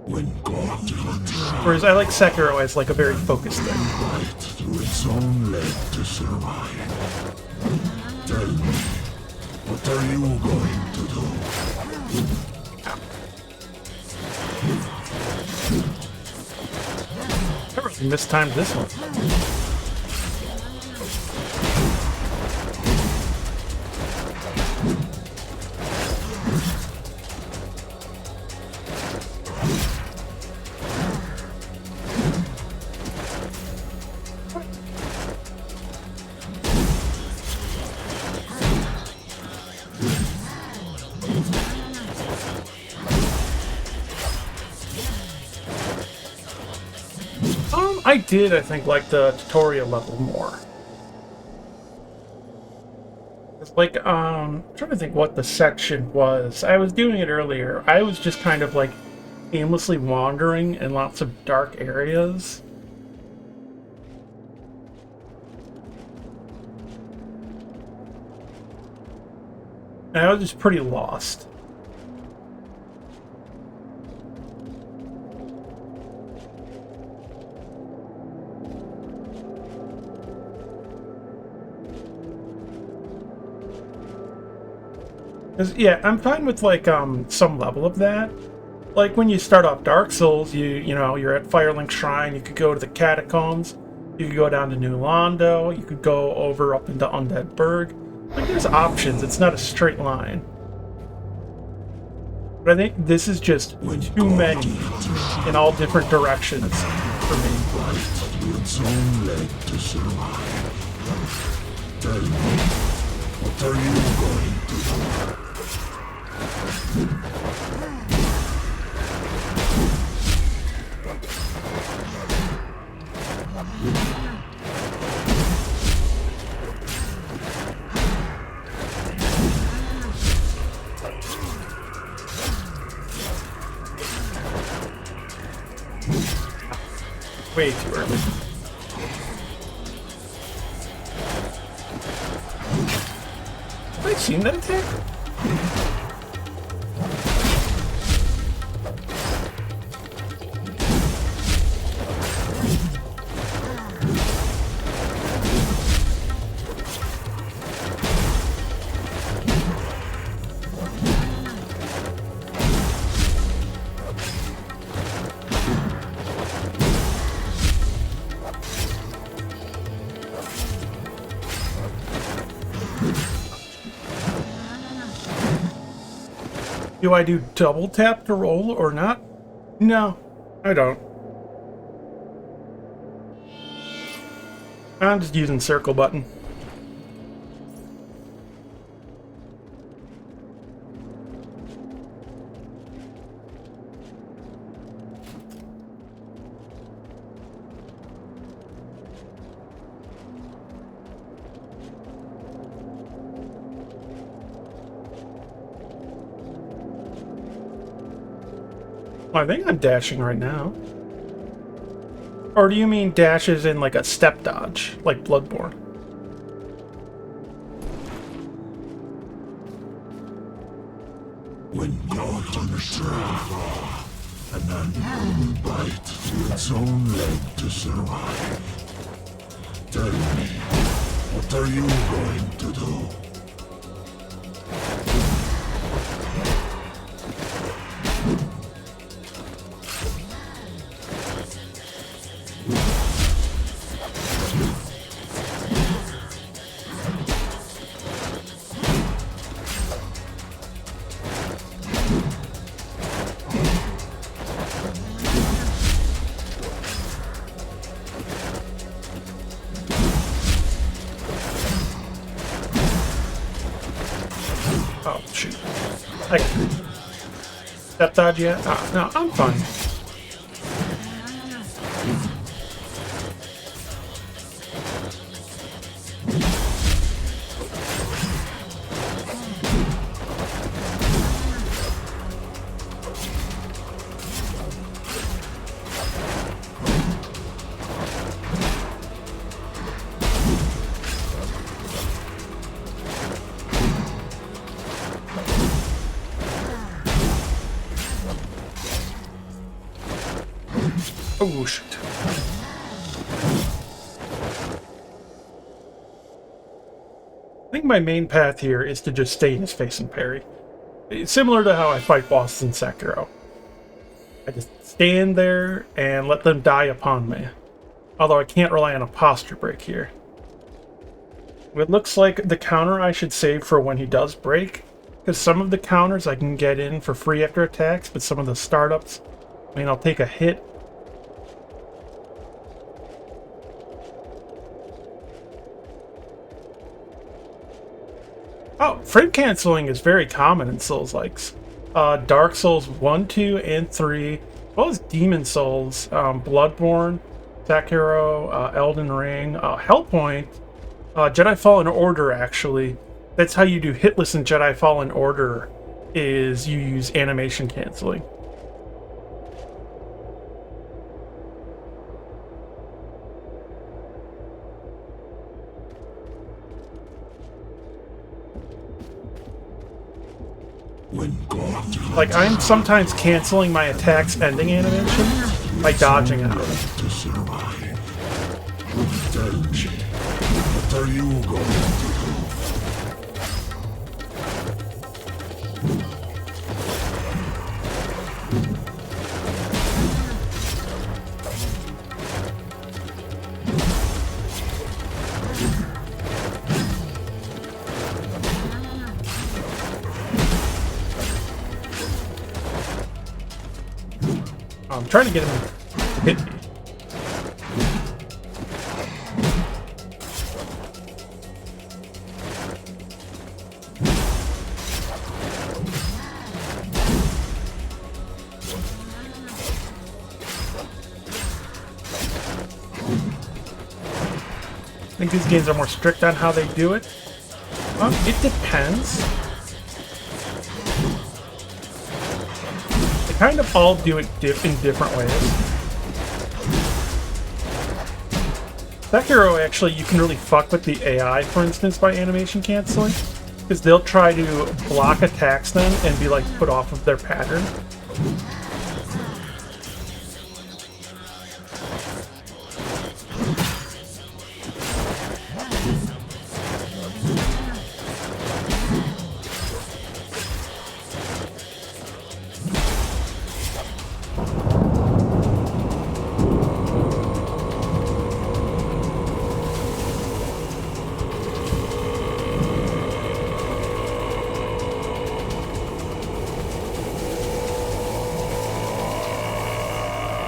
When God turns Whereas I like Sekiro as like a very focused thing. right through its own leg to survive. Tell me, what are you going to do? I really mistimed this one. I did, I think, like the tutorial level more. It's like, I'm trying to think what the section was. I was doing it earlier. I was just kind of like aimlessly wandering in lots of dark areas. And I was just pretty lost. 'Cause, yeah, I'm fine with like some level of that. Like when you start off Dark Souls, you know, you're at Firelink Shrine, you could go to the Catacombs, you could go down to New Londo, you could go over up into Undead Burg. Like there's options, it's not a straight line. But I think this is just too many in all different directions for me. Its own leg to survive. Tell me, what are you going to do? Way too early. Have I seen that attack? Do I do double tap to roll or not? No, I don't. I'm just using circle button. I think I'm dashing right now. Or do you mean dashes in like a step dodge, like Bloodborne? When caught on a trap, an animal will bite to its own leg to survive. Tell me, what are you going to do? Oh, shoot. Like, step dodge yet? Oh, no, I'm fine. Oh, shoot. I think my main path here is to just stay in his face and parry. It's similar to how I fight bosses in Sekiro. I just stand there and let them die upon me. Although I can't rely on a posture break here. It looks like the counter I should save for when he does break, because some of the counters I can get in for free after attacks, but some of the startups, I mean, I'll take a hit. Oh, frame canceling is very common in Souls-likes. Dark Souls 1, 2, and 3, as well as Demon Souls, Bloodborne, Sekiro, Elden Ring, Hellpoint, Jedi Fallen Order, actually. That's how you do hitless in Jedi Fallen Order, is you use animation canceling. Like, I'm sometimes canceling my attack's ending animation by dodging out. To survive. Tell me, what are you going to do? I'm trying to get him to hit me. I think these games are more strict on how they do it. It depends. They kind of all do it in different ways. Sekiro, actually, you can really fuck with the AI, for instance, by animation canceling. Because they'll try to block attacks then and be like put off of their pattern.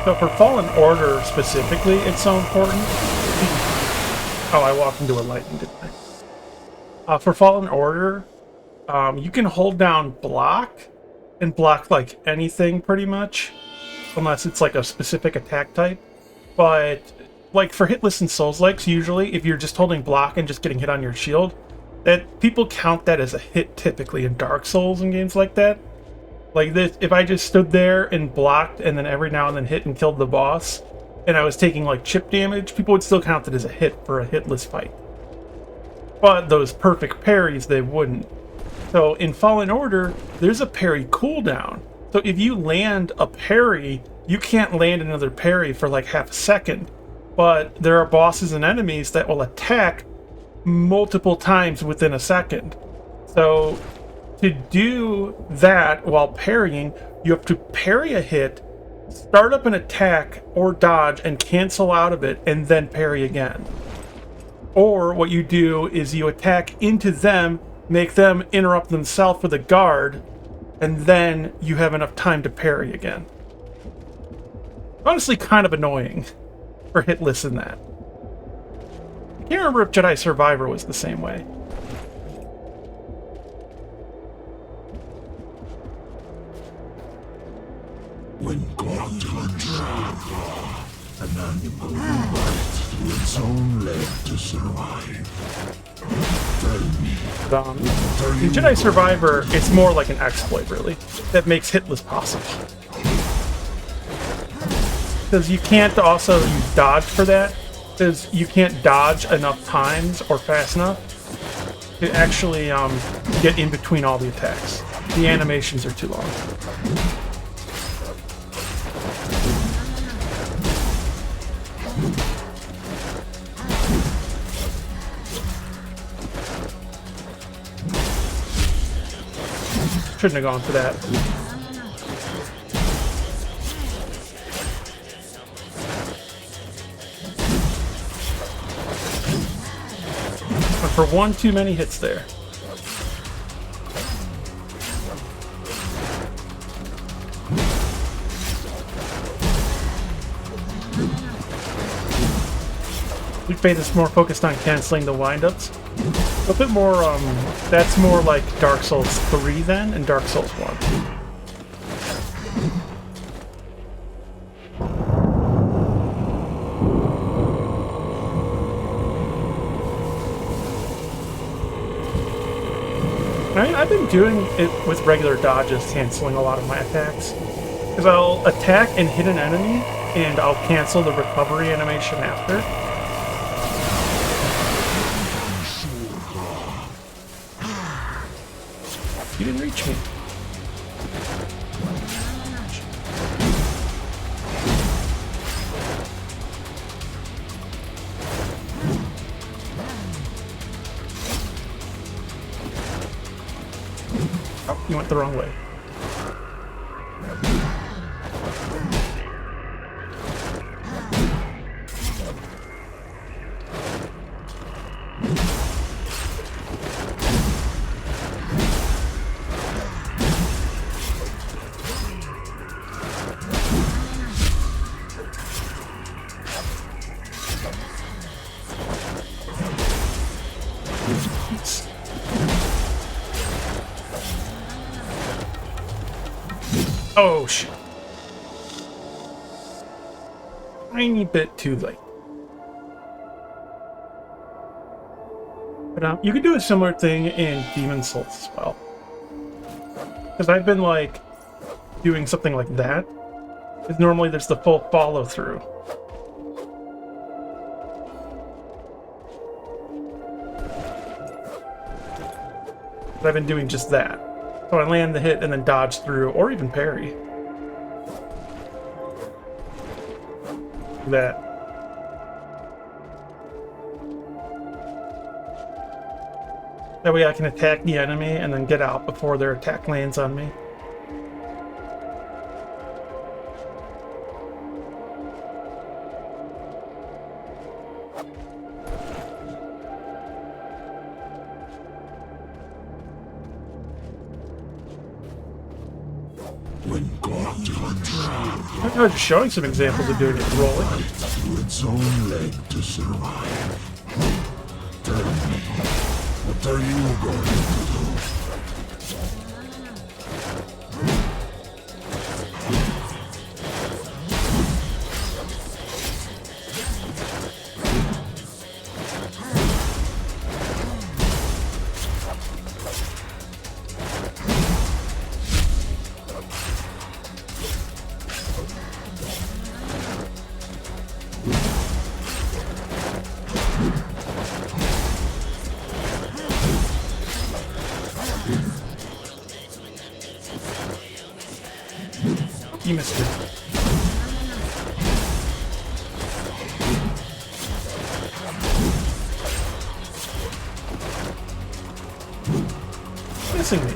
So for Fallen Order specifically, it's so important. Oh, I walked into a lightning, didn't I? For Fallen Order, you can hold down block and block like anything pretty much, unless it's like a specific attack type. But like for hitless and Souls-likes, usually if you're just holding block and just getting hit on your shield, that people count that as a hit typically in Dark Souls and games like that. Like this, if I just stood there and blocked and then every now and then hit and killed the boss, and I was taking like chip damage, people would still count it as a hit for a hitless fight. But those perfect parries, they wouldn't. So in Fallen Order, there's a parry cooldown. So if you land a parry, you can't land another parry for like half a second. But there are bosses and enemies that will attack multiple times within a second. So to do that while parrying, you have to parry a hit, start up an attack or dodge and cancel out of it, and then parry again. Or what you do is you attack into them, make them interrupt themselves with a guard, and then you have enough time to parry again. Honestly, kind of annoying for hitless in that. I can't remember if Jedi Survivor was the same way. When God turns an animal right to its own leg to survive. Tell me, In Jedi Survivor, it's more like an exploit, really, that makes hitless possible. Because you can't also use dodge for that, because you can't dodge enough times or fast enough to actually get in between all the attacks. The animations are too long. Shouldn't have gone for that. But for one too many hits there. Bleak is more focused on canceling the windups. A bit more, that's more like Dark Souls 3 then, and Dark Souls 1. I've been doing it with regular dodges, canceling a lot of my attacks. Because I'll attack and hit an enemy, and I'll cancel the recovery animation after. You didn't reach me. Oh, you went the wrong way. Oh, shit. Tiny bit too late. But you could do a similar thing in Demon Souls as well. Because I've been, like, doing something like that. Because normally there's the full follow-through. But I've been doing just that. So I land the hit and then dodge through, or even parry. That. That way I can attack the enemy and then get out before their attack lands on me. I was just showing some examples of doing it rolling. To its own leg to survive. Tell me, what are you going to do? You missed it. Missing me.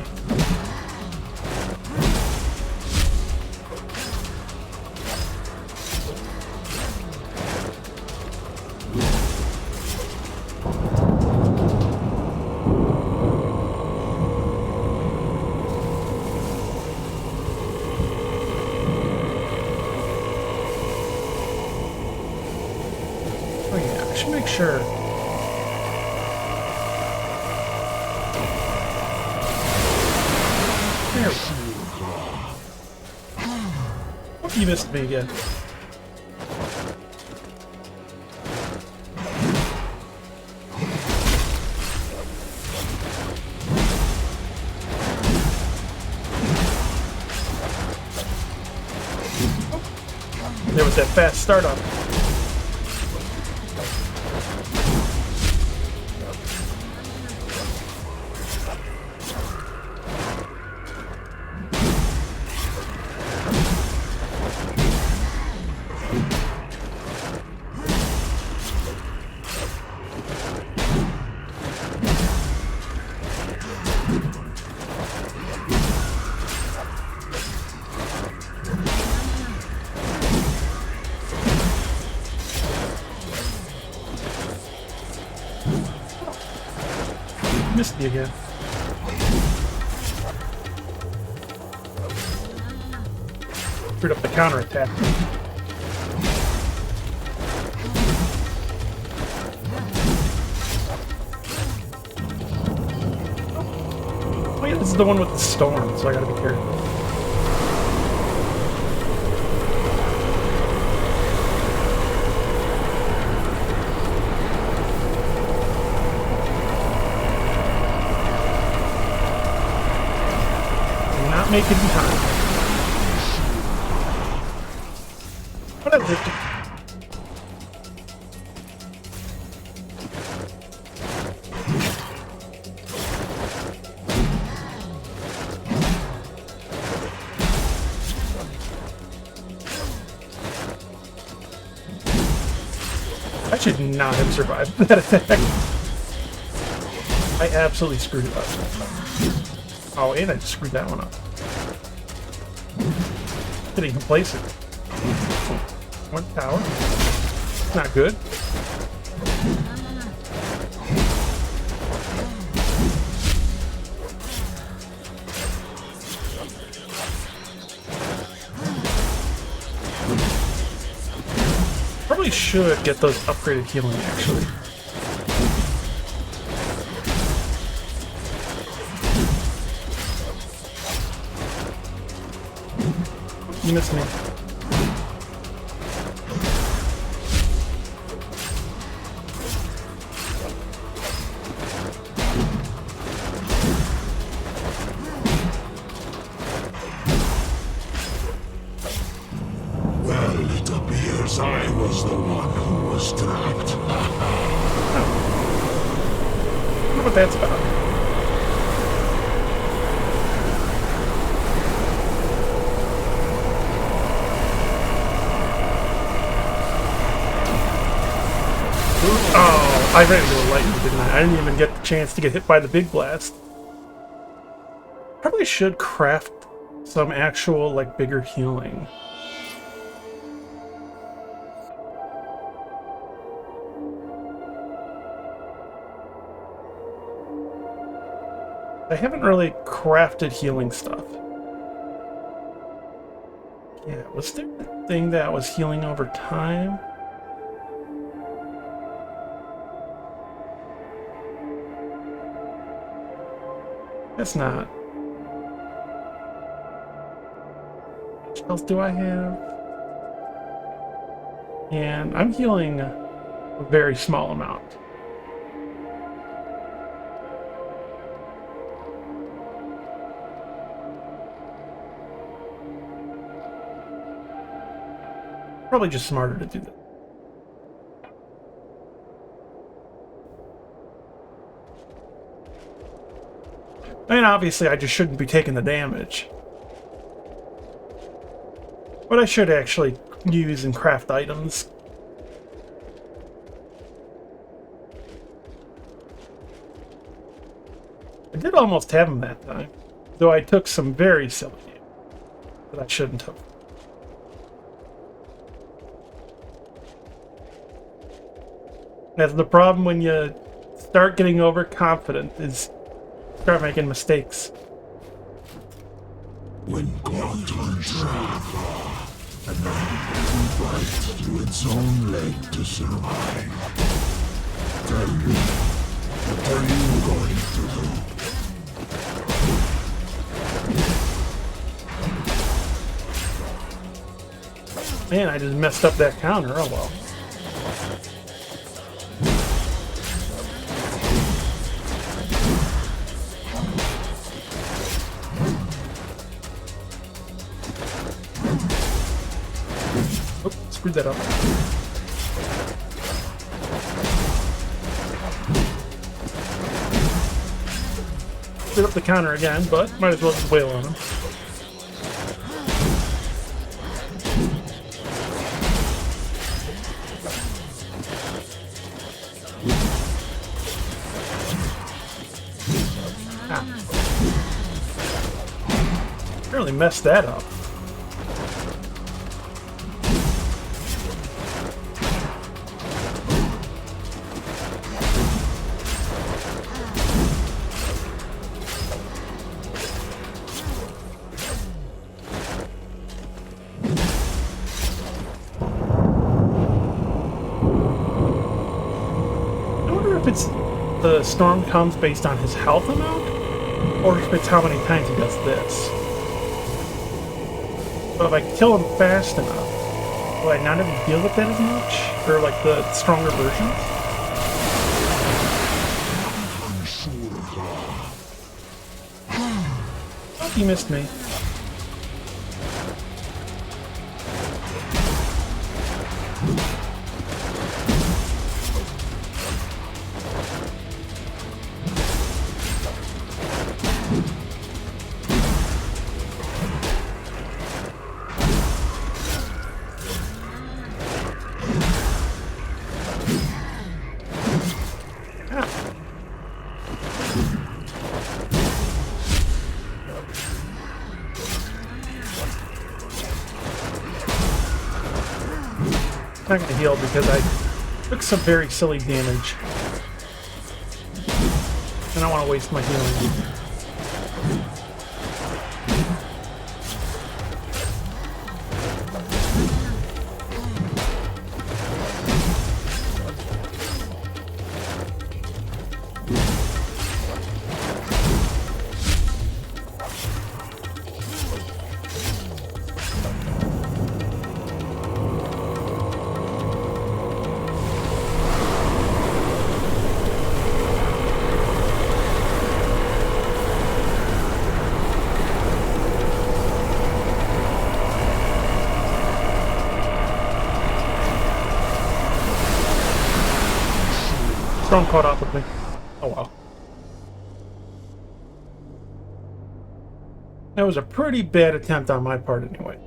Oh yeah, I should make sure. There we go. Oh, you missed me again. There was that fast startup. Missed me again. Screwed up the counterattack. Oh yeah, this is the one with the storm, so I gotta be careful. make it in time. Whatever. I should not have survived that attack. I absolutely screwed it up. Oh, and I just screwed that one up. Getting complacent. One tower. Not good. Probably should get those upgraded healing, actually. You missed me. Well, it appears I was the one who was trapped. I wonder what that's about. Oh, I ran into a lightning, didn't I? I didn't even get the chance to get hit by the big blast. Probably should craft some actual, like, bigger healing. I haven't really crafted healing stuff. Yeah, was there a thing that was healing over time? That's not. What else do I have? And I'm healing a very small amount. Probably just smarter to do that. I mean, obviously, I just shouldn't be taking the damage. But I should actually use and craft items. I did almost have them that time, though I took some very silly damage that I shouldn't have. That's the problem when you start getting overconfident, is start making mistakes. When God turns wrath, a man fights through its own leg to survive. Tell me, what are you going to do? Man, I just messed up that counter. Oh well. Screwed that up. Screwed up the counter again, but might as well just wail on him. Ah. Really messed that up. If it's the storm comes based on his health amount, or if it's how many times he does this. So if I kill him fast enough, will I not ever deal with that as much? Or like the stronger versions? Oh, he missed me. I'm not gonna heal because I took some very silly damage. I don't want to waste my healing. Storm caught up with me. Oh well. That was a pretty bad attempt on my part anyway.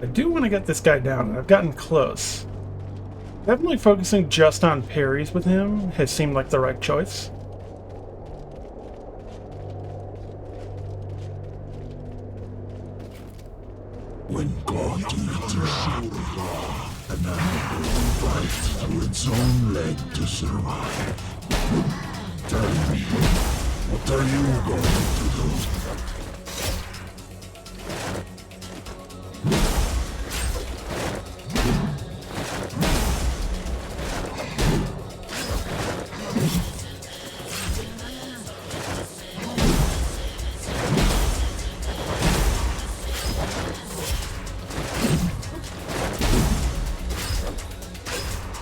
I do want to get this guy down, and I've gotten close. Definitely focusing just on parries with him has seemed like the right choice. When God eats a man will fight through its own leg to survive. Tell me, what are you going to do?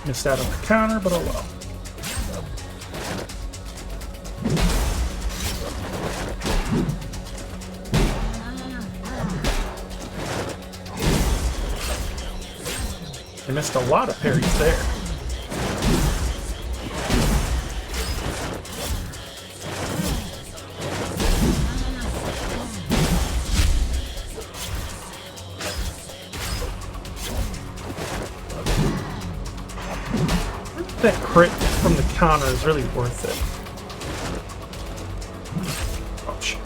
Missed out on the counter, but oh well. I missed a lot of parries there. That crit from the counter is really worth it. Oh shit.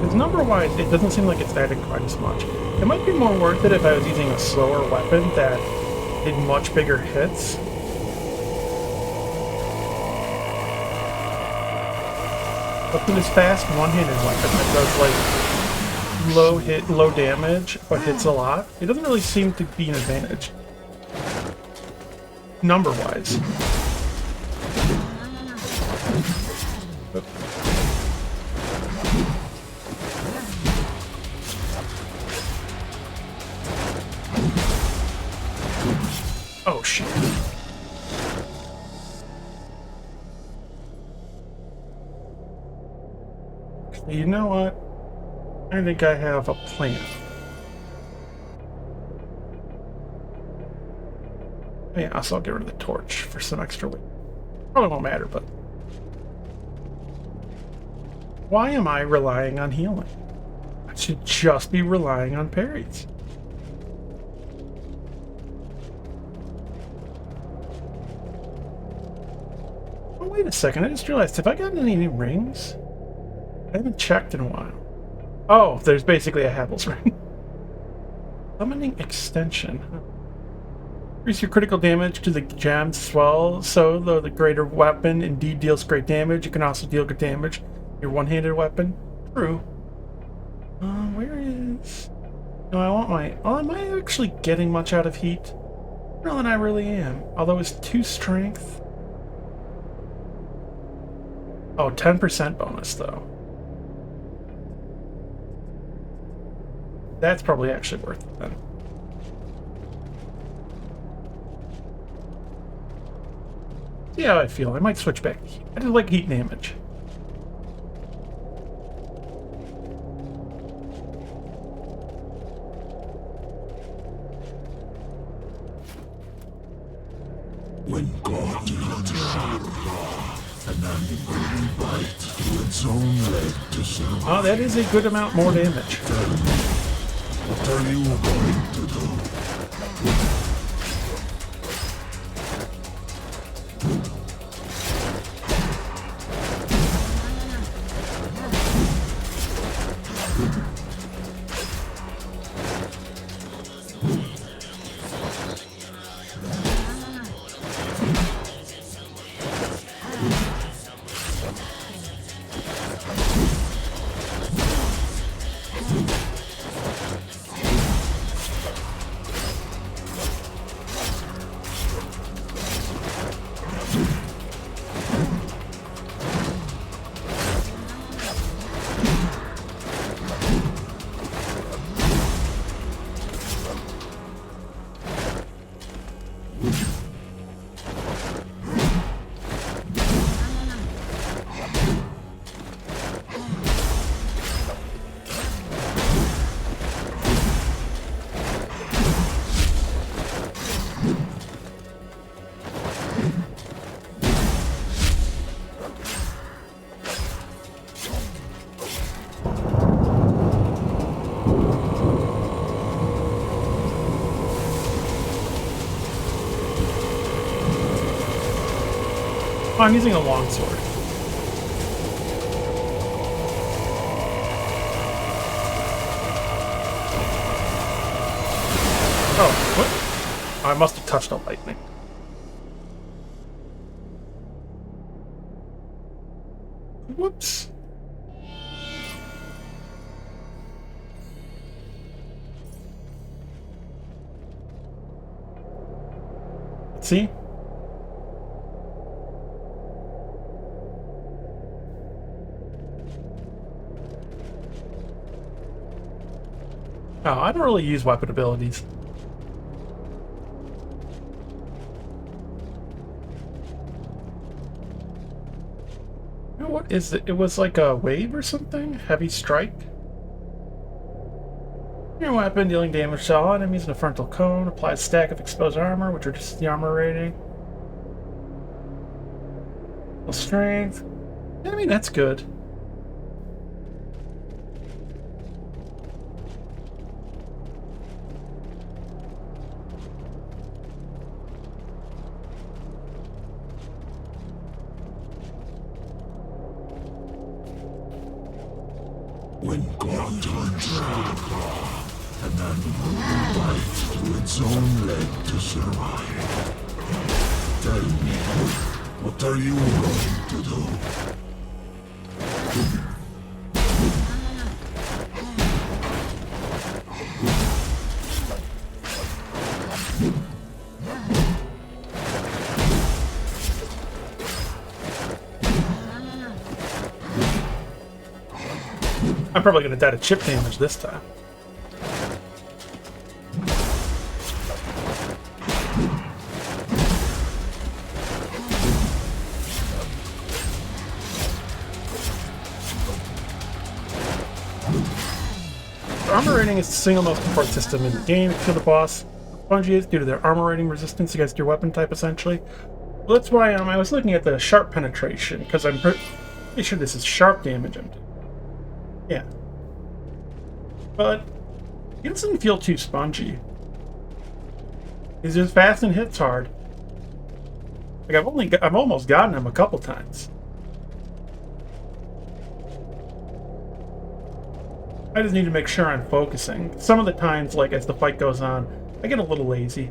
Because number-wise, it doesn't seem like it's adding quite as much. It might be more worth it if I was using a slower weapon that did much bigger hits. But with this fast one-handed weapon that does like low damage, but hits a lot, it doesn't really seem to be an advantage. Number-wise. Oh shit. You know what? I think I have a plan. Yeah, I'll get rid of the torch for some extra weight. Probably won't matter, but... Why am I relying on healing? I should just be relying on parries. Oh, wait a second, I just realized, have I gotten any new rings? I haven't checked in a while. Oh, there's basically a Havel's ring. Summoning extension. Increase your critical damage to the gem swell, so though the greater weapon indeed deals great damage, you can also deal good damage. Your one-handed weapon. True. Where is... No, I want my... Oh, am I actually getting much out of heat? More than I really am. Although it's 2 strength. Oh, 10% bonus, though. That's probably actually worth it then. See how I feel. I might switch back to heat. I just like heat damage. When God hunts an animal will bite to its own leg to survive. Oh, that is a good amount more damage. Tell me, what are you going to do? Oh, I'm using a longsword. Oh, what? I must have touched the lightning. Whoops. Let's see. Oh, I don't really use weapon abilities. You know, what is it? It was like a wave or something? Heavy strike? Your weapon dealing damage to all enemies in a frontal cone. Applies stack of exposed armor, which reduces the armor rating. Strength. I mean, that's good. When God turns an animal will bite to its own leg to survive. Tell me, what are you going to do? I'm probably going to die to chip damage this time. Armor rating is the single most important system in the game. To kill the boss, Bungie is due to their armor rating resistance against your weapon type, essentially. Well, that's why I was looking at the sharp penetration, because I'm pretty sure this is sharp damage I'm doing. Yeah. But he doesn't feel too spongy. He's just fast and hits hard. Like I've almost gotten him a couple times. I just need to make sure I'm focusing. Some of the times, like as the fight goes on, I get a little lazy.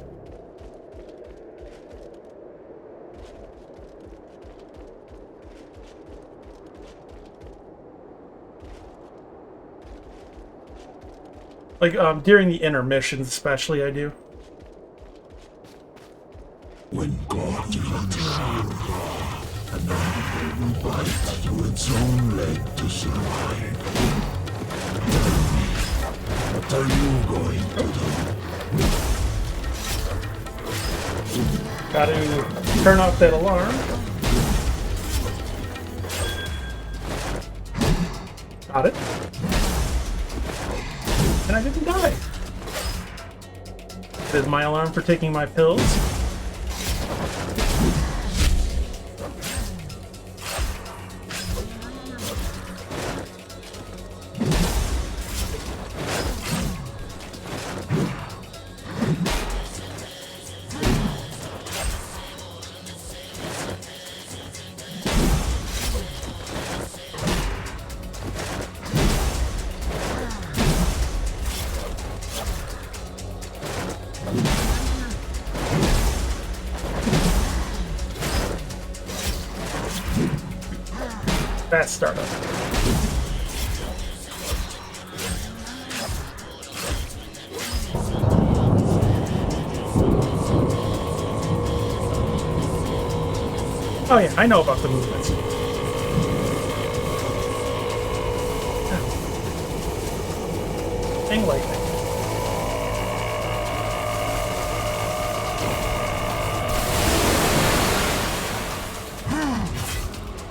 Like, during the intermissions especially, I do. When God hunts, an animal will bite to its own leg to survive. What are you going to do? Gotta turn off that alarm. Got it. And I didn't die. This is my alarm for taking my pills. Fast startup. Oh yeah, I know about the movements. Hang lightning.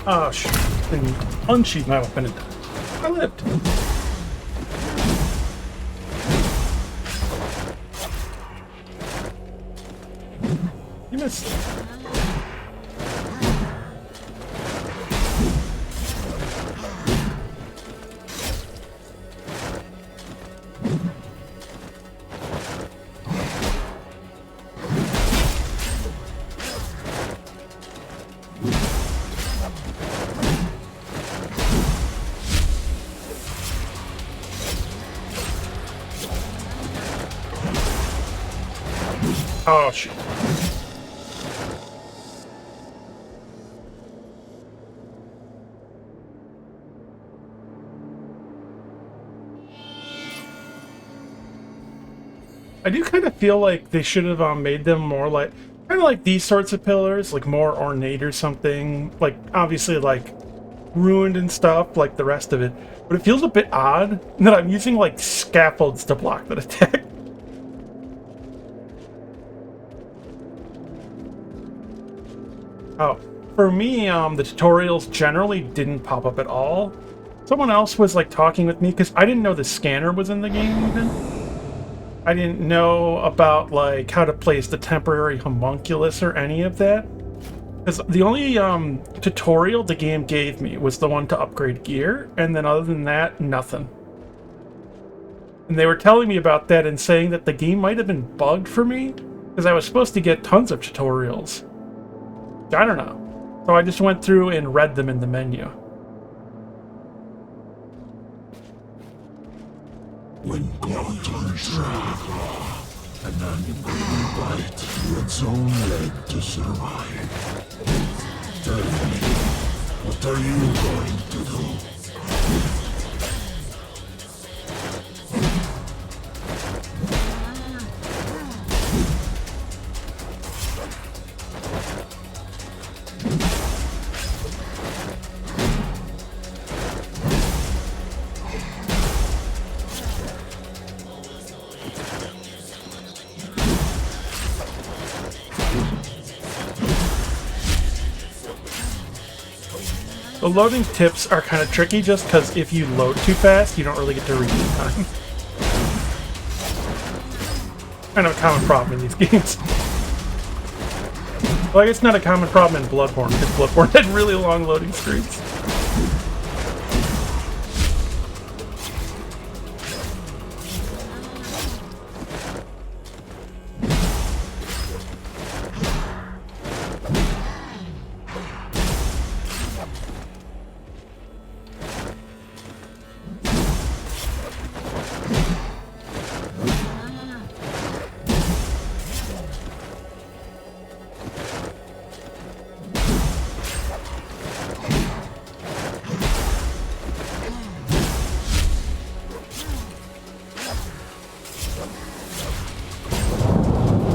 Oh shit. Then unsheath my weapon and die. I lived. You missed. Oh shit. I do kind of feel like they should have made them more like, kind of like these sorts of pillars, like more ornate or something. Like, obviously, like, ruined and stuff, like the rest of it. But it feels a bit odd that I'm using, like, scaffolds to block that attack. Oh, for me, the tutorials generally didn't pop up at all. Someone else was, like, talking with me, because I didn't know the scanner was in the game, even. I didn't know about, like, how to place the temporary homunculus or any of that. Because the only tutorial the game gave me was the one to upgrade gear, and then other than that, nothing. And they were telling me about that and saying that the game might have been bugged for me, because I was supposed to get tons of tutorials. I don't know. So I just went through and read them in the menu. When God turns red, an animal will bite through its own leg to survive. Tell me, what are you going to do? The loading tips are kind of tricky just because if you load too fast, you don't really get to redeem time. Kind of a common problem in these games. Well, I guess not a common problem in Bloodborne, because Bloodborne had really long loading screens.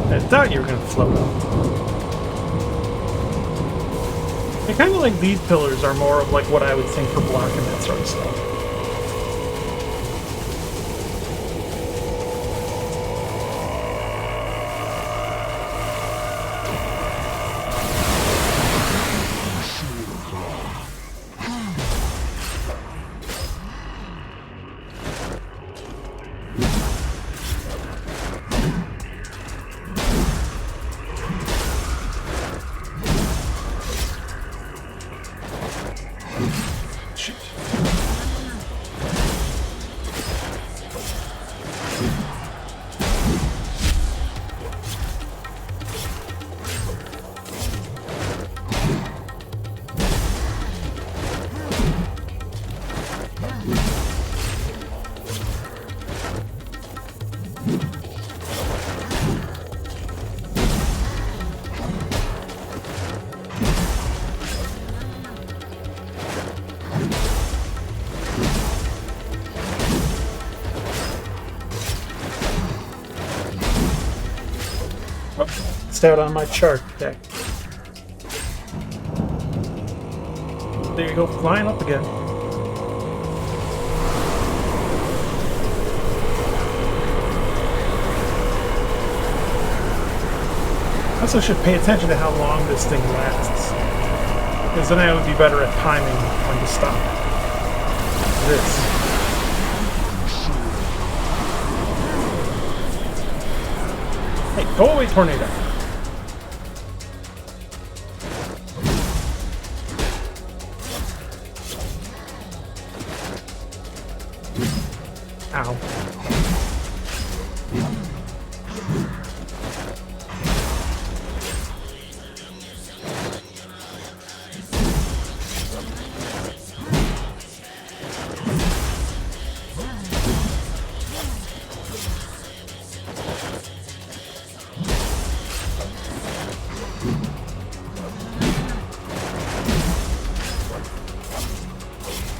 I thought you were going to float up. I kind of like these pillars are more of like what I would think for blocking that sort of stuff. Shoot. It's out on my chart deck. There you go, flying up again. I also should pay attention to how long this thing lasts, because then I would be better at timing when to stop. This. Hey, go away, tornado. Ow.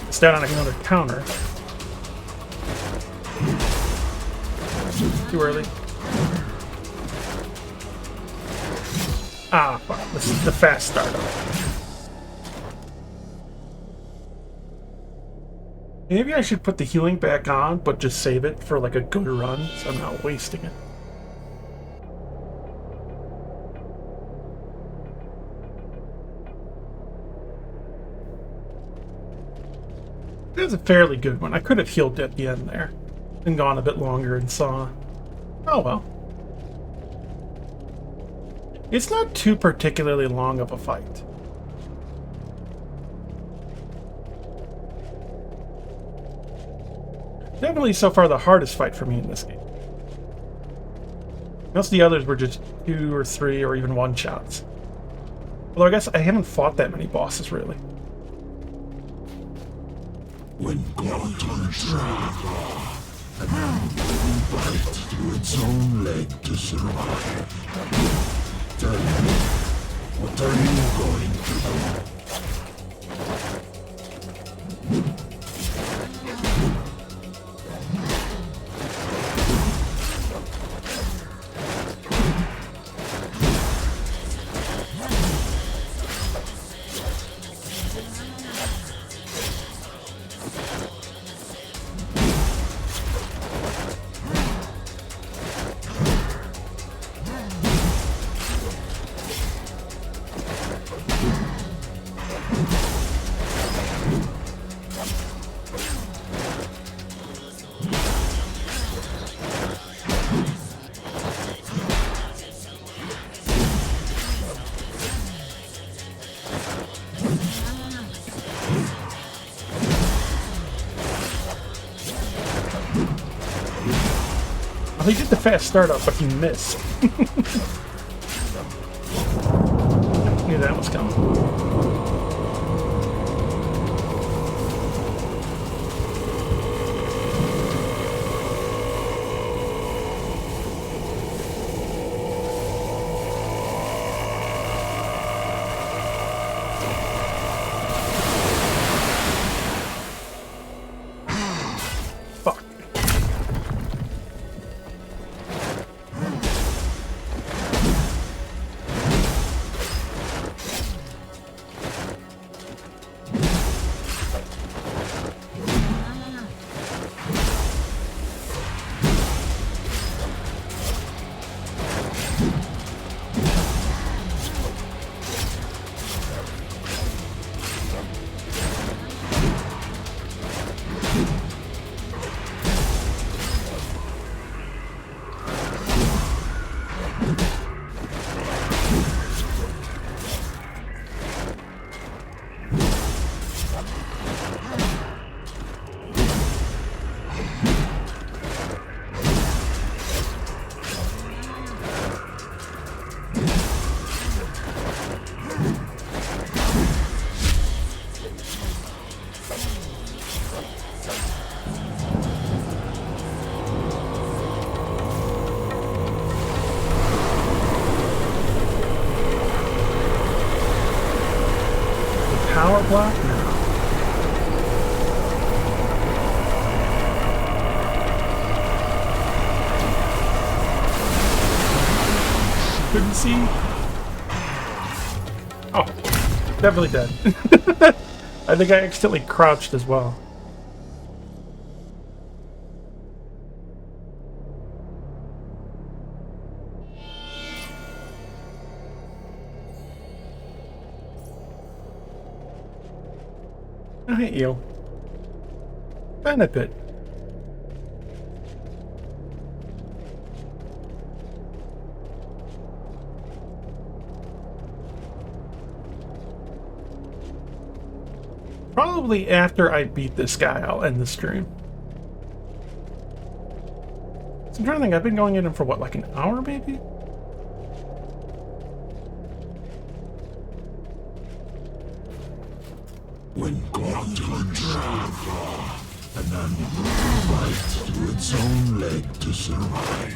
It's down on another counter. Too early. Ah, fuck. This is the fast startup. Maybe I should put the healing back on, but just save it for like a good run, so I'm not wasting it. It was a fairly good one. I could have healed at the end there and gone a bit longer and saw. Oh well. It's not too particularly long of a fight. Definitely so far the hardest fight for me in this game. Most of the others were just 2 or 3 or even 1 shots. Although I guess I haven't fought that many bosses really. When God turns dragon, a man will bite through its own leg to survive. Tell me, what are you going to do? He did the fast startup, but he missed. Knew that was coming. Fuck. Power block? No. couldn't see. Oh, definitely dead. I think I accidentally crouched as well. I hate you. Benefit. Probably after I beat this guy, I'll end the stream. So I'm trying to think, I've been going in for what, like an hour maybe? When God turns an animal fights to its own leg to survive.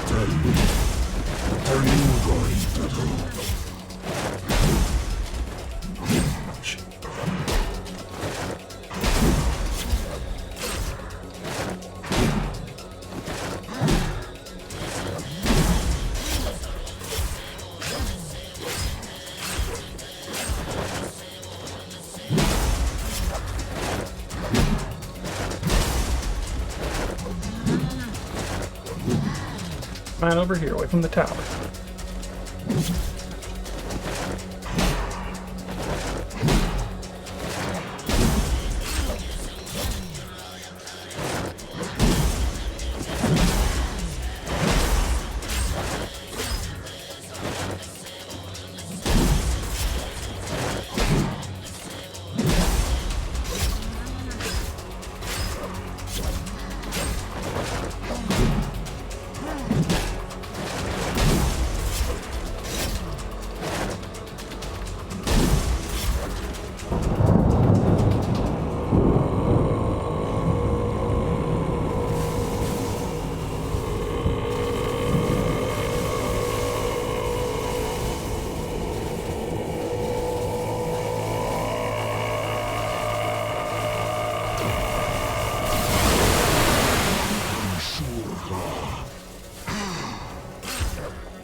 Tell me, what are you going to do? Man, over here, away from the tower.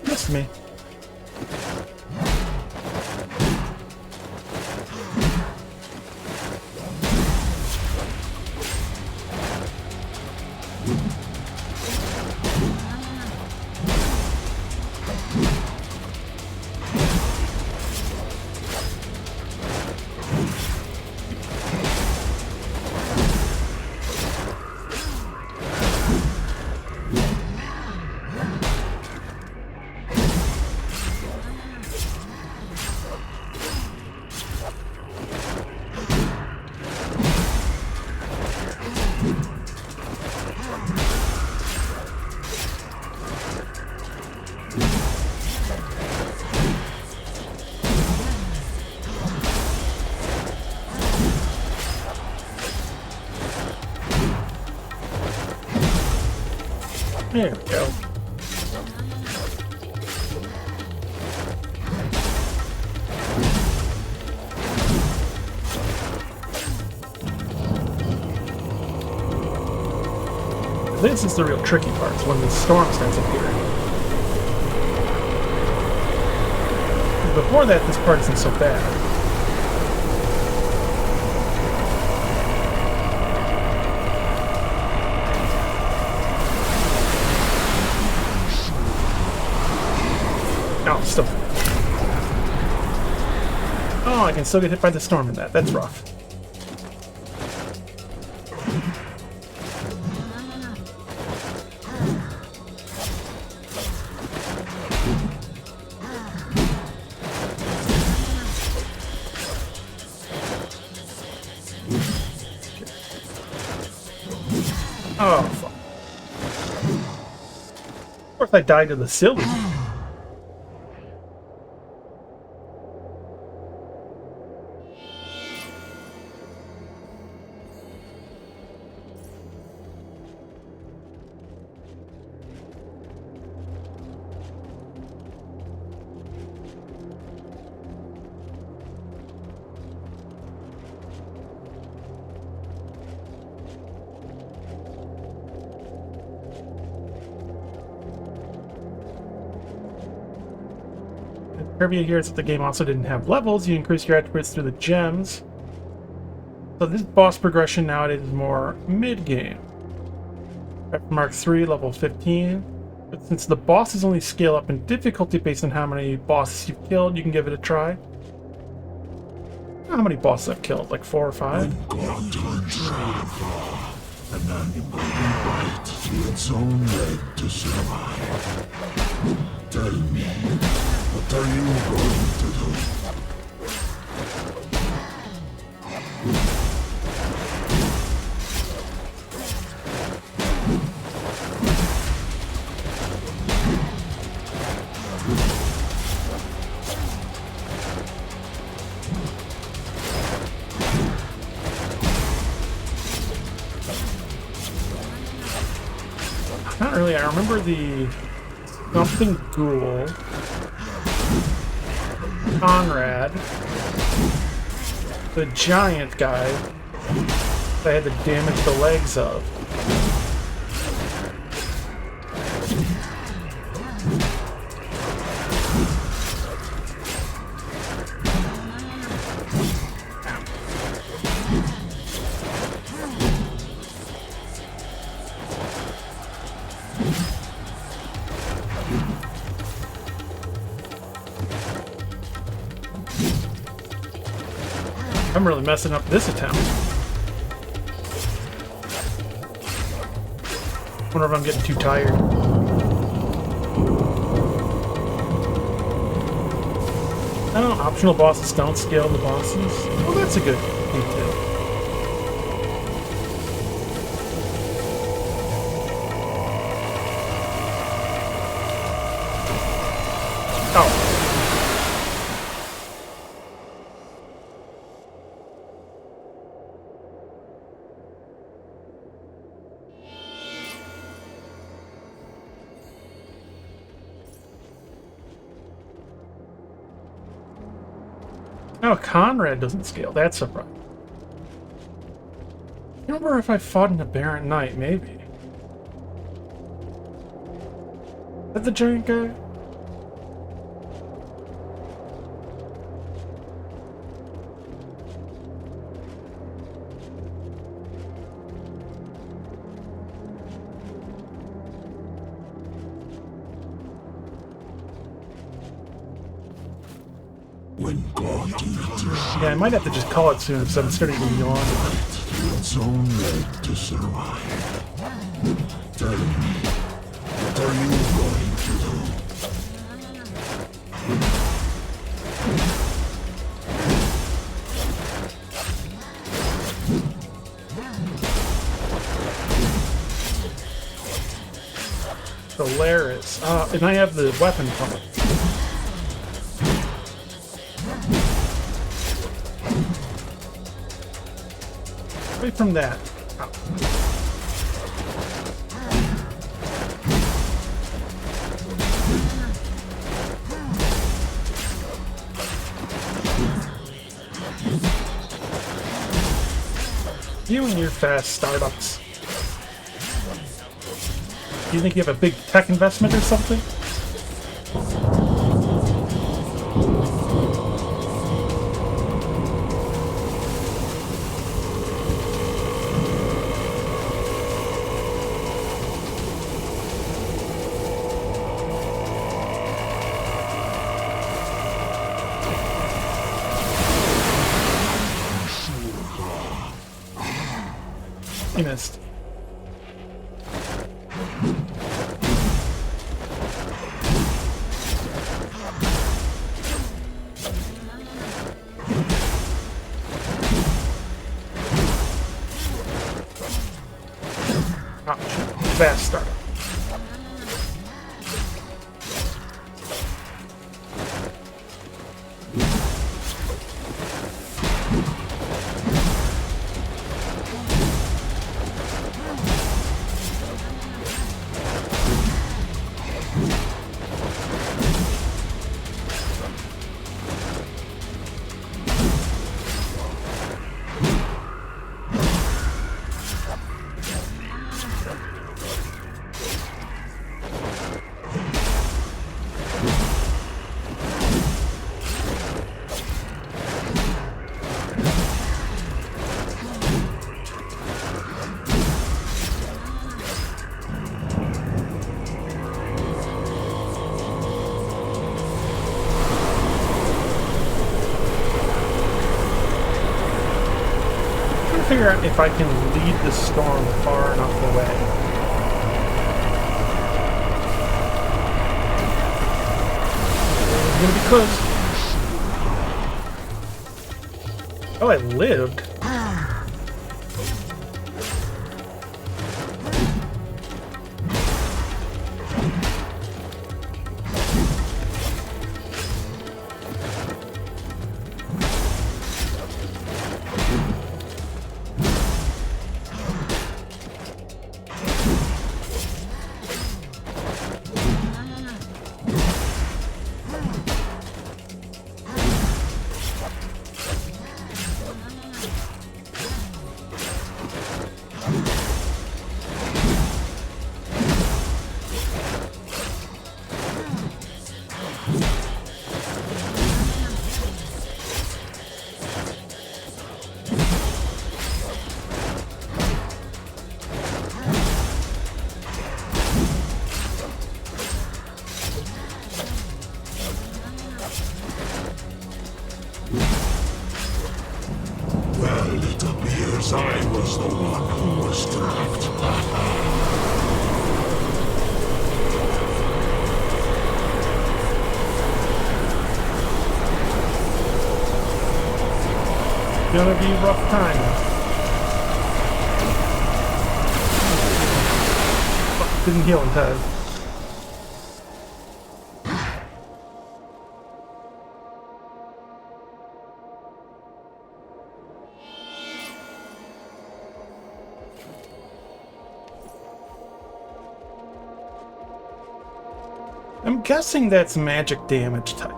Missed me. There we go. This is the real tricky part, when the storm starts appearing. Before that, this part isn't so bad. Oh, still. Oh, I can still get hit by the storm in that. That's rough. Oh, fuck. Of course I died to the silly. Trivia here is that the game also didn't have levels. You increase your attributes through the gems. So this boss progression nowadays is more mid-game. Mark 3, level 15. But since the bosses only scale up in difficulty based on how many bosses you've killed, you can give it a try. How many bosses I've killed? Like 4 or 5? God turns an animal right to its own leg to survive. Tell me, what are you going to do? Not really. I remember the something ghoul, Conrad, the giant guy that I had to damage the legs of. I'm really messing up this attempt. Wonder if I'm getting too tired. I don't know, optional bosses don't scale the bosses. Well, that's a good detail. Oh. Oh, Conrad doesn't scale. That's surprising. I don't remember if I fought in a Barren Knight, maybe. Is that the giant guy? When God Yeah, I might have to just call it soon because I'm starting to yawn. its own leg to survive. Tell me, what are you going to do? Solaris. And I have the weapon from it. Away from that. Oh. You and your fast startups. Do you think you have a big tech investment or something? You missed. Ouch. Fast startup. to figure out if I can lead the storm far enough away. It's gonna be close. Oh, I lived. Well, it appears I was the one who was trapped. Gonna be rough time. Fuck, didn't heal in time. I'm guessing that's magic damage type.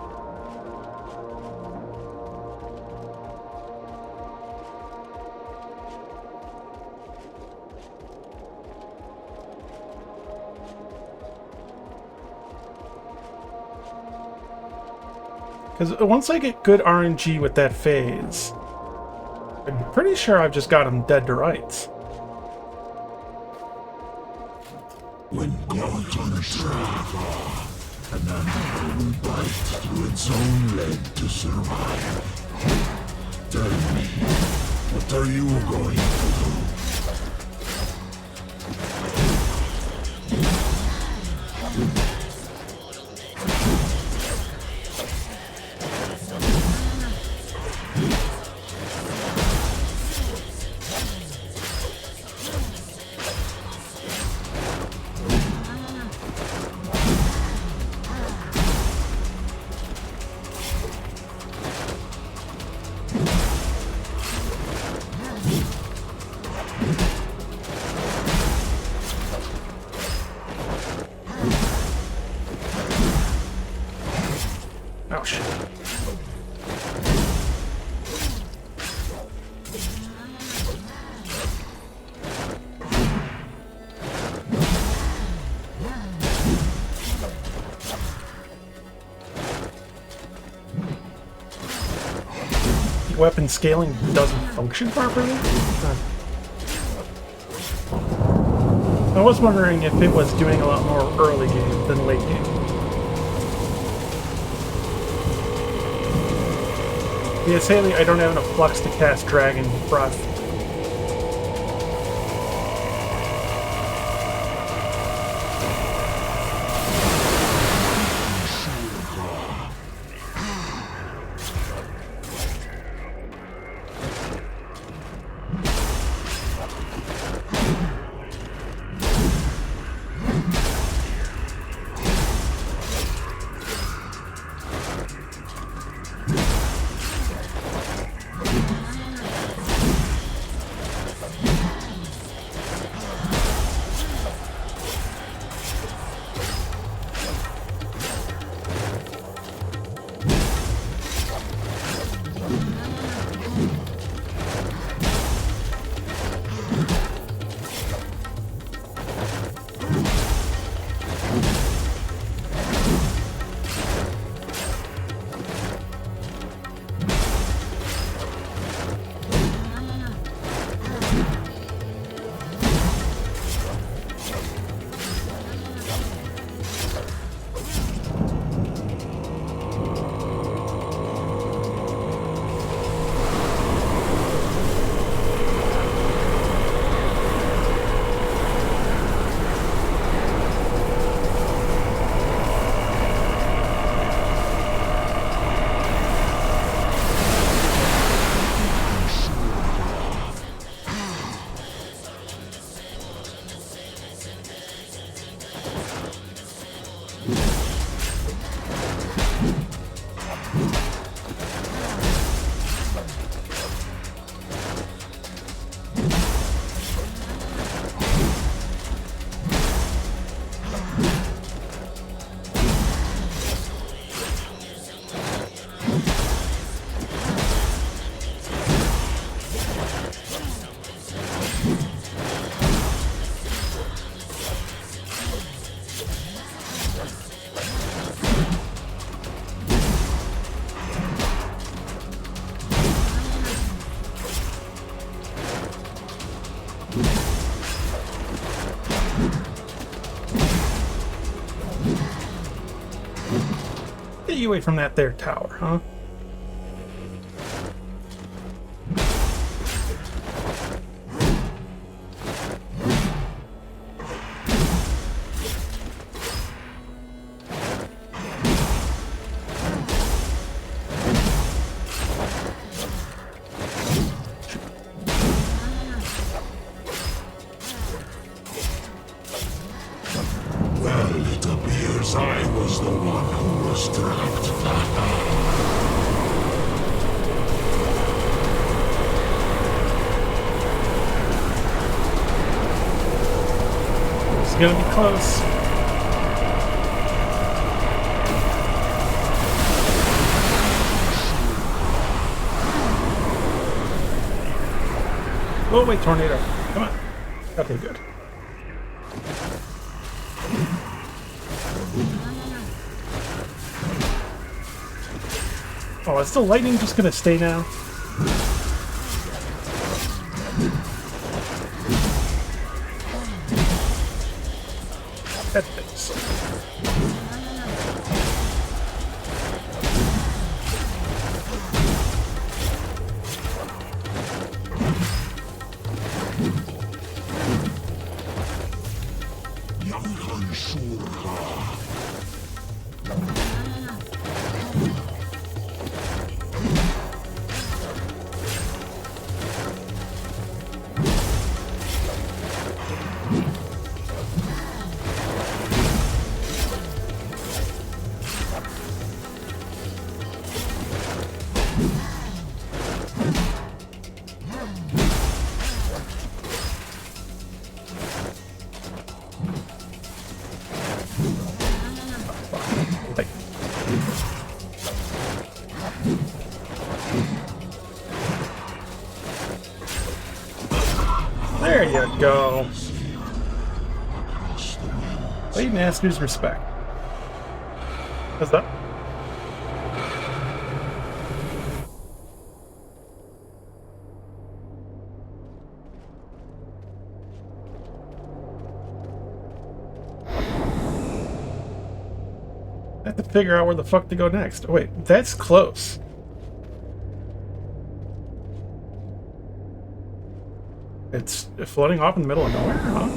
Because once I get good RNG with that phase, I'm pretty sure I've just got him dead to rights. When caught on a trap, an animal will bite through its own leg to survive. Tell me, what are you going to do? Oh shit. Weapon scaling doesn't function properly? I was wondering if it was doing a lot more early game than late game. Yes, Haley, I don't have enough flux to cast Dragon Breath. Get you away from that there tower, huh? Well, it appears I was the one who was trapped. It's gonna be close. Oh wait, tornado. Come on. Okay, good. Oh, is the lightning just gonna stay now? That thing's... There you go. Wait and ask his respect. What's that? I have to figure out where the fuck to go next. Oh, wait, that's close. It's floating off in the middle of nowhere, huh?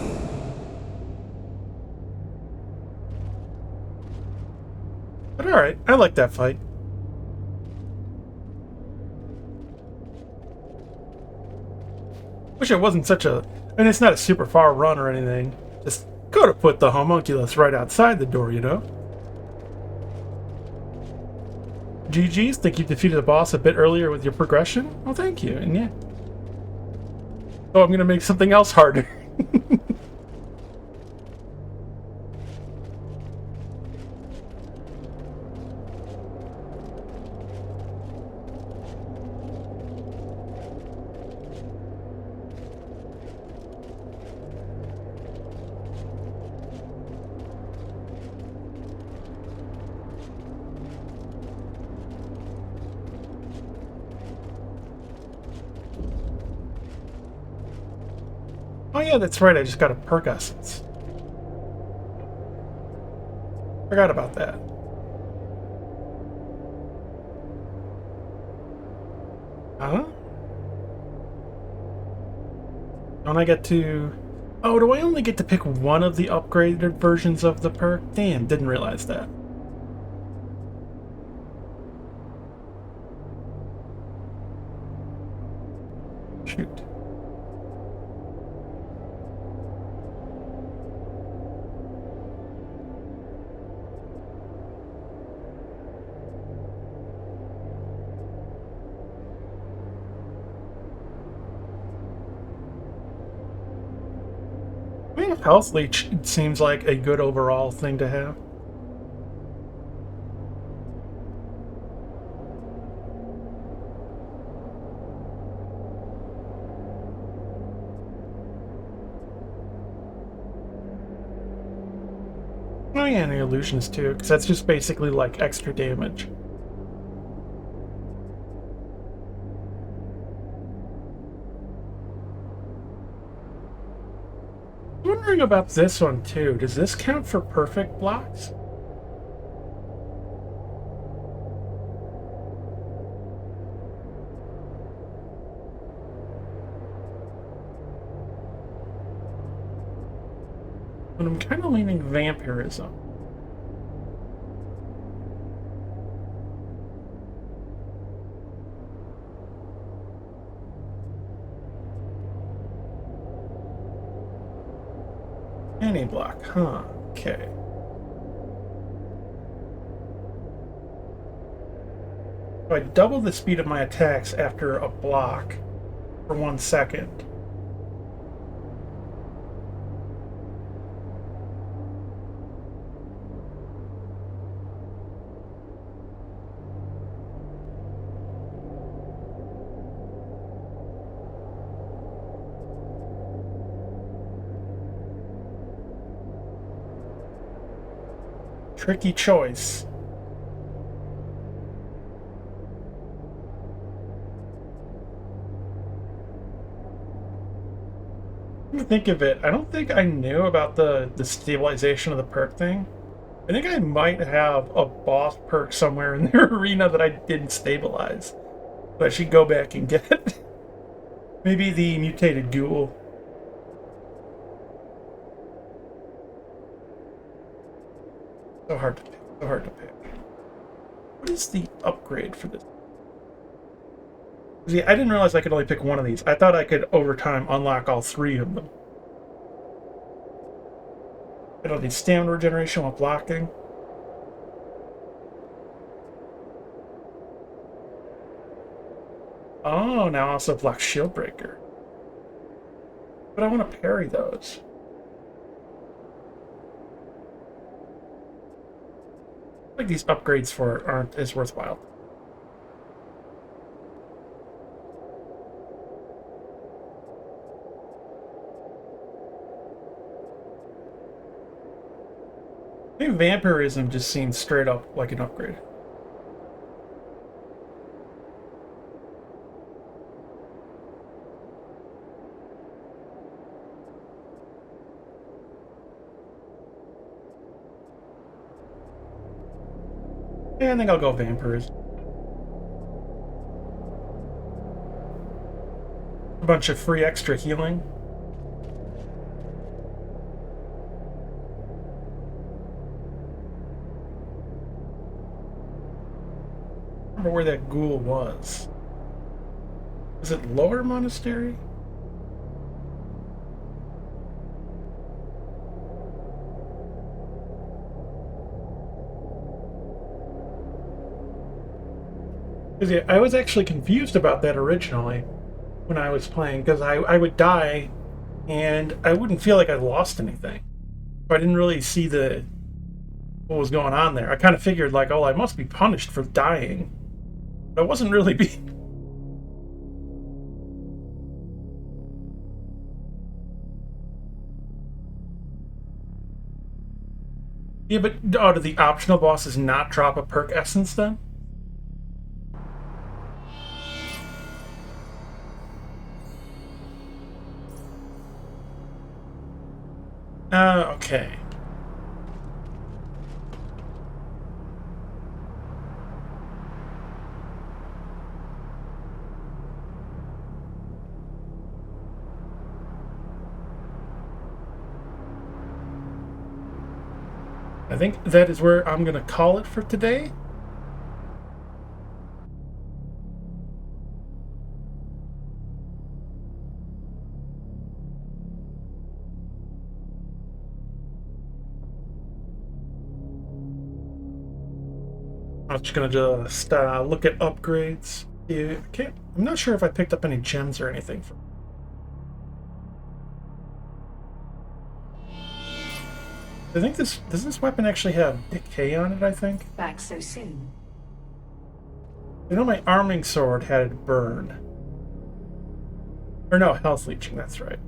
But alright, I like that fight. Wish it wasn't such a... I mean, it's not a super far run or anything. Just could have put the homunculus right outside the door, you know? GG's, think you defeated the boss a bit earlier with your progression? Well, thank you, and yeah. Oh, I'm gonna make something else harder. Oh yeah, that's right, I just got a perk essence. Forgot about that. Huh? Don't I get to... Oh, do I only get to pick one of the upgraded versions of the perk? Damn, didn't realize that. Shoot. I mean, health leech seems like a good overall thing to have. Oh yeah, and the illusions too, because that's just basically like extra damage. Wondering about this one too. Does this count for perfect blocks? But I'm kind of leaning vampirism. Any block, huh? Okay. So I double the speed of my attacks after a block for 1 second. Tricky choice. Come to think of it, I don't think I knew about the stabilization of the perk thing. I think I might have a boss perk somewhere in their arena that I didn't stabilize. But I should go back and get it. Maybe the mutated ghoul. So hard to pick. So hard to pick. What is the upgrade for this? See, I didn't realize I could only pick one of these. I thought I could, over time, unlock all 3 of them. I don't need stamina regeneration while blocking. Oh, now I also block shield breaker. But I want to parry those. Like these upgrades for it aren't as worthwhile. I think vampirism just seems straight up like an upgrade. Yeah, I think I'll go vampirism. A bunch of free extra healing. I remember where that ghoul was. Was it Lower Monastery? Yeah, I was actually confused about that originally when I was playing, because I would die and I wouldn't feel like I lost anything. I didn't really see what was going on there. I kind of figured like, oh, I must be punished for dying. But I wasn't really being... Yeah, but oh, do the optional bosses not drop a perk essence then? Okay. I think that is where I'm going to call it for today. I'm just going to just look at upgrades. Yeah, I'm not sure if I picked up any gems or anything. I think does this weapon actually have decay on it, I think? Back so soon. I know my arming sword had burn. Or no, health leeching, that's right.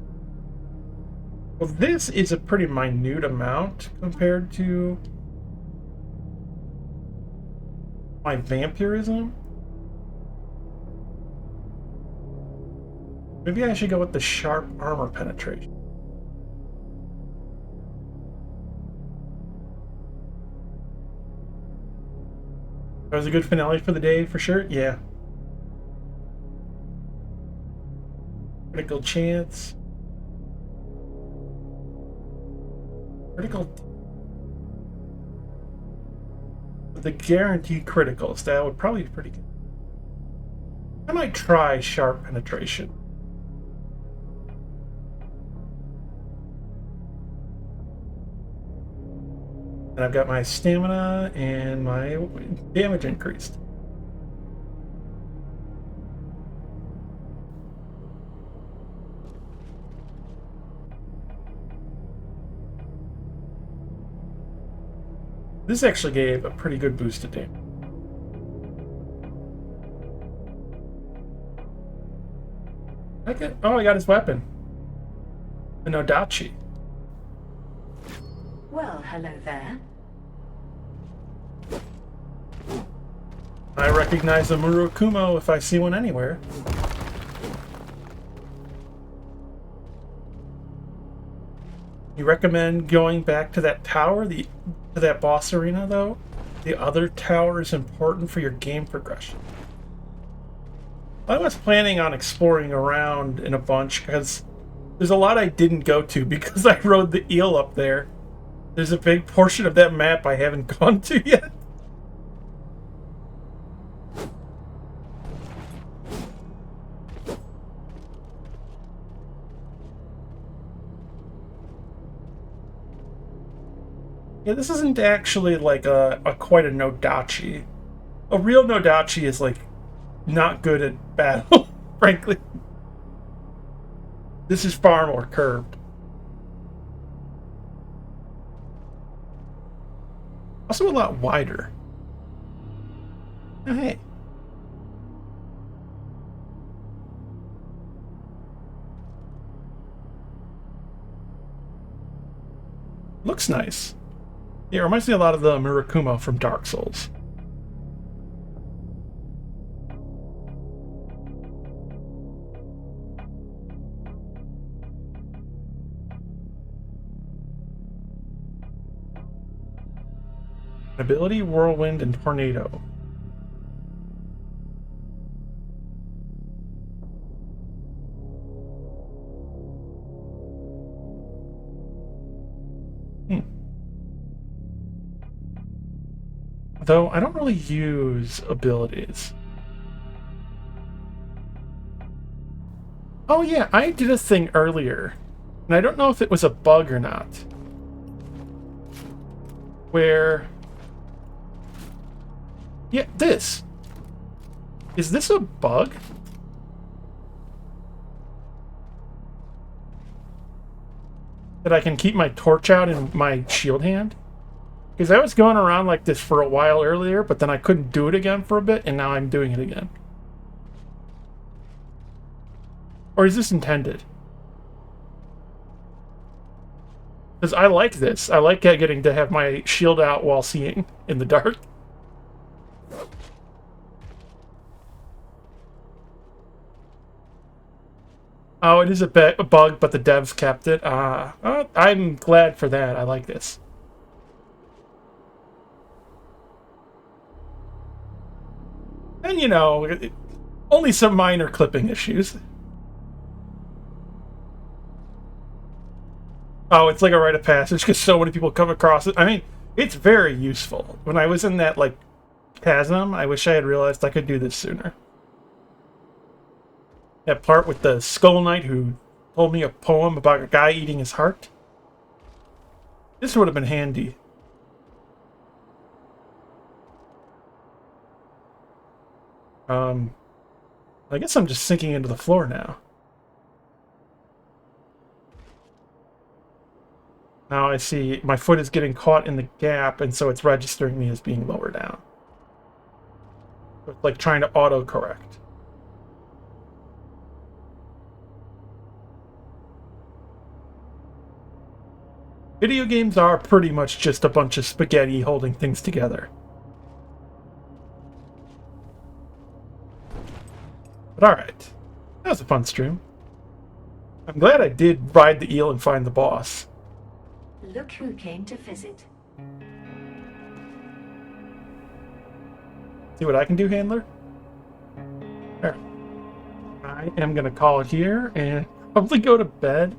Well, this is a pretty minute amount compared to my vampirism. Maybe I should go with the sharp armor penetration. That was a good finale for the day, for sure. Yeah. Critical chance. Critical. The guaranteed criticals. That would probably be pretty good. I might try sharp penetration. And I've got my stamina and my damage increased. This actually gave a pretty good boost to damage. Oh, I got his weapon. The Nodachi. Well, hello there. I recognize a Murakumo if I see one anywhere. You recommend going back to that tower, to that boss arena, though? The other tower is important for your game progression. I was planning on exploring around in a bunch because there's a lot I didn't go to because I rode the eel up there. There's a big portion of that map I haven't gone to yet. Yeah, this isn't actually like a quite a Nodachi. A real Nodachi is like not good at battle, frankly. This is far more curved. Also a lot wider. Oh, hey. Looks nice. Yeah, it reminds me a lot of the Murakumo from Dark Souls. Ability, Whirlwind, and Tornado. Though I don't really use abilities. Oh yeah, I did a thing earlier, and I don't know if it was a bug or not, where... Yeah, this. Is this a bug? That I can keep my torch out in my shield hand? Because I was going around like this for a while earlier, but then I couldn't do it again for a bit, and now I'm doing it again. Or is this intended? Because I like this. I like getting to have my shield out while seeing in the dark. Oh, it is a bug, but the devs kept it. I'm glad for that. I like this. And, you know, only some minor clipping issues. Oh, it's like a rite of passage because so many people come across it. I mean, it's very useful. When I was in that, like, chasm, I wish I had realized I could do this sooner. That part with the Skull Knight who told me a poem about a guy eating his heart. This would have been handy. I guess I'm just sinking into the floor now. Now I see my foot is getting caught in the gap, and so it's registering me as being lower down. So it's like trying to auto-correct. Video games are pretty much just a bunch of spaghetti holding things together. But alright. That was a fun stream. I'm glad I did ride the eel and find the boss. Look who came to visit. See what I can do, handler? There. I am gonna call it here and probably go to bed.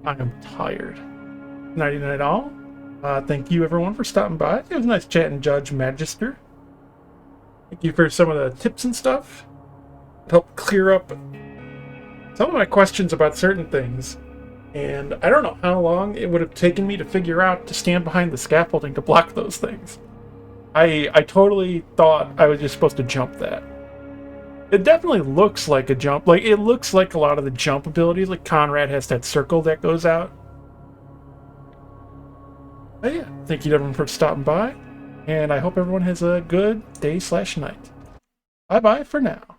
I am tired. Nighty night all. Thank you everyone for stopping by. It was nice chatting Judge Magister. Thank you for some of the tips and stuff. It helped clear up some of my questions about certain things. And I don't know how long it would have taken me to figure out to stand behind the scaffolding to block those things. I totally thought I was just supposed to jump that. It definitely looks like a jump. Like, it looks like a lot of the jump abilities. Like, Conrad has that circle that goes out. But yeah, thank you everyone for stopping by. And I hope everyone has a good day/night. Bye-bye for now.